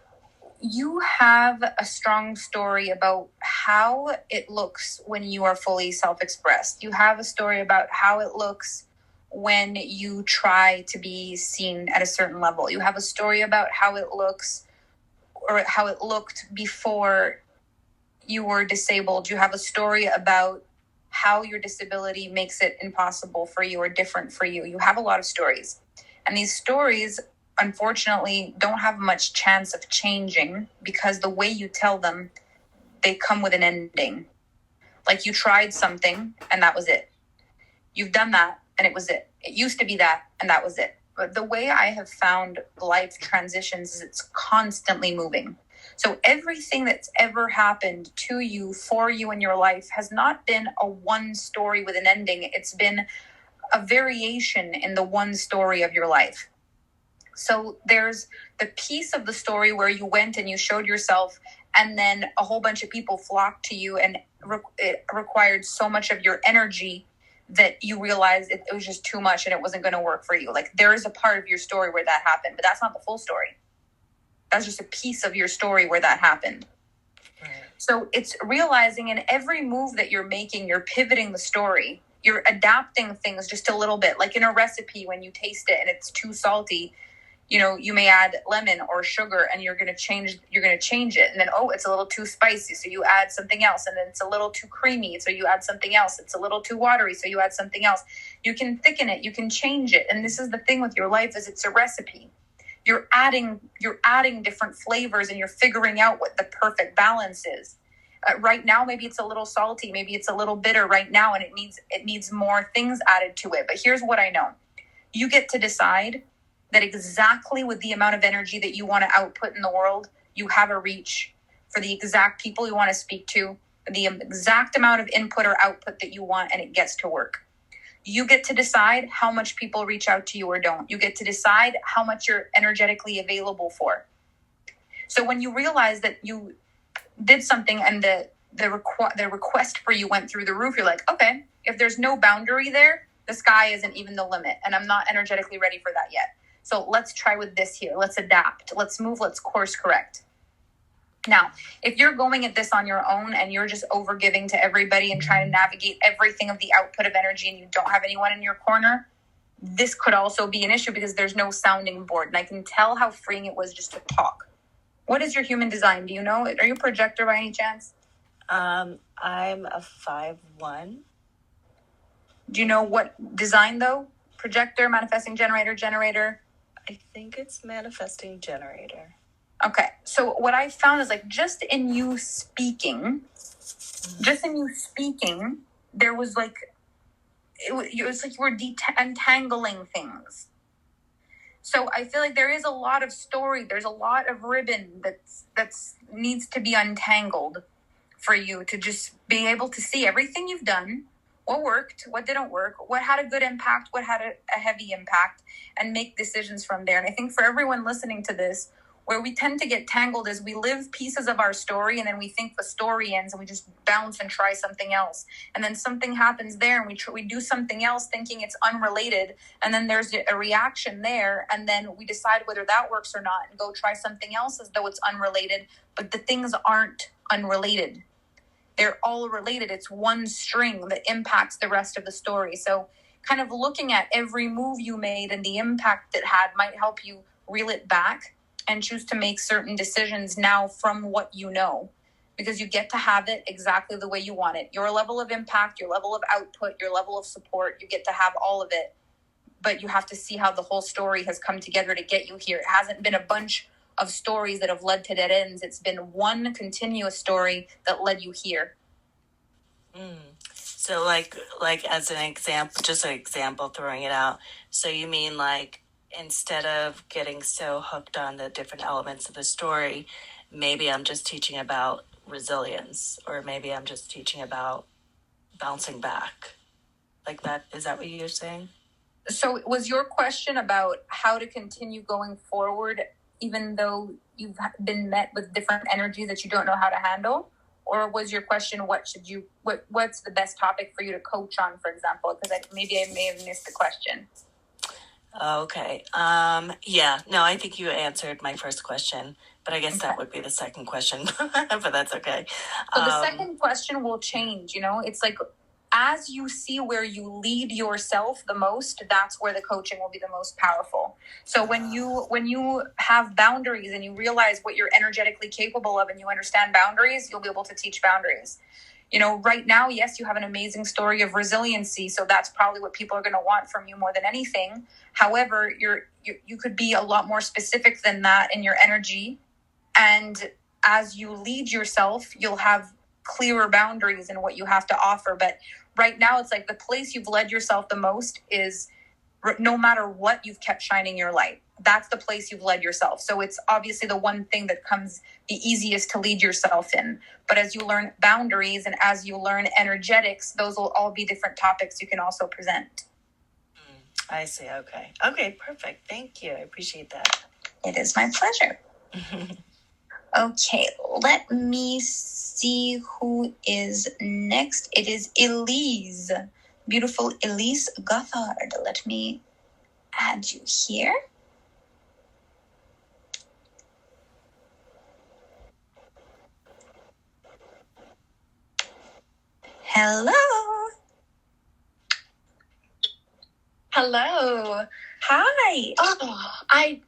you have a strong story about how it looks when you are fully self-expressed. You have a story about how it looks when you try to be seen at a certain level. You have a story about how it looks, or how it looked before you were disabled. You have a story about how your disability makes it impossible for you or different for you. You have a lot of stories. And these stories, unfortunately, don't have much chance of changing because the way you tell them, they come with an ending. Like you tried something and that was it. You've done that and it was it. It used to be that and that was it. But the way I have found life transitions is it's constantly moving. So everything that's ever happened to you, for you in your life has not been a one story with an ending. It's been a variation in the one story of your life. So there's the piece of the story where you went and you showed yourself, and then a whole bunch of people flocked to you, and it required so much of your energy that you realized it was just too much and it wasn't going to work for you. Like there is a part of your story where that happened, but that's not the full story. That's just a piece of your story where that happened. Right. So it's realizing in every move that you're making, you're pivoting the story. You're adapting things just a little bit. Like in a recipe, when you taste it and it's too salty, you know, you may add lemon or sugar and you're going to change it. And then, oh, it's a little too spicy. So you add something else. And then it's a little too creamy. So you add something else. It's a little too watery. So you add something else. You can thicken it. You can change it. And this is the thing with your life, is it's a recipe. You're adding different flavors and you're figuring out what the perfect balance is. Right now, maybe it's a little salty. Maybe it's a little bitter right now. And it needs more things added to it. But here's what I know. You get to decide that exactly with the amount of energy that you want to output in the world, you have a reach for the exact people you want to speak to, the exact amount of input or output that you want, and it gets to work. You get to decide how much people reach out to you or don't. You get to decide how much you're energetically available for. So when you realize that you did something and the request for you went through the roof, you're like, okay, if there's no boundary there, the sky isn't even the limit, and I'm not energetically ready for that yet. So let's try with this here. Let's adapt. Let's move. Let's course correct. Now, if you're going at this on your own and you're just overgiving to everybody and trying to navigate everything of the output of energy and you don't have anyone in your corner, this could also be an issue because there's no sounding board. And I can tell how freeing it was just to talk. What is your human design? Do you know? Are you a projector by any chance? I'm a 5'1". Do you know what design though? Projector, manifesting generator? I think it's manifesting generator. Okay. So what I found is like just in you speaking, there was like, it was like you were untangling things. So I feel like there is a lot of story. There's a lot of ribbon that's needs to be untangled for you to just be able to see everything you've done. What worked, what didn't work, what had a good impact, what had a heavy impact, and make decisions from there. And I think for everyone listening to this, where we tend to get tangled is we live pieces of our story and then we think the story ends and we just bounce and try something else. And then something happens there and we do something else thinking it's unrelated. And then there's a reaction there. And then we decide whether that works or not and go try something else as though it's unrelated. But the things aren't unrelated. They're all related. It's one string that impacts the rest of the story. So kind of looking at every move you made and the impact it had might help you reel it back and choose to make certain decisions now from what you know, because you get to have it exactly the way you want it. Your level of impact, your level of output, your level of support, you get to have all of it. But you have to see how the whole story has come together to get you here. It hasn't been a bunch of stories that have led to dead ends. It's been one continuous story that led you here. So like as an example, just an example, throwing it out. So you mean like instead of getting so hooked on the different elements of the story, maybe I'm just teaching about resilience, or maybe I'm just teaching about bouncing back. Like that, is that what you're saying? So was your question about how to continue going forward even though you've been met with different energies that you don't know how to handle? Or was your question, what's the best topic for you to coach on, for example? Because maybe I may have missed the question. Okay. Yeah. No, I think you answered my first question, but I guess that would be the second question, but that's okay. So the second question will change, it's like, as you see where you lead yourself the most, that's where the coaching will be the most powerful. So when you have boundaries and you realize what you're energetically capable of and you understand boundaries, you'll be able to teach boundaries. Right now, yes, you have an amazing story of resiliency. So that's probably what people are going to want from you more than anything. However, you could be a lot more specific than that in your energy. And as you lead yourself, you'll have clearer boundaries in what you have to offer. But right now, it's like the place you've led yourself the most is no matter what, you've kept shining your light. That's the place you've led yourself. So it's obviously the one thing that comes the easiest to lead yourself in. But as you learn boundaries and as you learn energetics, those will all be different topics you can also present. I see. Okay, perfect. Thank you. I appreciate that. It is my pleasure. Okay, let me see who is next. It is Elise. Beautiful Elise Gothard. Let me add you here. Hello. Hello. Hi. Oh, I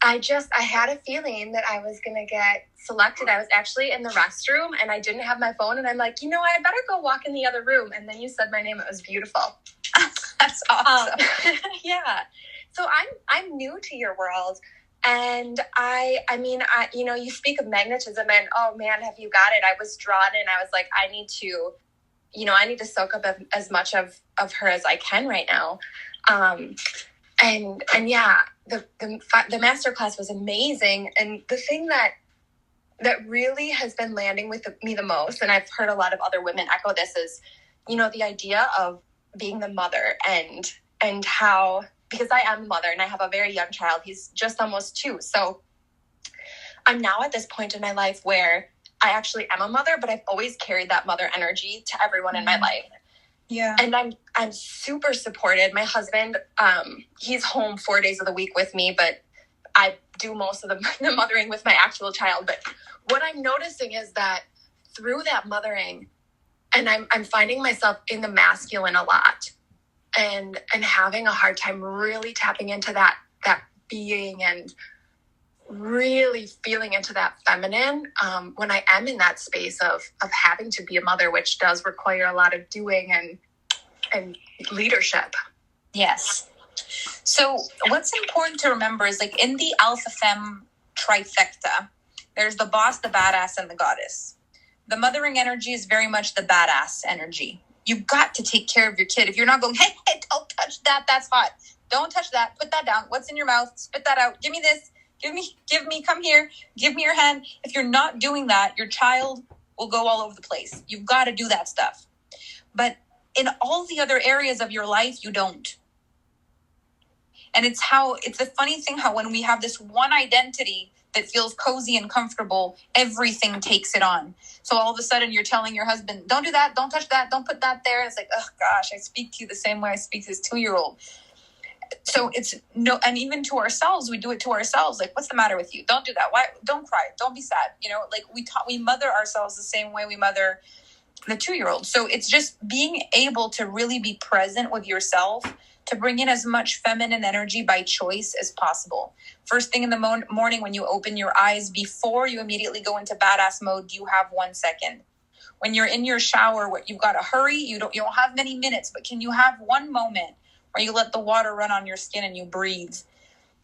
had a feeling that I was going to get selected. I was actually in the restroom and I didn't have my phone and I'm like, I better go walk in the other room. And then you said my name. It was beautiful. That's awesome. Yeah. So I'm new to your world. And I mean, you speak of magnetism and, oh man, have you got it? I was drawn in. I was like, I need to soak up as much of her as I can right now. And yeah, the masterclass was amazing. And the thing that really has been landing with me the most, and I've heard a lot of other women echo this, is, the idea of being the mother and how, because I am a mother and I have a very young child. He's just almost 2. So I'm now at this point in my life where I actually am a mother, but I've always carried that mother energy to everyone in my life. Yeah. And I'm super supported. My husband, he's home 4 days of the week with me, but I do most of the mothering with my actual child. But what I'm noticing is that through that mothering, and I'm finding myself in the masculine a lot and having a hard time really tapping into that being and really feeling into that feminine when I am in that space of having to be a mother, which does require a lot of doing and leadership. Yes. So what's important to remember is, like, in the Alpha Femme trifecta, there's the boss, the badass, and the goddess. The mothering energy is very much the badass energy. You've got to take care of your kid. If you're not going, hey, don't touch that. That's hot. Don't touch that. Put that down. What's in your mouth? Spit that out. Give me this. Give me, come here. Give me your hand. If you're not doing that, your child will go all over the place. You've got to do that stuff. But in all the other areas of your life, you don't. And it's a funny thing how when we have this one identity that feels cozy and comfortable, everything takes it on. So all of a sudden you're telling your husband, don't do that, don't touch that, don't put that there. It's like, oh gosh, I speak to you the same way I speak to this 2-year-old. So it's no, and even to ourselves, we do it to ourselves. Like, what's the matter with you? Don't do that. Why? Don't cry. Don't be sad. Like we mother ourselves the same way we mother the 2-year-old. So it's just being able to really be present with yourself, to bring in as much feminine energy by choice as possible. First thing in the morning when you open your eyes, before you immediately go into badass mode, you have 1 second. When you're in your shower, you've got to hurry. You don't have many minutes, but can you have 1 moment where you let the water run on your skin and you breathe?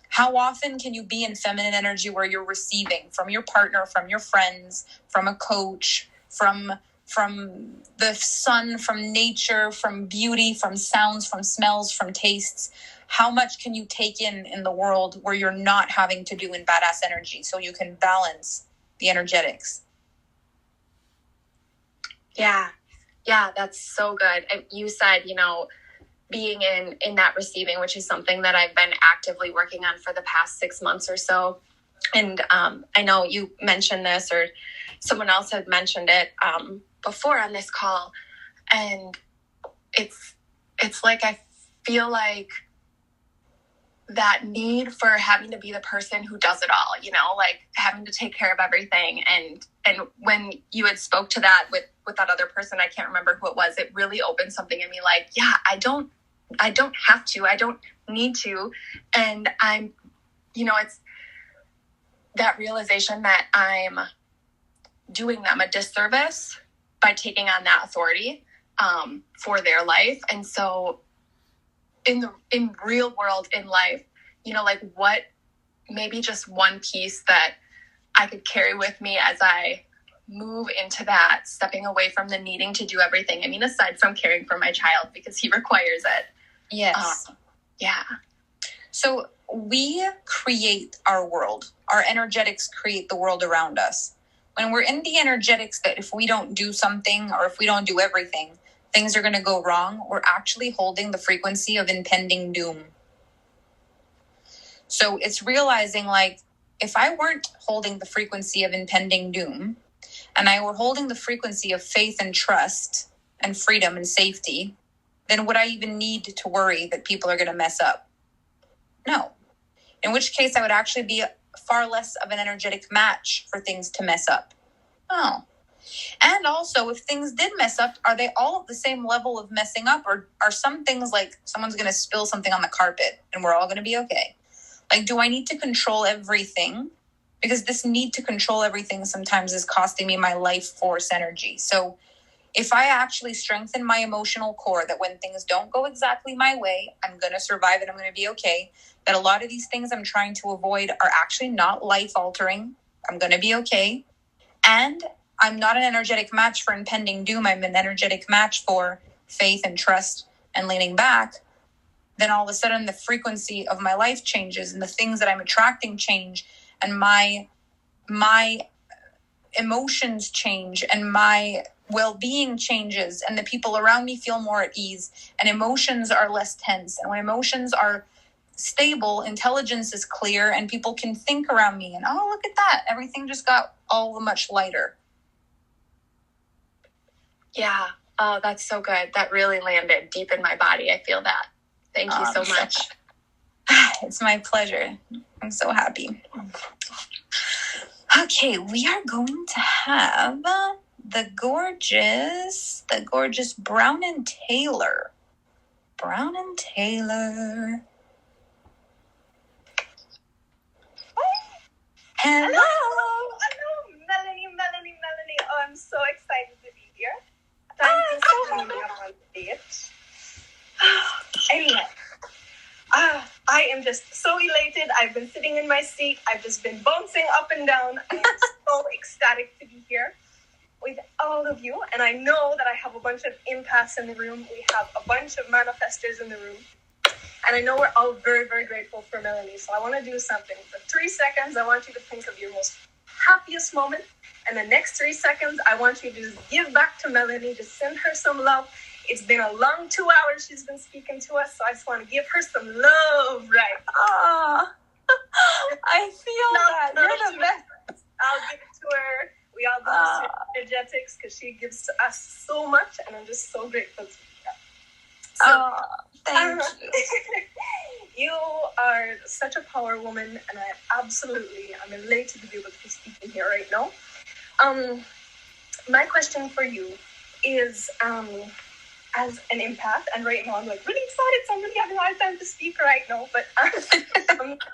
How often can you be in feminine energy where you're receiving from your partner, from your friends, from a coach, from the sun, from nature, from beauty, from sounds, from smells, from tastes? How much can you take in the world where you're not having to do in badass energy, so you can balance the energetics? Yeah, that's so good. You said, being in that receiving, which is something that I've been actively working on for the past 6 months or so. And I know you mentioned this, or someone else had mentioned it before on this call, and it's like I feel like that need for having to be the person who does it all, you know, like having to take care of everything. And when you had spoke to that with that other person, I can't remember who it was, it really opened something in me, like, yeah, I don't have to, I don't need to. And I'm, you know, it's that realization that I'm doing them a disservice by taking on that authority for their life. And so in real world, in life, you know, like what, maybe just one piece that I could carry with me as I move into that, stepping away from the needing to do everything. I mean, aside from caring for my child because he requires it. Yes. Yeah. So we create our world. Our energetics create the world around us. When we're in the energetics that if we don't do something or if we don't do everything, things are going to go wrong, we're actually holding the frequency of impending doom. So it's realizing, like, if I weren't holding the frequency of impending doom and I were holding the frequency of faith and trust and freedom and safety, then would I even need to worry that people are going to mess up? No. In which case I would actually be far less of an energetic match for things to mess up. Oh. And also, if things did mess up, are they all at the same level of messing up? Or are some things like someone's going to spill something on the carpet and we're all going to be okay? Like, do I need to control everything? Because this need to control everything sometimes is costing me my life force energy. So if I actually strengthen my emotional core, that when things don't go exactly my way, I'm going to survive and I'm going to be okay. That a lot of these things I'm trying to avoid are actually not life-altering. I'm going to be okay. And I'm not an energetic match for impending doom. I'm an energetic match for faith and trust and leaning back. Then all of a sudden the frequency of my life changes and the things that I'm attracting change and my emotions change and my well-being changes and the people around me feel more at ease and emotions are less tense. And when emotions are stable, intelligence is clear and people can think around me and, oh, look at that. Everything just got all much lighter. Yeah. Oh, that's so good. That really landed deep in my body. I feel that. Thank you so much. It's my pleasure. I'm so happy. Okay, we are going to have the gorgeous Brown and Taylor. Brown and Taylor. Hello. Hello, Melanie. Oh, I'm so excited to be here. Thank you for having me on stage. Anyway, I am just so elated. I've been sitting in my seat. I've just been bouncing up and down. I am so ecstatic to be here with all of you. And I know that I have a bunch of empaths in the room. We have a bunch of manifestors in the room. And I know we're all very, very grateful for Melanie. So I want to do something. For 3 seconds, I want you to think of your most happiest moment. And the next 3 seconds, I want you to just give back to Melanie. Just send her some love. It's been a long 2 hours she's been speaking to us. So I just want to give her some love, right? Ah, I feel that. You're the best. I'll give it to her. We all do this energetics because she gives us so much. And I'm just so grateful to be here. So, thank you. You are such a power woman, and I'm elated to be able to be speaking here right now. My question for you is, as an empath, and right now I'm like really excited, so I'm really having a hard time to speak right now, but I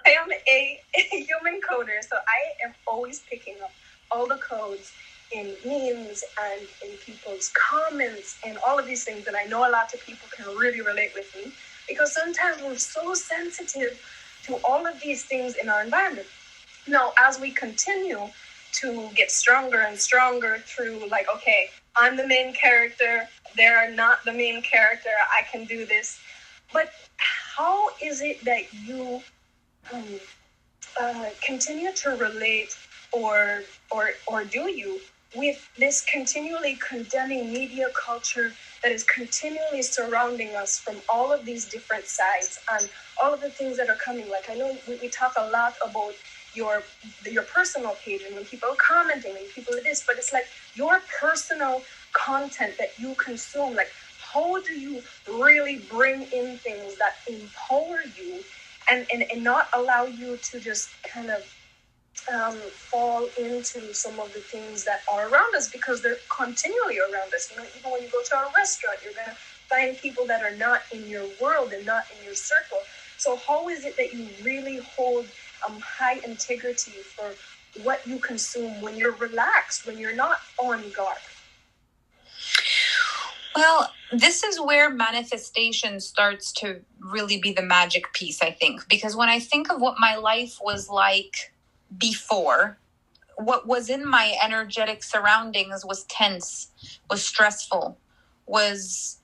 am a human coder, so I am always picking up all the codes in memes and in people's comments and all of these things, and I know a lot of people can really relate with me, because sometimes we're so sensitive to all of these things in our environment. Now, as we continue to get stronger and stronger through, like, okay, I'm the main character, they're not the main character, I can do this. But how is it that you continue to relate, or do you, with this continually condemning media culture that is continually surrounding us from all of these different sides and all of the things that are coming? Like, I know we talk a lot about your personal page, and when people are commenting, and people are this, but it's like your personal content that you consume. Like, how do you really bring in things that empower you and not allow you to just kind of fall into some of the things that are around us, because they're continually around us. You know, even when you go to a restaurant, you're going to find people that are not in your world and not in your circle. So how is it that you really hold high integrity for what you consume when you're relaxed, when you're not on guard? Well, this is where manifestation starts to really be the magic piece, I think. Because when I think of what my life was like before, what was in my energetic surroundings was tense, was stressful, was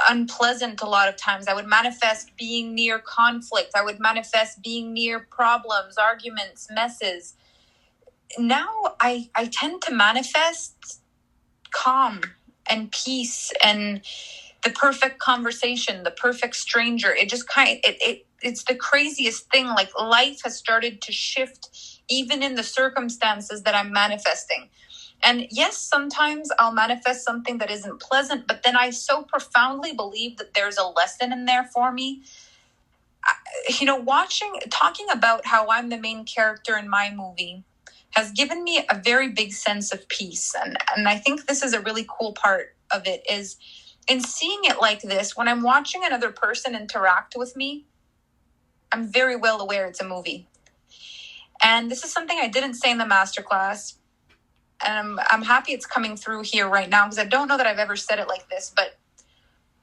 unpleasant a lot of times. I would manifest being near conflict. I would manifest being near problems, arguments, messes. Now I tend to manifest calm and peace and the perfect conversation, the perfect stranger. It just it's the craziest thing. Like, life has started to shift even in the circumstances that I'm manifesting. And yes, sometimes I'll manifest something that isn't pleasant, but then I so profoundly believe that there's a lesson in there for me. You know, talking about how I'm the main character in my movie has given me a very big sense of peace. And I think this is a really cool part of it, is in seeing it like this, when I'm watching another person interact with me, I'm very well aware it's a movie. And this is something I didn't say in the masterclass. And I'm happy it's coming through here right now, because I don't know that I've ever said it like this. But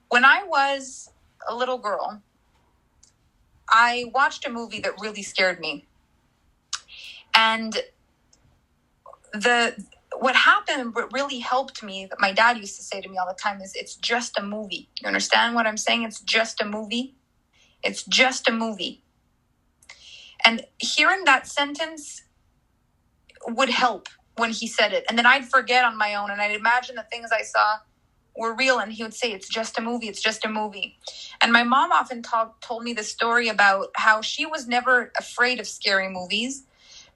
when I was a little girl, I watched a movie that really scared me. And what happened, what really helped me, that my dad used to say to me all the time, is it's just a movie. You understand what I'm saying? It's just a movie. It's just a movie. And hearing that sentence would help when he said it. And then I'd forget on my own, and I'd imagine the things I saw were real, and he would say, it's just a movie, it's just a movie. And my mom often told me the story about how she was never afraid of scary movies,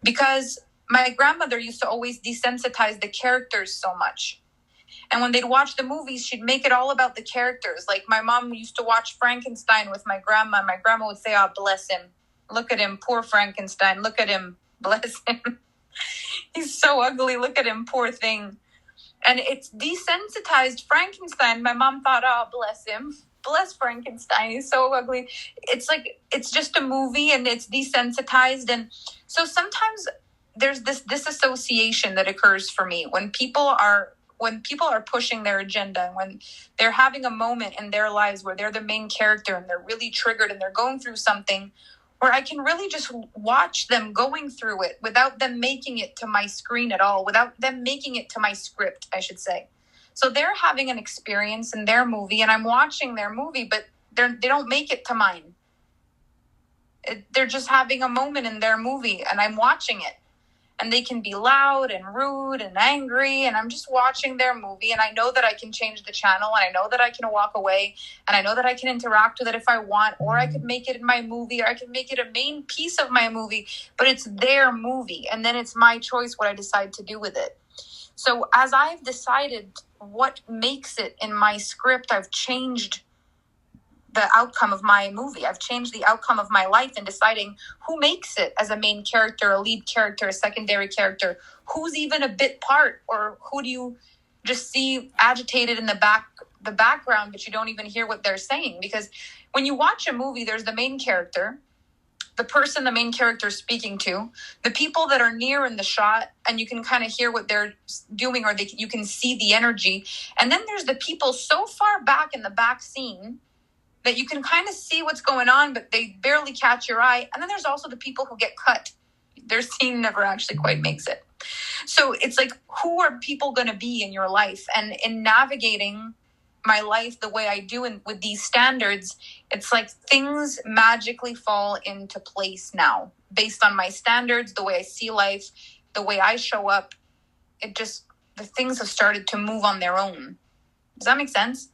because my grandmother used to always desensitize the characters so much. And when they'd watch the movies, she'd make it all about the characters. Like, my mom used to watch Frankenstein with my grandma. My grandma would say, oh, bless him. Look at him, poor Frankenstein. Look at him, bless him. He's so ugly. Look at him, poor thing. And it's desensitized Frankenstein. My mom thought, oh, bless him. Bless Frankenstein. He's so ugly. It's like, it's just a movie, and it's desensitized. And so sometimes there's this disassociation that occurs for me when people are pushing their agenda, when they're having a moment in their lives where they're the main character and they're really triggered and they're going through something, where I can really just watch them going through it without them making it to my screen at all, without them making it to my script, I should say. So they're having an experience in their movie, and I'm watching their movie, but they don't make it to mine. They're just having a moment in their movie, and I'm watching it. And they can be loud and rude and angry, and I'm just watching their movie, and I know that I can change the channel, and I know that I can walk away, and I know that I can interact with it if I want, or I could make it in my movie, or I could make it a main piece of my movie, but it's their movie, and then it's my choice what I decide to do with it. So as I've decided what makes it in my script, I've changed the outcome of my movie. I've changed the outcome of my life in deciding who makes it as a main character, a lead character, a secondary character, who's even a bit part, or who do you just see agitated in the background, but you don't even hear what they're saying. Because when you watch a movie, there's the main character, the person the main character is speaking to, the people that are near in the shot, and you can kind of hear what they're doing, or you can see the energy. And then there's the people so far back in the back scene that you can kind of see what's going on, but they barely catch your eye. And then there's also the people who get cut. Their scene never actually quite makes it. So it's like, who are people going to be in your life? And in navigating my life the way I do, and with these standards, it's like things magically fall into place now. Based on my standards, the way I see life, the way I show up, the things have started to move on their own. Does that make sense?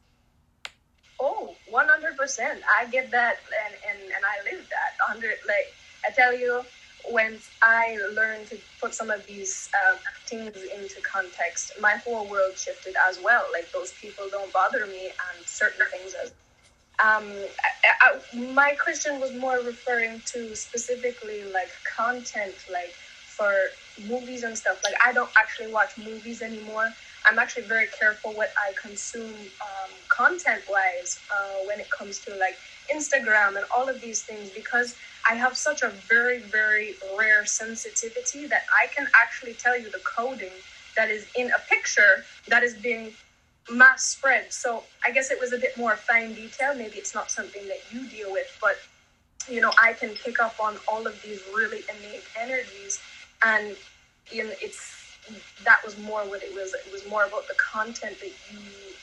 Oh, 100%. I get that, and I live that. I tell you, when I learned to put some of these things into context, my whole world shifted as well. Like, those people don't bother me, and certain things as my question was more referring to specifically like content, like for movies and stuff. Like, I don't actually watch movies anymore. I'm actually very careful what I consume content wise when it comes to like Instagram and all of these things, because I have such a very, very rare sensitivity that I can actually tell you the coding that is in a picture that is being mass spread. So I guess it was a bit more fine detail. Maybe it's not something that you deal with, but you know, I can pick up on all of these really innate energies, and you know, that was more what it was. It was more about the content that you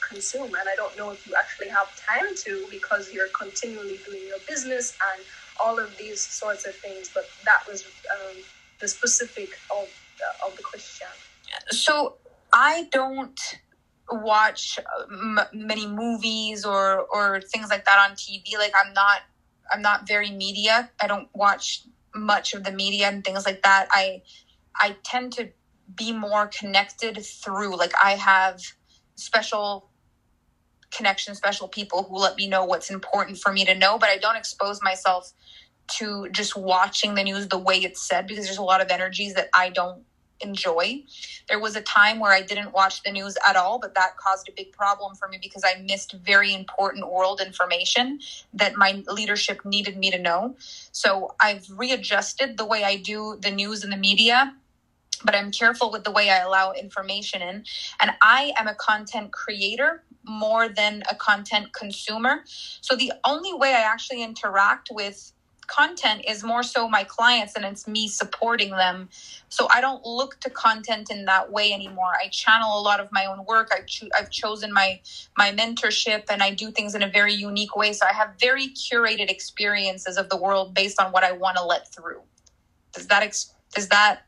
consume, and I don't know if you actually have time to, because you're continually doing your business and all of these sorts of things. But that was the specific of the question. So I don't watch many movies or things like that on TV. Like, I'm not very media. I don't watch much of the media and things like that. I tend to be more connected through, like, I have special connections, special people who let me know what's important for me to know, but I don't expose myself to just watching the news the way it's said, because there's a lot of energies that I don't enjoy. There was a time where I didn't watch the news at all, but that caused a big problem for me because I missed very important world information that my leadership needed me to know. So I've readjusted the way I do the news and the media, but I'm careful with the way I allow information in. And I am a content creator more than a content consumer. So the only way I actually interact with content is more so my clients, and it's me supporting them. So I don't look to content in that way anymore. I channel a lot of my own work. I've chosen my mentorship, and I do things in a very unique way. So I have very curated experiences of the world based on what I want to let through. Does that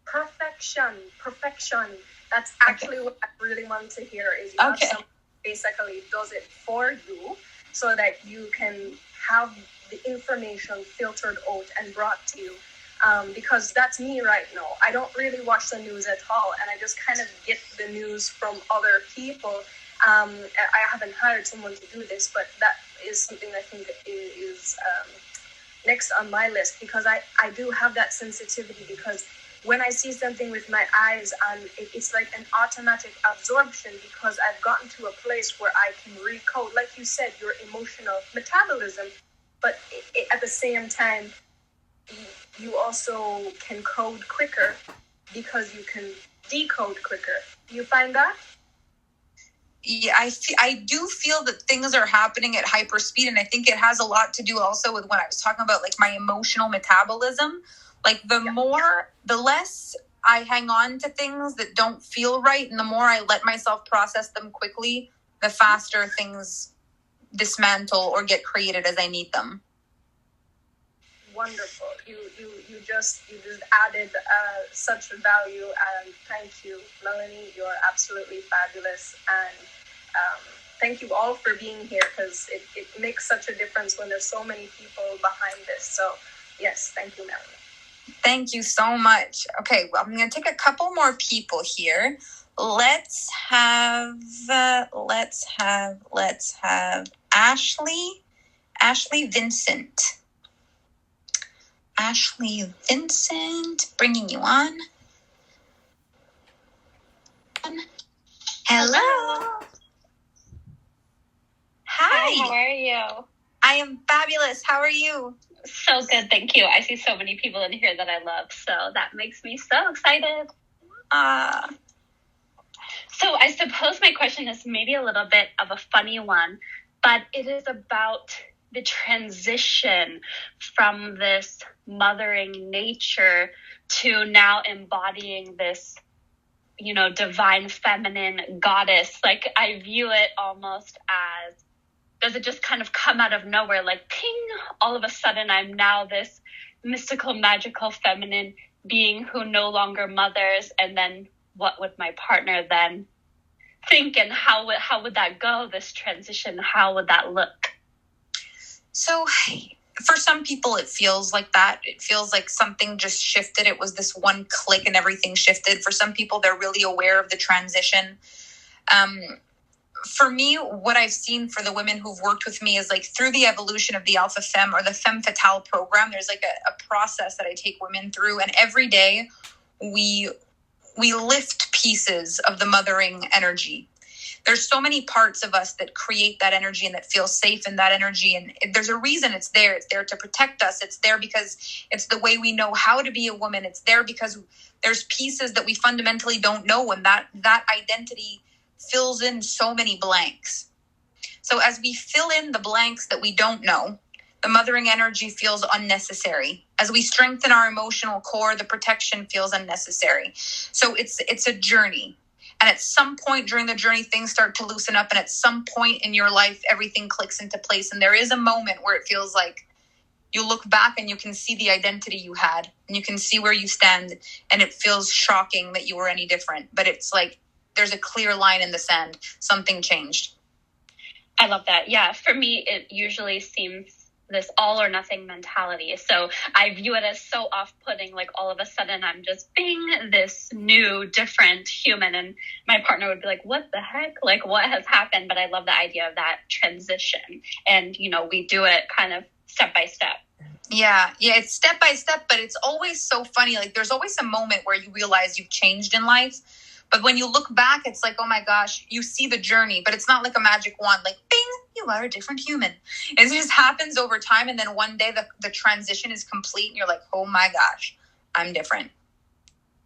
perfection? That's actually what I really want to hear. Is you have someone who basically does it for you, so that you can have the information filtered out and brought to you. Because that's me right now. I don't really watch the news at all, and I just kind of get the news from other people. I haven't hired someone to do this, but that is something I think is next on my list, because I do have that sensitivity, because when I see something with my eyes, it's like an automatic absorption, because I've gotten to a place where I can recode, like you said, your emotional metabolism, but at the same time, you also can code quicker because you can decode quicker. Do you find that? Yeah, I do feel that things are happening at hyper speed, and I think it has a lot to do also with when I was talking about like my emotional metabolism. Like the less I hang on to things that don't feel right, and the more I let myself process them quickly, the faster things dismantle or get created as I need them. Wonderful. You just added such value, and thank you, Melanie. You're absolutely fabulous, and thank you all for being here, because it makes such a difference when there's so many people behind this. So yes, thank you, Melanie. Thank you so much. Okay, well, I'm going to take a couple more people here. Let's have Ashley Vincent. Ashley Vincent, bringing you on. Hello. Hi. How are you? I am fabulous. How are you? So good, thank you. I see so many people in here that I love, so that makes me so excited. So I suppose my question is maybe a little bit of a funny one, but it is about the transition from this mothering nature to now embodying this, divine feminine goddess. Like, I view it almost as, does it just kind of come out of nowhere, like ping, all of a sudden I'm now this mystical, magical, feminine being who no longer mothers, and then what would my partner then think, and how would that go, this transition? How would that look? So for some people it feels like that. It feels like something just shifted. It was this one click and everything shifted. For some people, they're really aware of the transition. For me, what I've seen for the women who've worked with me is like through the evolution of the Alpha Femme or the Femme Fatale program, there's like a process that I take women through. And every day we lift pieces of the mothering energy. There's so many parts of us that create that energy and that feel safe in that energy. And there's a reason it's there. It's there to protect us. It's there because it's the way we know how to be a woman. It's there because there's pieces that we fundamentally don't know. And that identity fills in so many blanks. So as we fill in the blanks that we don't know, the mothering energy feels unnecessary. As we strengthen our emotional core, the protection feels unnecessary. So it's a journey. And at some point during the journey, things start to loosen up. And at some point in your life, everything clicks into place. And there is a moment where it feels like you look back and you can see the identity you had. And you can see where you stand. And it feels shocking that you were any different. But it's like there's a clear line in the sand. Something changed. I love that. Yeah, for me, it usually seems this all or nothing mentality. So I view it as so off-putting, like all of a sudden I'm just being this new, different human. And my partner would be like, what the heck? Like, what has happened? But I love the idea of that transition. And, you know, we do it kind of step by step. Yeah, it's step by step, but it's always so funny. Like there's always a moment where you realize you've changed in life. But when you look back, it's like, oh my gosh, you see the journey, but it's not like a magic wand, like, bing, you are a different human. It just happens over time. And then one day the transition is complete and you're like, oh my gosh, I'm different.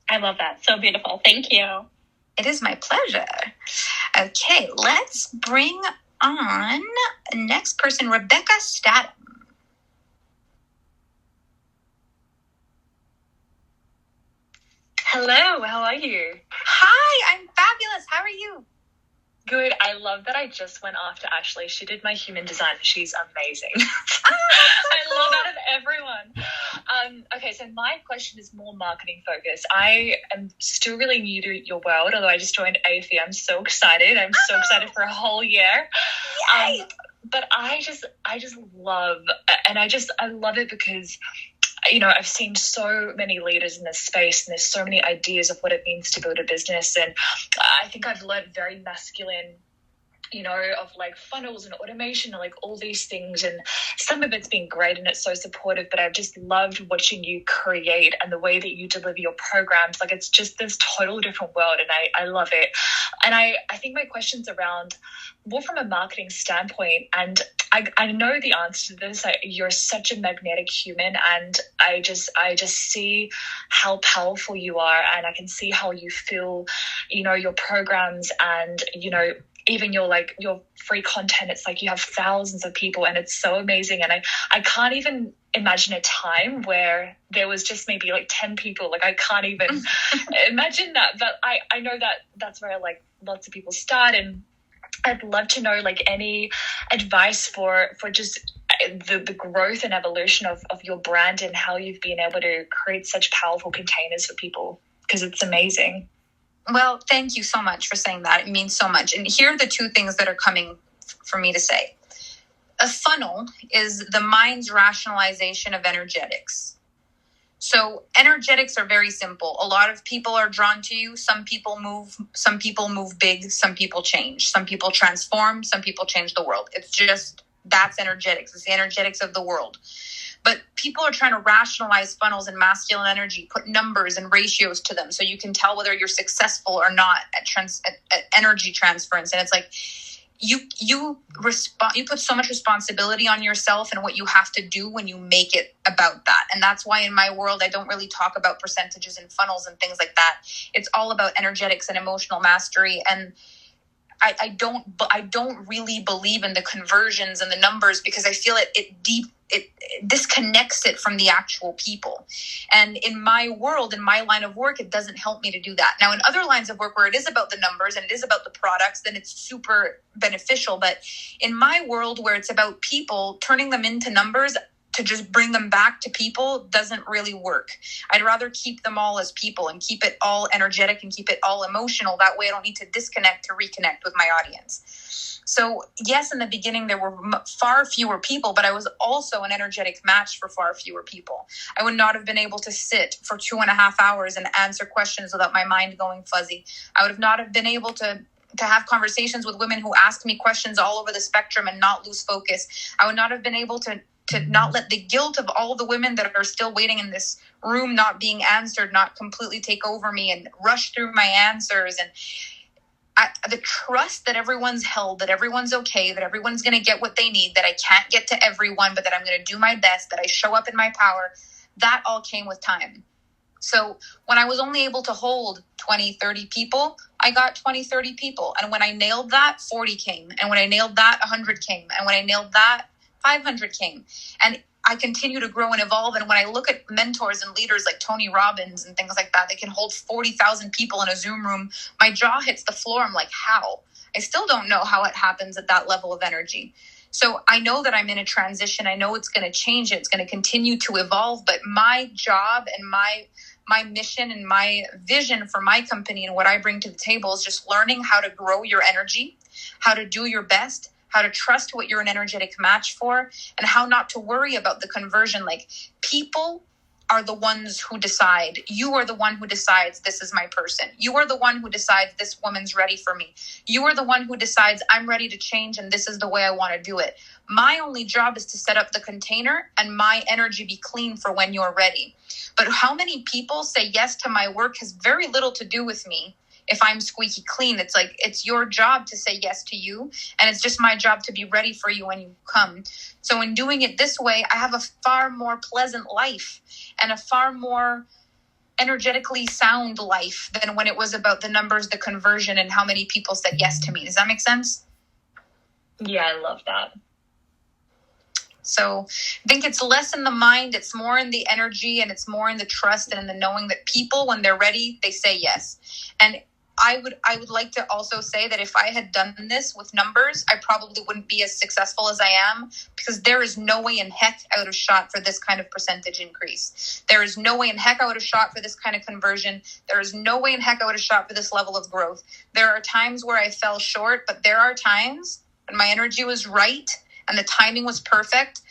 I love that. So beautiful. Thank you. It is my pleasure. Okay, let's bring on the next person, Rebecca Statham. Hello, how are you? Hi, I'm fabulous. How are you? Good. I love that I just went after Ashley. She did my human design. She's amazing. I love out of everyone. Okay, so my question is more marketing focused. I am still really new to your world, although I just joined AFE. I'm so excited. I'm so excited for a whole year. But I just love, and I love it because, you know, I've seen so many leaders in this space and there's so many ideas of what it means to build a business. And I think I've learned very masculine, you know, of like funnels and automation and like all these things. And some of it's been great and it's so supportive, but I've just loved watching you create and the way that you deliver your programs. Like it's just this total different world and I love it. And I think my question's around more from a marketing standpoint. And I know the answer to this. You're such a magnetic human, and I just see how powerful you are, and I can see how you feel, you know, your programs and, you know, even your free content. It's like you have thousands of people and it's so amazing. And I can't even imagine a time where there was just maybe like 10 people. Like I can't even imagine that. But I know that that's where like lots of people start. And I'd love to know like any advice for just the growth and evolution of your brand and how you've been able to create such powerful containers for people, because it's amazing. Well, thank you so much for saying that. It means so much. And here are the two things that are coming for me to say. A funnel is the mind's rationalization of energetics. So energetics are very simple. A lot of people are drawn to you. Some people move big. Some people change. Some people transform. Some people change the world. It's just, that's energetics. It's the energetics of the world. But people are trying to rationalize funnels and masculine energy, put numbers and ratios to them so you can tell whether you're successful or not at energy transference. And it's like, you put so much responsibility on yourself and what you have to do when you make it about that. And that's why in my world, I don't really talk about percentages and funnels and things like that. It's all about energetics and emotional mastery. And I don't really believe in the conversions and the numbers because I feel it disconnects it from the actual people. And in my world, in my line of work, it doesn't help me to do that. Now, in other lines of work where it is about the numbers and it is about the products, then it's super beneficial. But in my world where it's about people, turning them into numbers, to just bring them back to people doesn't really work. I'd rather keep them all as people and keep it all energetic and keep it all emotional. That way I don't need to disconnect to reconnect with my audience. So yes, in the beginning there were far fewer people, but I was also an energetic match for far fewer people. I would not have been able to sit for 2.5 hours and answer questions without my mind going fuzzy. I would have not have been able to have conversations with women who asked me questions all over the spectrum and not lose focus. I would not have been able to not let the guilt of all the women that are still waiting in this room not being answered, not completely take over me and rush through my answers. And the trust that everyone's held, that everyone's okay, that everyone's going to get what they need, that I can't get to everyone, but that I'm going to do my best, that I show up in my power, that all came with time. So when I was only able to hold 20, 30 people, I got 20, 30 people. And when I nailed that, 40 came. And when I nailed that, 100 came. And when I nailed that, 500 came. And I continue to grow and evolve. And when I look at mentors and leaders like Tony Robbins and things like that, they can hold 40,000 people in a Zoom room. My jaw hits the floor. I'm like, how? I still don't know how it happens at that level of energy. So I know that I'm in a transition. I know it's going to change. It's going to continue to evolve. But my job and my mission and my vision for my company and what I bring to the table is just learning how to grow your energy, how to do your best, how to trust what you're an energetic match for, and how not to worry about the conversion. Like, people are the ones who decide. You are the one who decides this is my person. You are the one who decides this woman's ready for me. You are the one who decides I'm ready to change and this is the way I want to do it. My only job is to set up the container and my energy be clean for when you're ready. But how many people say yes to my work has very little to do with me. If I'm squeaky clean, it's like, it's your job to say yes to you. And it's just my job to be ready for you when you come. So in doing it this way, I have a far more pleasant life and a far more energetically sound life than when it was about the numbers, the conversion, and how many people said yes to me. Does that make sense? Yeah, I love that. So I think it's less in the mind, it's more in the energy, and it's more in the trust and in the knowing that people, when they're ready, they say yes. And I would like to also say that if I had done this with numbers, I probably wouldn't be as successful as I am, because there is no way in heck I would have shot for this kind of percentage increase. There is no way in heck I would have shot for this kind of conversion. There is no way in heck I would have shot for this level of growth. There are times where I fell short, but there are times when my energy was right and the timing was perfect,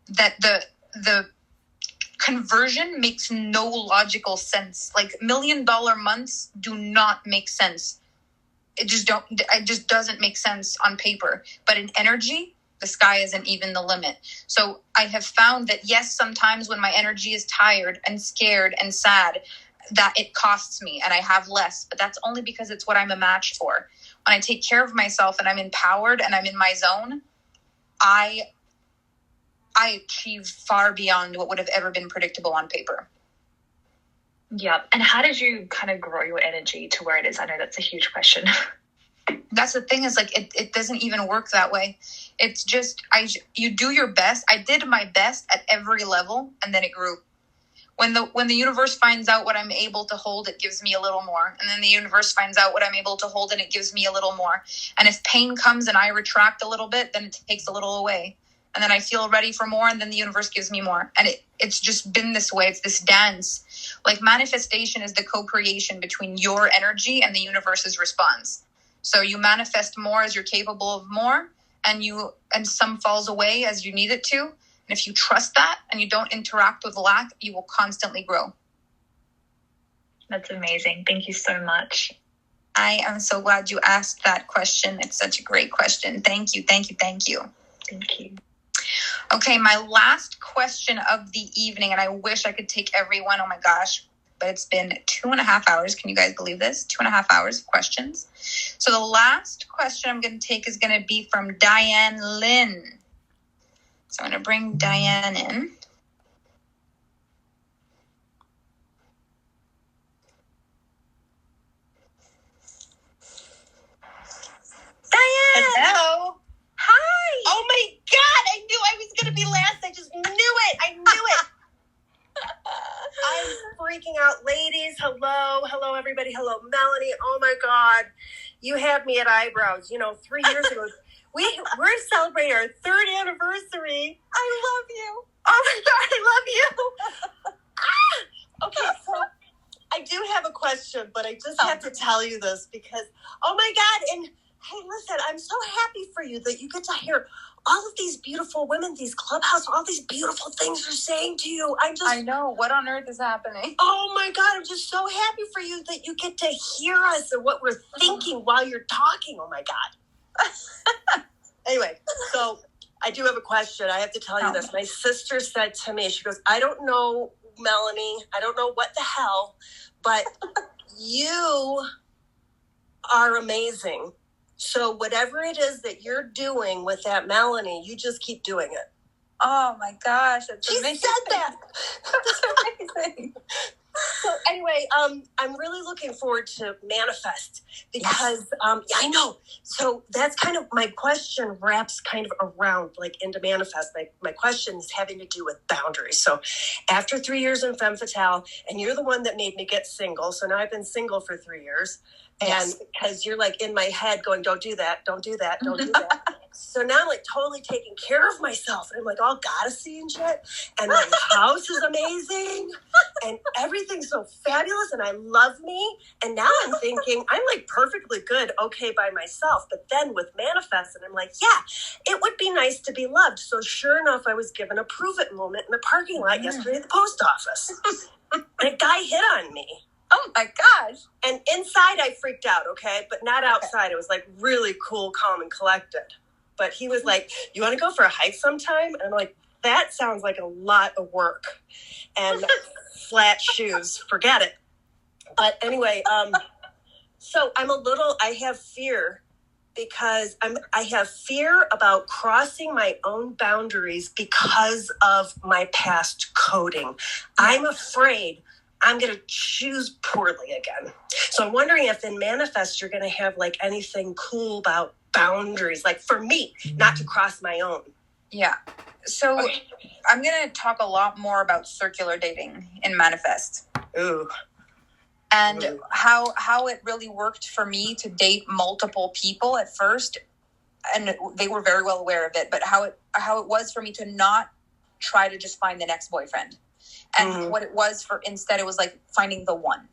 that the conversion makes no logical sense. Like, $1 million months do not make sense. It just doesn't make sense on paper. But in energy, the sky isn't even the limit. So I have found that yes, sometimes when my energy is tired and scared and sad, that it costs me and I have less, but that's only because it's what I'm a match for. When I take care of myself and I'm empowered and I'm in my zone, I achieve far beyond what would have ever been predictable on paper. Yeah. And how did you kind of grow your energy to where it is? I know that's a huge question. That's the thing, is like, it doesn't even work that way. It's just, you do your best. I did my best at every level, and then it grew. When the universe finds out what I'm able to hold, it gives me a little more. And then the universe finds out what I'm able to hold, and it gives me a little more. And if pain comes and I retract a little bit, then it takes a little away. And then I feel ready for more, and then the universe gives me more. And it's just been this way. It's this dance. Like, manifestation is the co-creation between your energy and the universe's response. So you manifest more as you're capable of more, and some falls away as you need it to. And if you trust that and you don't interact with lack, you will constantly grow. That's amazing. Thank you so much. I am so glad you asked that question. It's such a great question. Thank you. Thank you. Thank you. Thank you. Okay, my last question of the evening, and I wish I could take everyone. Oh my gosh, but it's been 2.5 hours. Can you guys believe this? 2.5 hours of questions. So the last question I'm going to take is going to be from Diane Lynn. So I'm going to bring Diane in. Diane! Hello. Hi! Oh my God! I knew I was going to be last. I just knew it. I knew it. I'm freaking out. Ladies, hello, everybody. Hello, Melanie. Oh my God. You had me at eyebrows. 3 years ago. We're celebrating our 3rd anniversary. I love you. Oh my God, I love you. Okay, so I do have a question, but I just have to tell you this because, oh my God, and hey, listen, I'm so happy for you that you get to hear all of these beautiful women, these clubhouse, all these beautiful things they're saying to you. I know. What on earth is happening? Oh my God, I'm just so happy for you that you get to hear us and what we're thinking while you're talking. Oh my God. Anyway, so I do have a question. I have to tell you this. My sister said to me, she goes, I don't know, Melanie, I don't know what the hell, but you are amazing. So whatever it is that you're doing with that Melanie, you just keep doing it. Oh my gosh, that's she amazing. said that. That's amazing. So anyway, I'm really looking forward to Manifest because I know. So that's kind of my question wraps kind of around like into Manifest. My question is having to do with boundaries. So after 3 years in Femme Fatale, and you're the one that made me get single. So now I've been single for 3 years. And because you're like in my head going, don't do that, don't do that, don't do that. So now I'm like totally taking care of myself. And I'm like all goddessy and shit. And my house is amazing. And everything's so fabulous. And I love me. And now I'm thinking I'm like perfectly good, okay by myself. But then with Manifest, and I'm like, yeah, it would be nice to be loved. So sure enough, I was given a prove it moment in the parking lot yesterday at the post office. And a guy hit on me. Oh my gosh. And inside I freaked out, okay? But not outside. It was like really cool, calm, and collected. But he was like, you want to go for a hike sometime? And I'm like, that sounds like a lot of work. And flat shoes, forget it. But anyway, so I have fear because I have fear about crossing my own boundaries because of my past coding. I'm afraid I'm going to choose poorly again. So I'm wondering if in Manifest you're going to have like anything cool about boundaries, like for me, not to cross my own. Yeah. So I'm going to talk a lot more about circular dating in Manifest. Ooh. And how it really worked for me to date multiple people at first. And they were very well aware of it, but how it was for me to not try to just find the next boyfriend. And what it was instead, it was like finding the one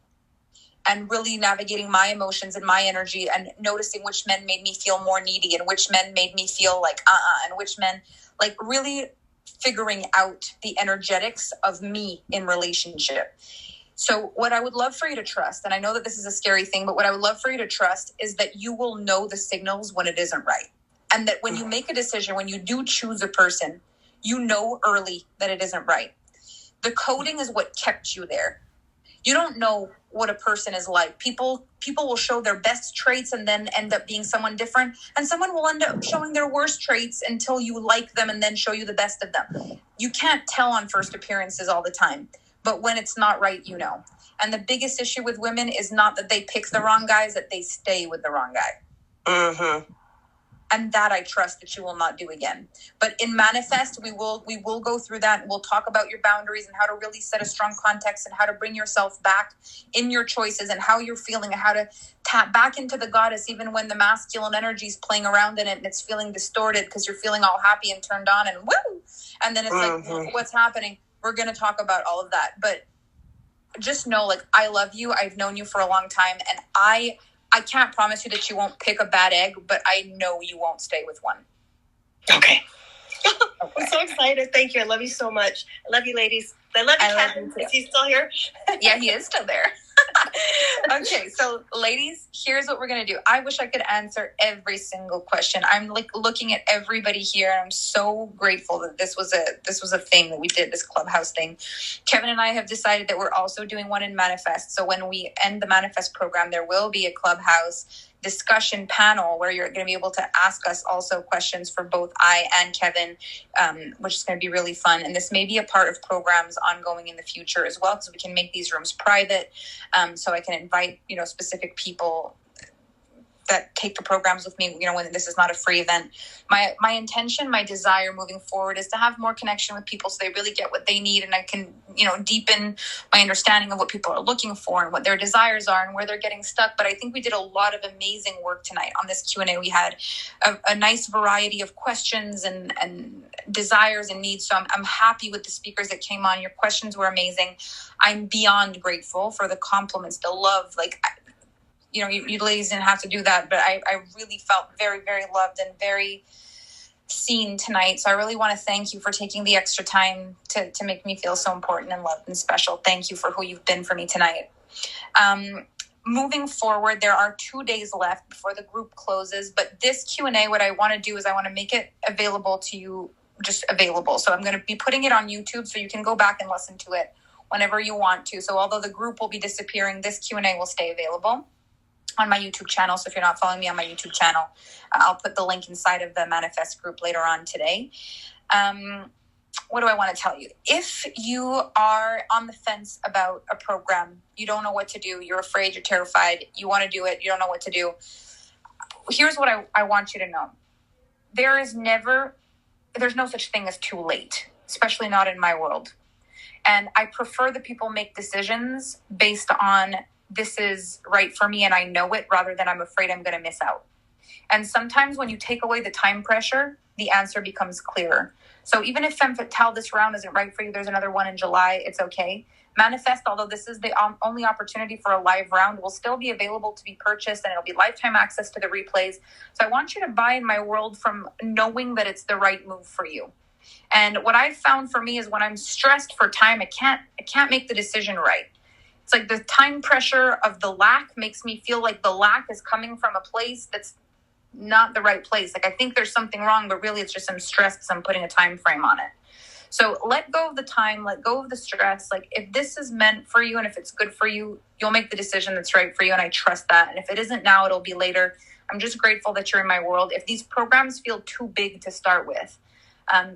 and really navigating my emotions and my energy and noticing which men made me feel more needy and which men made me feel like, and which men like really figuring out the energetics of me in relationship. So what I would love for you to trust, and I know that this is a scary thing, but what I would love for you to trust is that you will know the signals when it isn't right. And that when you make a decision, when you do choose a person, you know early that it isn't right. The coding is what kept you there. You don't know what a person is like. People will show their best traits and then end up being someone different. And someone will end up showing their worst traits until you like them and then show you the best of them. You can't tell on first appearances all the time. But when it's not right, you know. And the biggest issue with women is not that they pick the wrong guy, is that they stay with the wrong guy. Mm-hmm. And that I trust that you will not do again. But in Manifest, we will go through that. And we'll talk about your boundaries and how to really set a strong context and how to bring yourself back in your choices and how you're feeling and how to tap back into the goddess even when the masculine energy is playing around in it and it's feeling distorted because you're feeling all happy and turned on and woo! And then it's like, what's happening? We're going to talk about all of that. But just know, like, I love you. I've known you for a long time. And I can't promise you that you won't pick a bad egg, but I know you won't stay with one. Okay. I'm so excited. Thank you. I love you so much. I love you, ladies. I love you, Kevin. Is he still here? Yeah, he is still there. Okay, so ladies, here's what we're going to do. I wish I could answer every single question. I'm like looking at everybody here, and I'm so grateful that this was a thing that we did, this clubhouse thing. Kevin and I have decided that we're also doing one in Manifest. So when we end the Manifest program, there will be a clubhouse discussion panel where you're going to be able to ask us also questions for both I and Kevin, which is going to be really fun. And this may be a part of programs ongoing in the future as well, because we can make these rooms private. So I can invite, specific people that take the programs with me, when this is not a free event. My intention, my desire moving forward is to have more connection with people so they really get what they need, and I can, deepen my understanding of what people are looking for and what their desires are and where they're getting stuck. But I think we did a lot of amazing work tonight on this Q&A. We had a nice variety of questions and desires and needs. So I'm happy with the speakers that came on. Your questions were amazing. I'm beyond grateful for the compliments, the love. You ladies didn't have to do that, but I really felt very, very loved and very seen tonight. So I really want to thank you for taking the extra time to make me feel so important and loved and special. Thank you for who you've been for me tonight. Moving forward, there are 2 days left before the group closes, but this Q&A, what I want to do is I want to make it available to you, just available. So I'm going to be putting it on YouTube so you can go back and listen to it whenever you want to. So although the group will be disappearing, this Q&A will stay available on my YouTube channel. So if you're not following me on my YouTube channel, I'll put the link inside of the Manifest group later on today. What do I want to tell you? If you are on the fence about a program, you don't know what to do, you're afraid, you're terrified, you want to do it, you don't know what to do, here's what I want you to know. There's no such thing as too late, especially not in my world. And I prefer that people make decisions based on this is right for me and I know it, rather than I'm afraid I'm going to miss out. And sometimes when you take away the time pressure, the answer becomes clearer. So even if Femme Fatale this round isn't right for you, there's another one in July, it's okay. Manifest, although this is the only opportunity for a live round, will still be available to be purchased, and it'll be lifetime access to the replays. So I want you to buy in my world from knowing that it's the right move for you. And what I've found for me is when I'm stressed for time, I can't make the decision right. It's like the time pressure of the lack makes me feel like the lack is coming from a place that's not the right place. Like I think there's something wrong, but really it's just I'm stressed because I'm putting a time frame on it. So let go of the time, let go of the stress. Like if this is meant for you and if it's good for you, you'll make the decision that's right for you. And I trust that. And if it isn't now, it'll be later. I'm just grateful that you're in my world. If these programs feel too big to start with,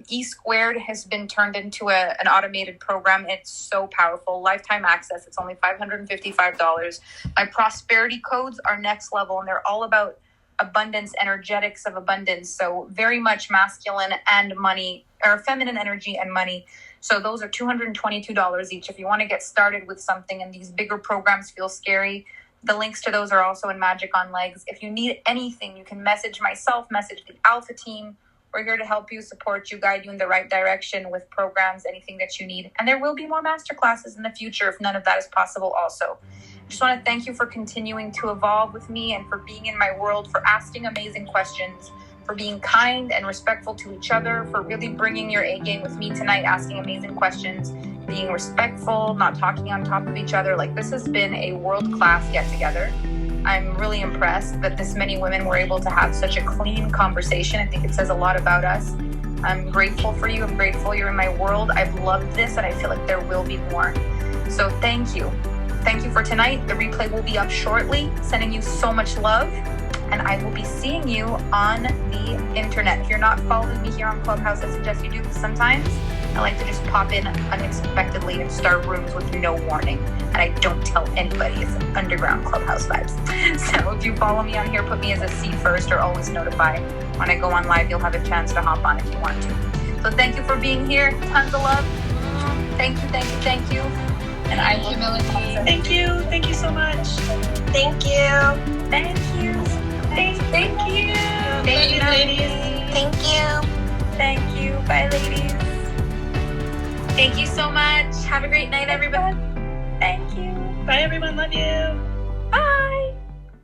E Squared has been turned into an automated program. It's so powerful. Lifetime access. It's only $555. My prosperity codes are next level, and they're all about abundance, energetics of abundance. So very much masculine and money, or feminine energy and money. So those are $222 each. If you want to get started with something and these bigger programs feel scary, the links to those are also in Magic on Legs. If you need anything, you can message myself, message the Alpha team. We're here to help you, support you, guide you in the right direction with programs, anything that you need. And there will be more masterclasses in the future if none of that is possible also. I just want to thank you for continuing to evolve with me and for being in my world, for asking amazing questions, for being kind and respectful to each other, for really bringing your A game with me tonight, asking amazing questions, being respectful, not talking on top of each other. Like this has been a world-class get-together. I'm really impressed that this many women were able to have such a clean conversation. I think it says a lot about us. I'm grateful for you. I'm grateful you're in my world. I've loved this and I feel like there will be more. So thank you. Thank you for tonight. The replay will be up shortly. Sending you so much love. And I will be seeing you on the internet. If you're not following me here on Clubhouse, I suggest you do, because sometimes I like to just pop in unexpectedly and start rooms with no warning. And I don't tell anybody. It's underground Clubhouse vibes. So if you follow me on here, put me as a C first or always notify. When I go on live, you'll have a chance to hop on if you want to. So thank you for being here. Tons of love. Thank you, thank you, thank you. And I will. Melanie. Thank you. Thank you so much. Thank you. Thank you. Thank you. Thank you, ladies. Thank you. Thank you. Bye, ladies. Thank you so much. Have a great night, everybody. Thank you. Bye, everyone. Love you.